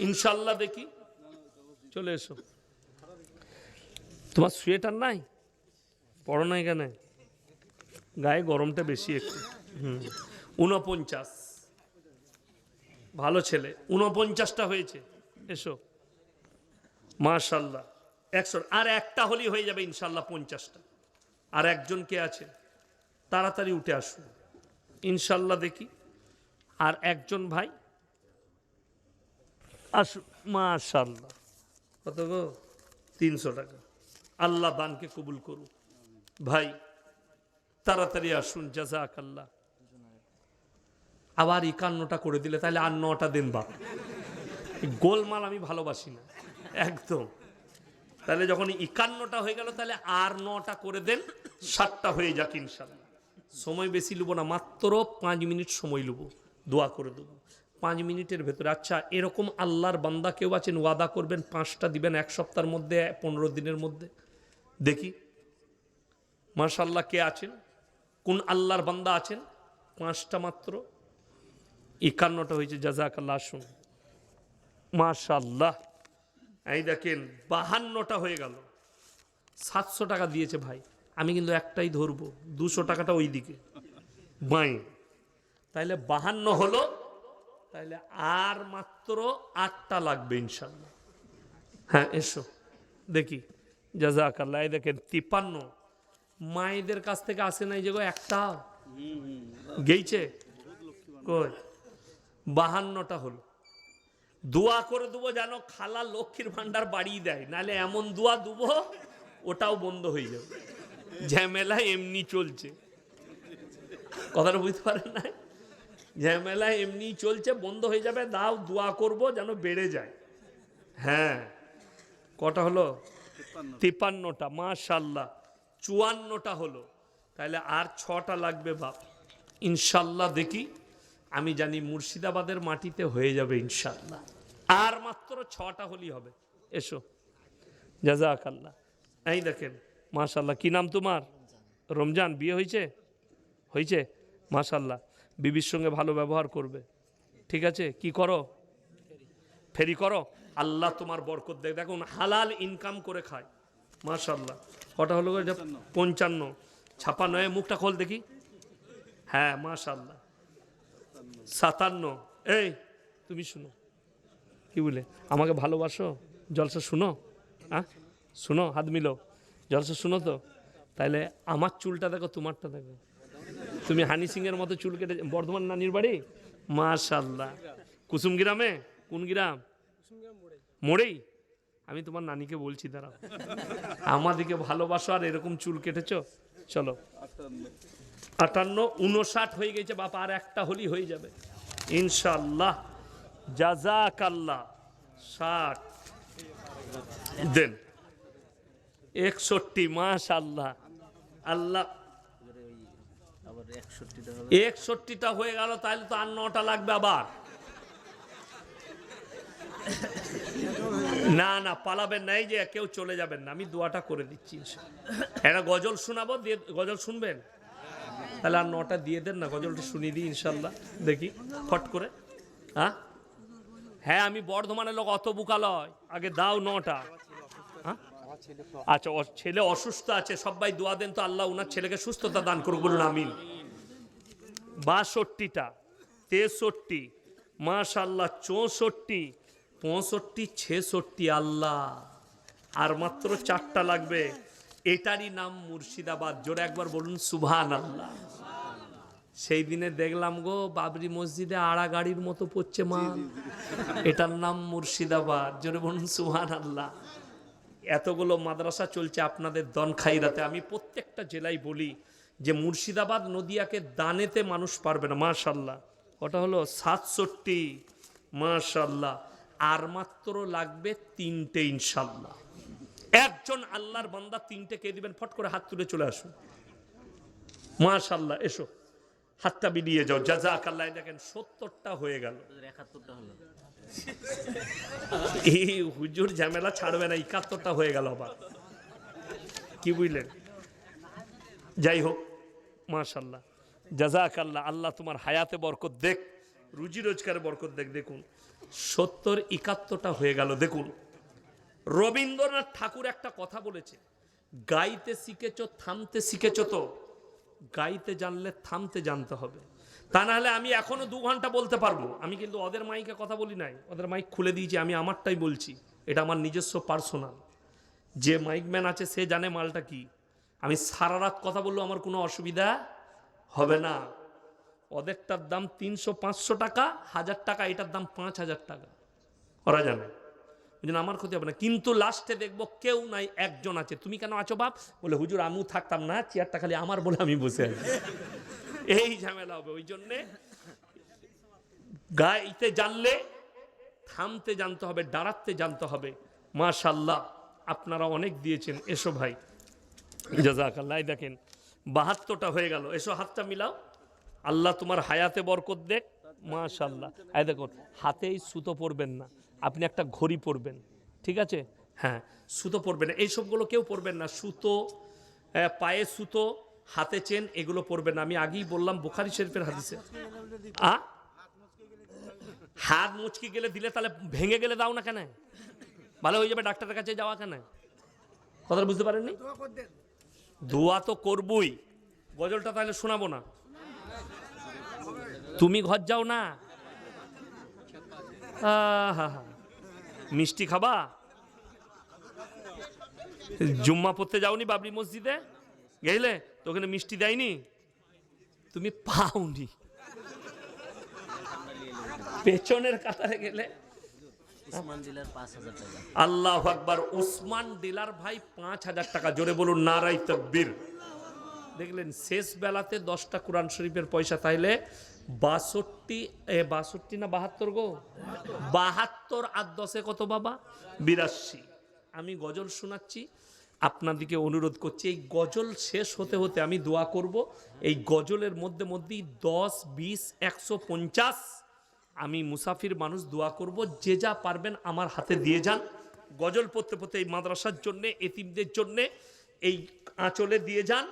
ইনশাল্লাহ। দেখি, চলে এসো। তোমার সোয়েটার নাই? পড়ো নাই কেন? গায়ে গরমটা বেশি একটু। 49, ভালো ছেলে। 49টা হয়েছে, এসো মাশাল্লাহ। 100, আর একটা হলেই হয়ে যাবে ইনশাল্লাহ 50টা। আর একজন কে আছে? তাড়াতাড়ি উঠে আসুন ইনশাল্লাহ। দেখি, আর একজন ভাই আসুন মাশাল্লাহ। কত গো? 300 টাকা। আল্লাহ দানকে কবুল করুক। ভাই তাড়াতাড়ি আসুন, জাযাকাল্লাহ। আবার 51টা করে দিলে তাহলে আর 9টা দেন বাপ। গোলমাল আমি ভালোবাসি না একদম। তাহলে যখন 51টা হয়ে গেল, তাহলে আর 9টা করে দেন, 7টা হয়ে যাক ইনশাল্লাহ। সময় বেশি লুবো না, মাত্র 5 মিনিট সময় লুবো, দোয়া করে দেবো 5 মিনিটের ভেতরে। আচ্ছা, এরকম আল্লাহর বান্দা কেউ আছেন ওয়াদা করবেন 5টা দিবেন 1 সপ্তাহের মধ্যে, 15 দিনের মধ্যে? দেখি মাশাল্লাহ, কে আছেন? কোন আল্লাহর বান্দা আছেন? 5টা মাত্র, 51টা হয়েছে, জাযাকাল্লাহ। আসুন মাশাআল্লাহ। এই দেখেন 52টা হয়ে গেল। 700 টাকা দিয়েছে ভাই, আমি কিন্তু একটাই ধরবো, 200 টাকাটা ওই দিকে বাঁয়ে, তাইলে 52 হলো। তাইলে আর মাত্র 8টা লাগবে ইনশাল্লাহ। হ্যাঁ এসো দেখি, জাযাকাল্লাহ। এই দেখেন 53। মায়েদের কাছ থেকে আসে নাই যে গো একটা গেইছে কই, 52টা হলো। দোয়া করে দেবো যেন খালা লক্ষ্মীর ভান্ডার বাড়িয়ে দেয়, নাহলে এমন দোয়া দেবো ওটাও বন্ধ হয়ে যাবে। ঝামেলা এমনি চলছে, কথাটা বুঝতে পারেন না? ঝামেলা এমনি চলছে, বন্ধ হয়ে যাবে। দাও দোয়া করব যেন বেড়ে যায়। হ্যাঁ কটা হলো? 53টা। মাশাআল্লাহ। 54টা হলো। তাহলে আর 6টা লাগবে বাপ ইনশাল্লাহ। দেখি, আমি জানি মুর্শিদাবাদের মাটিতে হয়ে যাবে ইনশাল্লাহ। আর মাত্র 6টা হলেই হবে। এসো, জাযাকাল্লাহ। এই দেখেন মাশাআল্লাহ। কি নাম তোমার? রমজান। বিয়ে হয়েছে? হয়েছে মাশাআল্লাহ। বিবির সঙ্গে ভালো ব্যবহার করবে, ঠিক আছে? কি করো? ফেরি করো। আল্লাহ তোমার বরকত দেয়। দেখুন হালাল ইনকাম করে খায় মাশাআল্লাহ। কটা হলো? 55। 56। মুখটা খোল দেখি। হ্যাঁ মাশাআল্লাহ। 57। এই তুমি শুনো, কি বলে আমাকে ভালোবাসো? জলসা শুনো, হ্যাঁ শুনো, হাত মিলো, জলসা শুনো তো। তাইলে আমার চুলটা দেখো, তোমারটা দেখো। তুমি হানি সিং এর মতো চুল কেটে। বর্ধমান নানির বাড়ি? মাশাআল্লাহ। কুসুম গ্রামে? কোন গ্রাম? মোড়েই। আমি তোমার নানিকে বলছি, দাঁড়াও। আমাদিকে ভালোবাসো আর এরকম চুল কেটেছো। চলো 58। 59 হয়ে গেছে বাবা, আর একটা হলেই হয়ে যাবে ইনশাআল্লাহ। জাযাকাল্লাহ। 60 দেন। 61। মাশাআল্লাহ। আল্লাহ 61টা হয়ে গেল। তাহলে তো আর 9টা লাগবে আবার। না না পালাবেন না, এই যে কেউ চলে যাবেন না, আমি দোয়াটা করে দিচ্ছি। একটা গজল শোনাবো, দিয়ে গজল শুনবেন? তাহলে আর 9টা দিয়ে দেন না, গজলটা শুনিয়ে দিই ইনশাল্লাহ। দেখি ফট করে। হ্যাঁ হ্যাঁ, আমি বর্ধমানের লোক, অত বুকালয়। আগে দাও 9টা। হ্যাঁ আচ্ছা, ছেলে অসুস্থ আছে, সবাই দোয়া দেন তো আল্লাহ উনার ছেলেকে সুস্থতা দান করুক, বলুন আমিন। 62টা। 63। মাশাআল্লাহ। 64। 65। 66। আল্লাহ আর মাত্র 4টা লাগবে। এটারই নাম মুর্শিদাবাদ। জোরে একবার বলুন সুবহানাল্লাহ। সেই দিনে দেখলাম গো বাবরি মসজিদে আড়া গাড়ির মতো পড়ছে মাল, এটার নাম মুর্শিদাবাদ। জোরে বলুন সুবহানাল্লাহ। এতগুলো মাদ্রাসা চলছে আপনাদের দনখাইরাতে। আমি প্রত্যেকটা জেলায় বলি যে মুর্শিদাবাদ নদিয়াকে দানেতে মানুষ পারবে না। মাশাআল্লাহ। ওটা হলো 67। মাশাআল্লাহ। আর মাত্র লাগবে 3টে ইনশাআল্লাহ। একজন আল্লাহর বান্দা 3টে কে দিবেন? ফট করে হাত তুলে চলে আসুন। মাশাআল্লাহ। এসো, হাতটা বিলিয়ে যাও। জাযাকাল্লাহ। দেখেন 70টা হয়ে গেল। 71টা হলো। এই হুজুর ঝামেলা ছাড়বে না। 71টা হয়ে গেল আবার, কি বুঝলেন? যাই হোক মাশাআল্লাহ, জাযাকাল্লাহ। আল্লাহ তোমার হায়াতে বরকত দেখ, রুজি রোজগারে বরকত দেখ। দেখুন 70 71টা হয়ে গেল। দেখুন রবীন্দ্রনাথ ঠাকুর একটা কথা বলেছে, গাইতে শিখেছো থামতে শিখেছো তো? গাইতে জানলে থামতে জানতে হবে, তা না হলে আমি এখনো 2 ঘন্টা বলতে পারবো। আমি কিন্তু ওদের মাইকে কথা বলি নাই, ওদের মাইক খুলে দিয়েছি, আমি আমারটাই বলছি। এটা আমার নিজস্ব পার্সোনাল। যে মাইকম্যান আছে সে জানে মালটা কি। আমি সারা রাত কথা বললেও আমার কোনো অসুবিধা হবে না। ওদেরটার দাম 300-500 টাকা, 1000 টাকা। এটার দাম 5000 টাকা, ওরা জানে। ওই জন্য আমার ক্ষতি হবে না। কিন্তু লাস্টে দেখবো কেউ নাই, একজন আছে। তুমি কেন আছো বাপ? বলে হুজুর আমিও থাকতাম না, চেয়ারটা খালি আমার বলে আমি বসে আছি। এই ঝামেলা হবে। ওই জন্যে গাইতে জানলে থামতে জানতে হবে, দাঁড়াতে জানতে হবে। মাশাআল্লাহ, আপনারা অনেক দিয়েছেন। এসো ভাই, জাযাকাল্লাহ। দেখেন 72টা হয়ে গেল। এসো, হাতটা মিলাও। আল্লাহ তোমার হায়াতে বরকত দেখ। মাশাআল্লাহ। এই দেখুন, হাতেই সুতো পরবেন না, আপনি একটা ঘড়ি পরবেন, ঠিক আছে? হ্যাঁ, সুতো পরবেন না, এইসবগুলো কেউ পরবেন না। সুতো, পায়ে সুতো, হাতে চেন, এগুলো পরবেন না। আমি আগেই বললাম বুখারী শরীফের হাদিসে। হাত মুচকি গেলে দিলে তাহলে ভেঙে গেলে দাও না কেন? ভালো হয়ে যাবে, ডাক্তারের কাছে যাওয়া কেন? কথাটা বুঝতে পারেননি? দোয়া তো করবই, গজলটা তাহলে শোনাবো না? তুমি ঘর যাও না, আহা, মিষ্টি খাবা? জুম্মা পড়তে যাওনি বাবরি মসজিদে? গেলে তো ওখানে মিষ্টি দেয়নি? তুমি পাওনি, পেছনের কাতারে গেলে। আল্লাহু আকবার। উসমান ডিলার ভাই 5,000 টাকা। জোরে বলুন নারাই তাকবীর। দেখলেন শেষ বেলাতে 10টা কোরআন শরীফের পয়সা, তাইলে 62 না 72 গো, 72 আর 10 কত বাবা? 82। আমি গজল শোনাচ্ছি, আপনাদিকে অনুরোধ করছি, এই গজল শেষ হতে হতে আমি দোয়া করব। এই গজলের মধ্যেই 10, 20, 150 আমি মুসাফির মানুষ দোয়া করব। যে যা পারবেন আমার হাতে দিয়ে যান। গজল পড়তে পড়তে এই মাদ্রাসার জন্যে, এতিমদের জন্যে এই আঁচলে দিয়ে যান।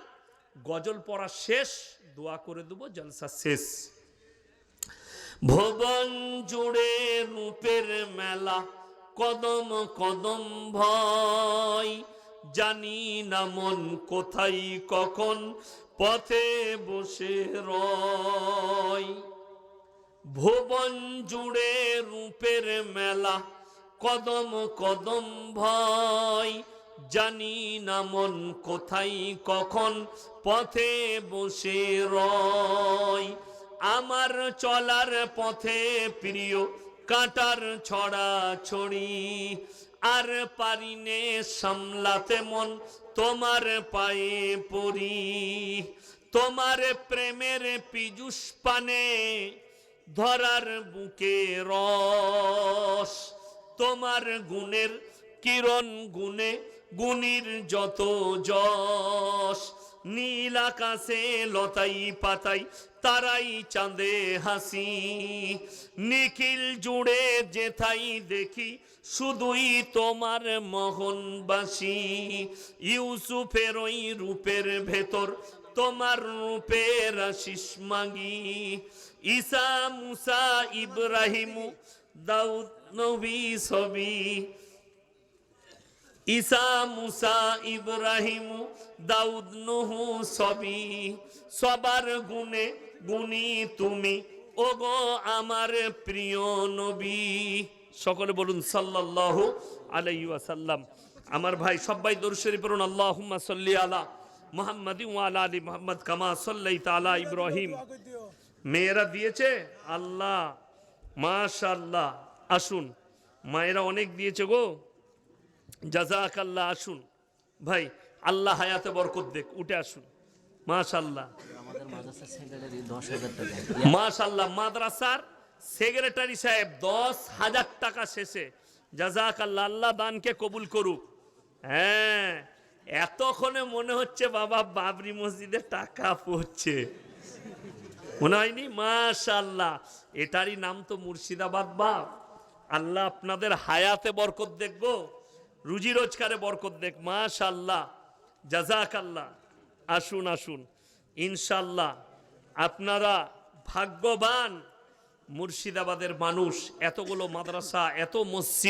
গজল পড়া শেষ, দোয়া করে দেবো, জলসা শেষ। ভুবন জুড়ে রূপের মেলা, কদম কদম ভয়, জানি না মন কোথায় কখন পথে বসে রয়। ভুবন জুড়ে রূপের মেলা, কদম কদম ভয়, জানি না মন কোথায় কখন পথে বসে রয়। আমার চলার পথে প্রিয় কাঁটার ছড়া ছড়ি, আর পারিনে সামলাতে মন তোমার পায়ে পড়ি। তোমার প্রেমের পীযুষ পানে ধরার বুকে রস, তোমার গুণের কিরণ গুণে গুণীর যত যশ। নীল আকাশে লতাই পাতাই তারাই চাঁদে হাসি, নিখিল জুড়ে যেথাই দেখি শুধুই তোমার মোহনবাসী। ইউসুফের ওই রূপের ভেতর তোমার রূপের আশিস মাগি। ঈসা মুসা ইব্রাহিম দাউদ নবী সবই, ঈসা মুসা ইব্রাহিম দাউদ নহু সবই, সবার গুণে গুণী তুমি ওগো আমার প্রিয় নবী। সকলে বলুন সাল্লাল্লাহু আলাইহি ওয়াসাল্লাম। আমার ভাই সবাই দরুদ শরীফ পড়ুন। আল্লাহুম্মা সাল্লি আলা মুহাম্মাদি ওয়া আলা আলি মুহাম্মাদ কামা সাল্লাইতা আলা ইব্রাহিম। মেয়েরা দিয়েছে আল্লাহ, মাশাআল্লাহ। আসুন, মায়েরা অনেক দিয়েছে গো, জাযাকাল্লাহ। আসুন ভাই, আল্লাহ হায়াতে বরকত দেখ, উঠে আসুন। মাশাআল্লাহ, মাশাআল্লাহ। মাদ্রাসার সেক্রেটারি সাহেব 10,000 টাকা শেষে, জাযাকাল্লাহ। আল্লাহ দানকে কবুল করুক। হ্যাঁ, এতক্ষণে মনে হচ্ছে বাবা বাবরি মসজিদে টাকা পড়ছে, মনে হয়নি? মাশাআল্লাহ, এটারই নাম তো মুর্শিদাবাদ বাপ। আল্লাহ আপনাদের হায়াতে বরকত দেখবো, রুজি রোজগারে বরকত দেখ। মাশাআল্লাহ, জাযাকাল্লাহ। আসুন আসুন, ইনশাআল্লাহ আপনারা ভাগ্যবান মুর্শিদাবাদের মানুষ। এতগুলো মাদ্রাসা, এত মসজিদ।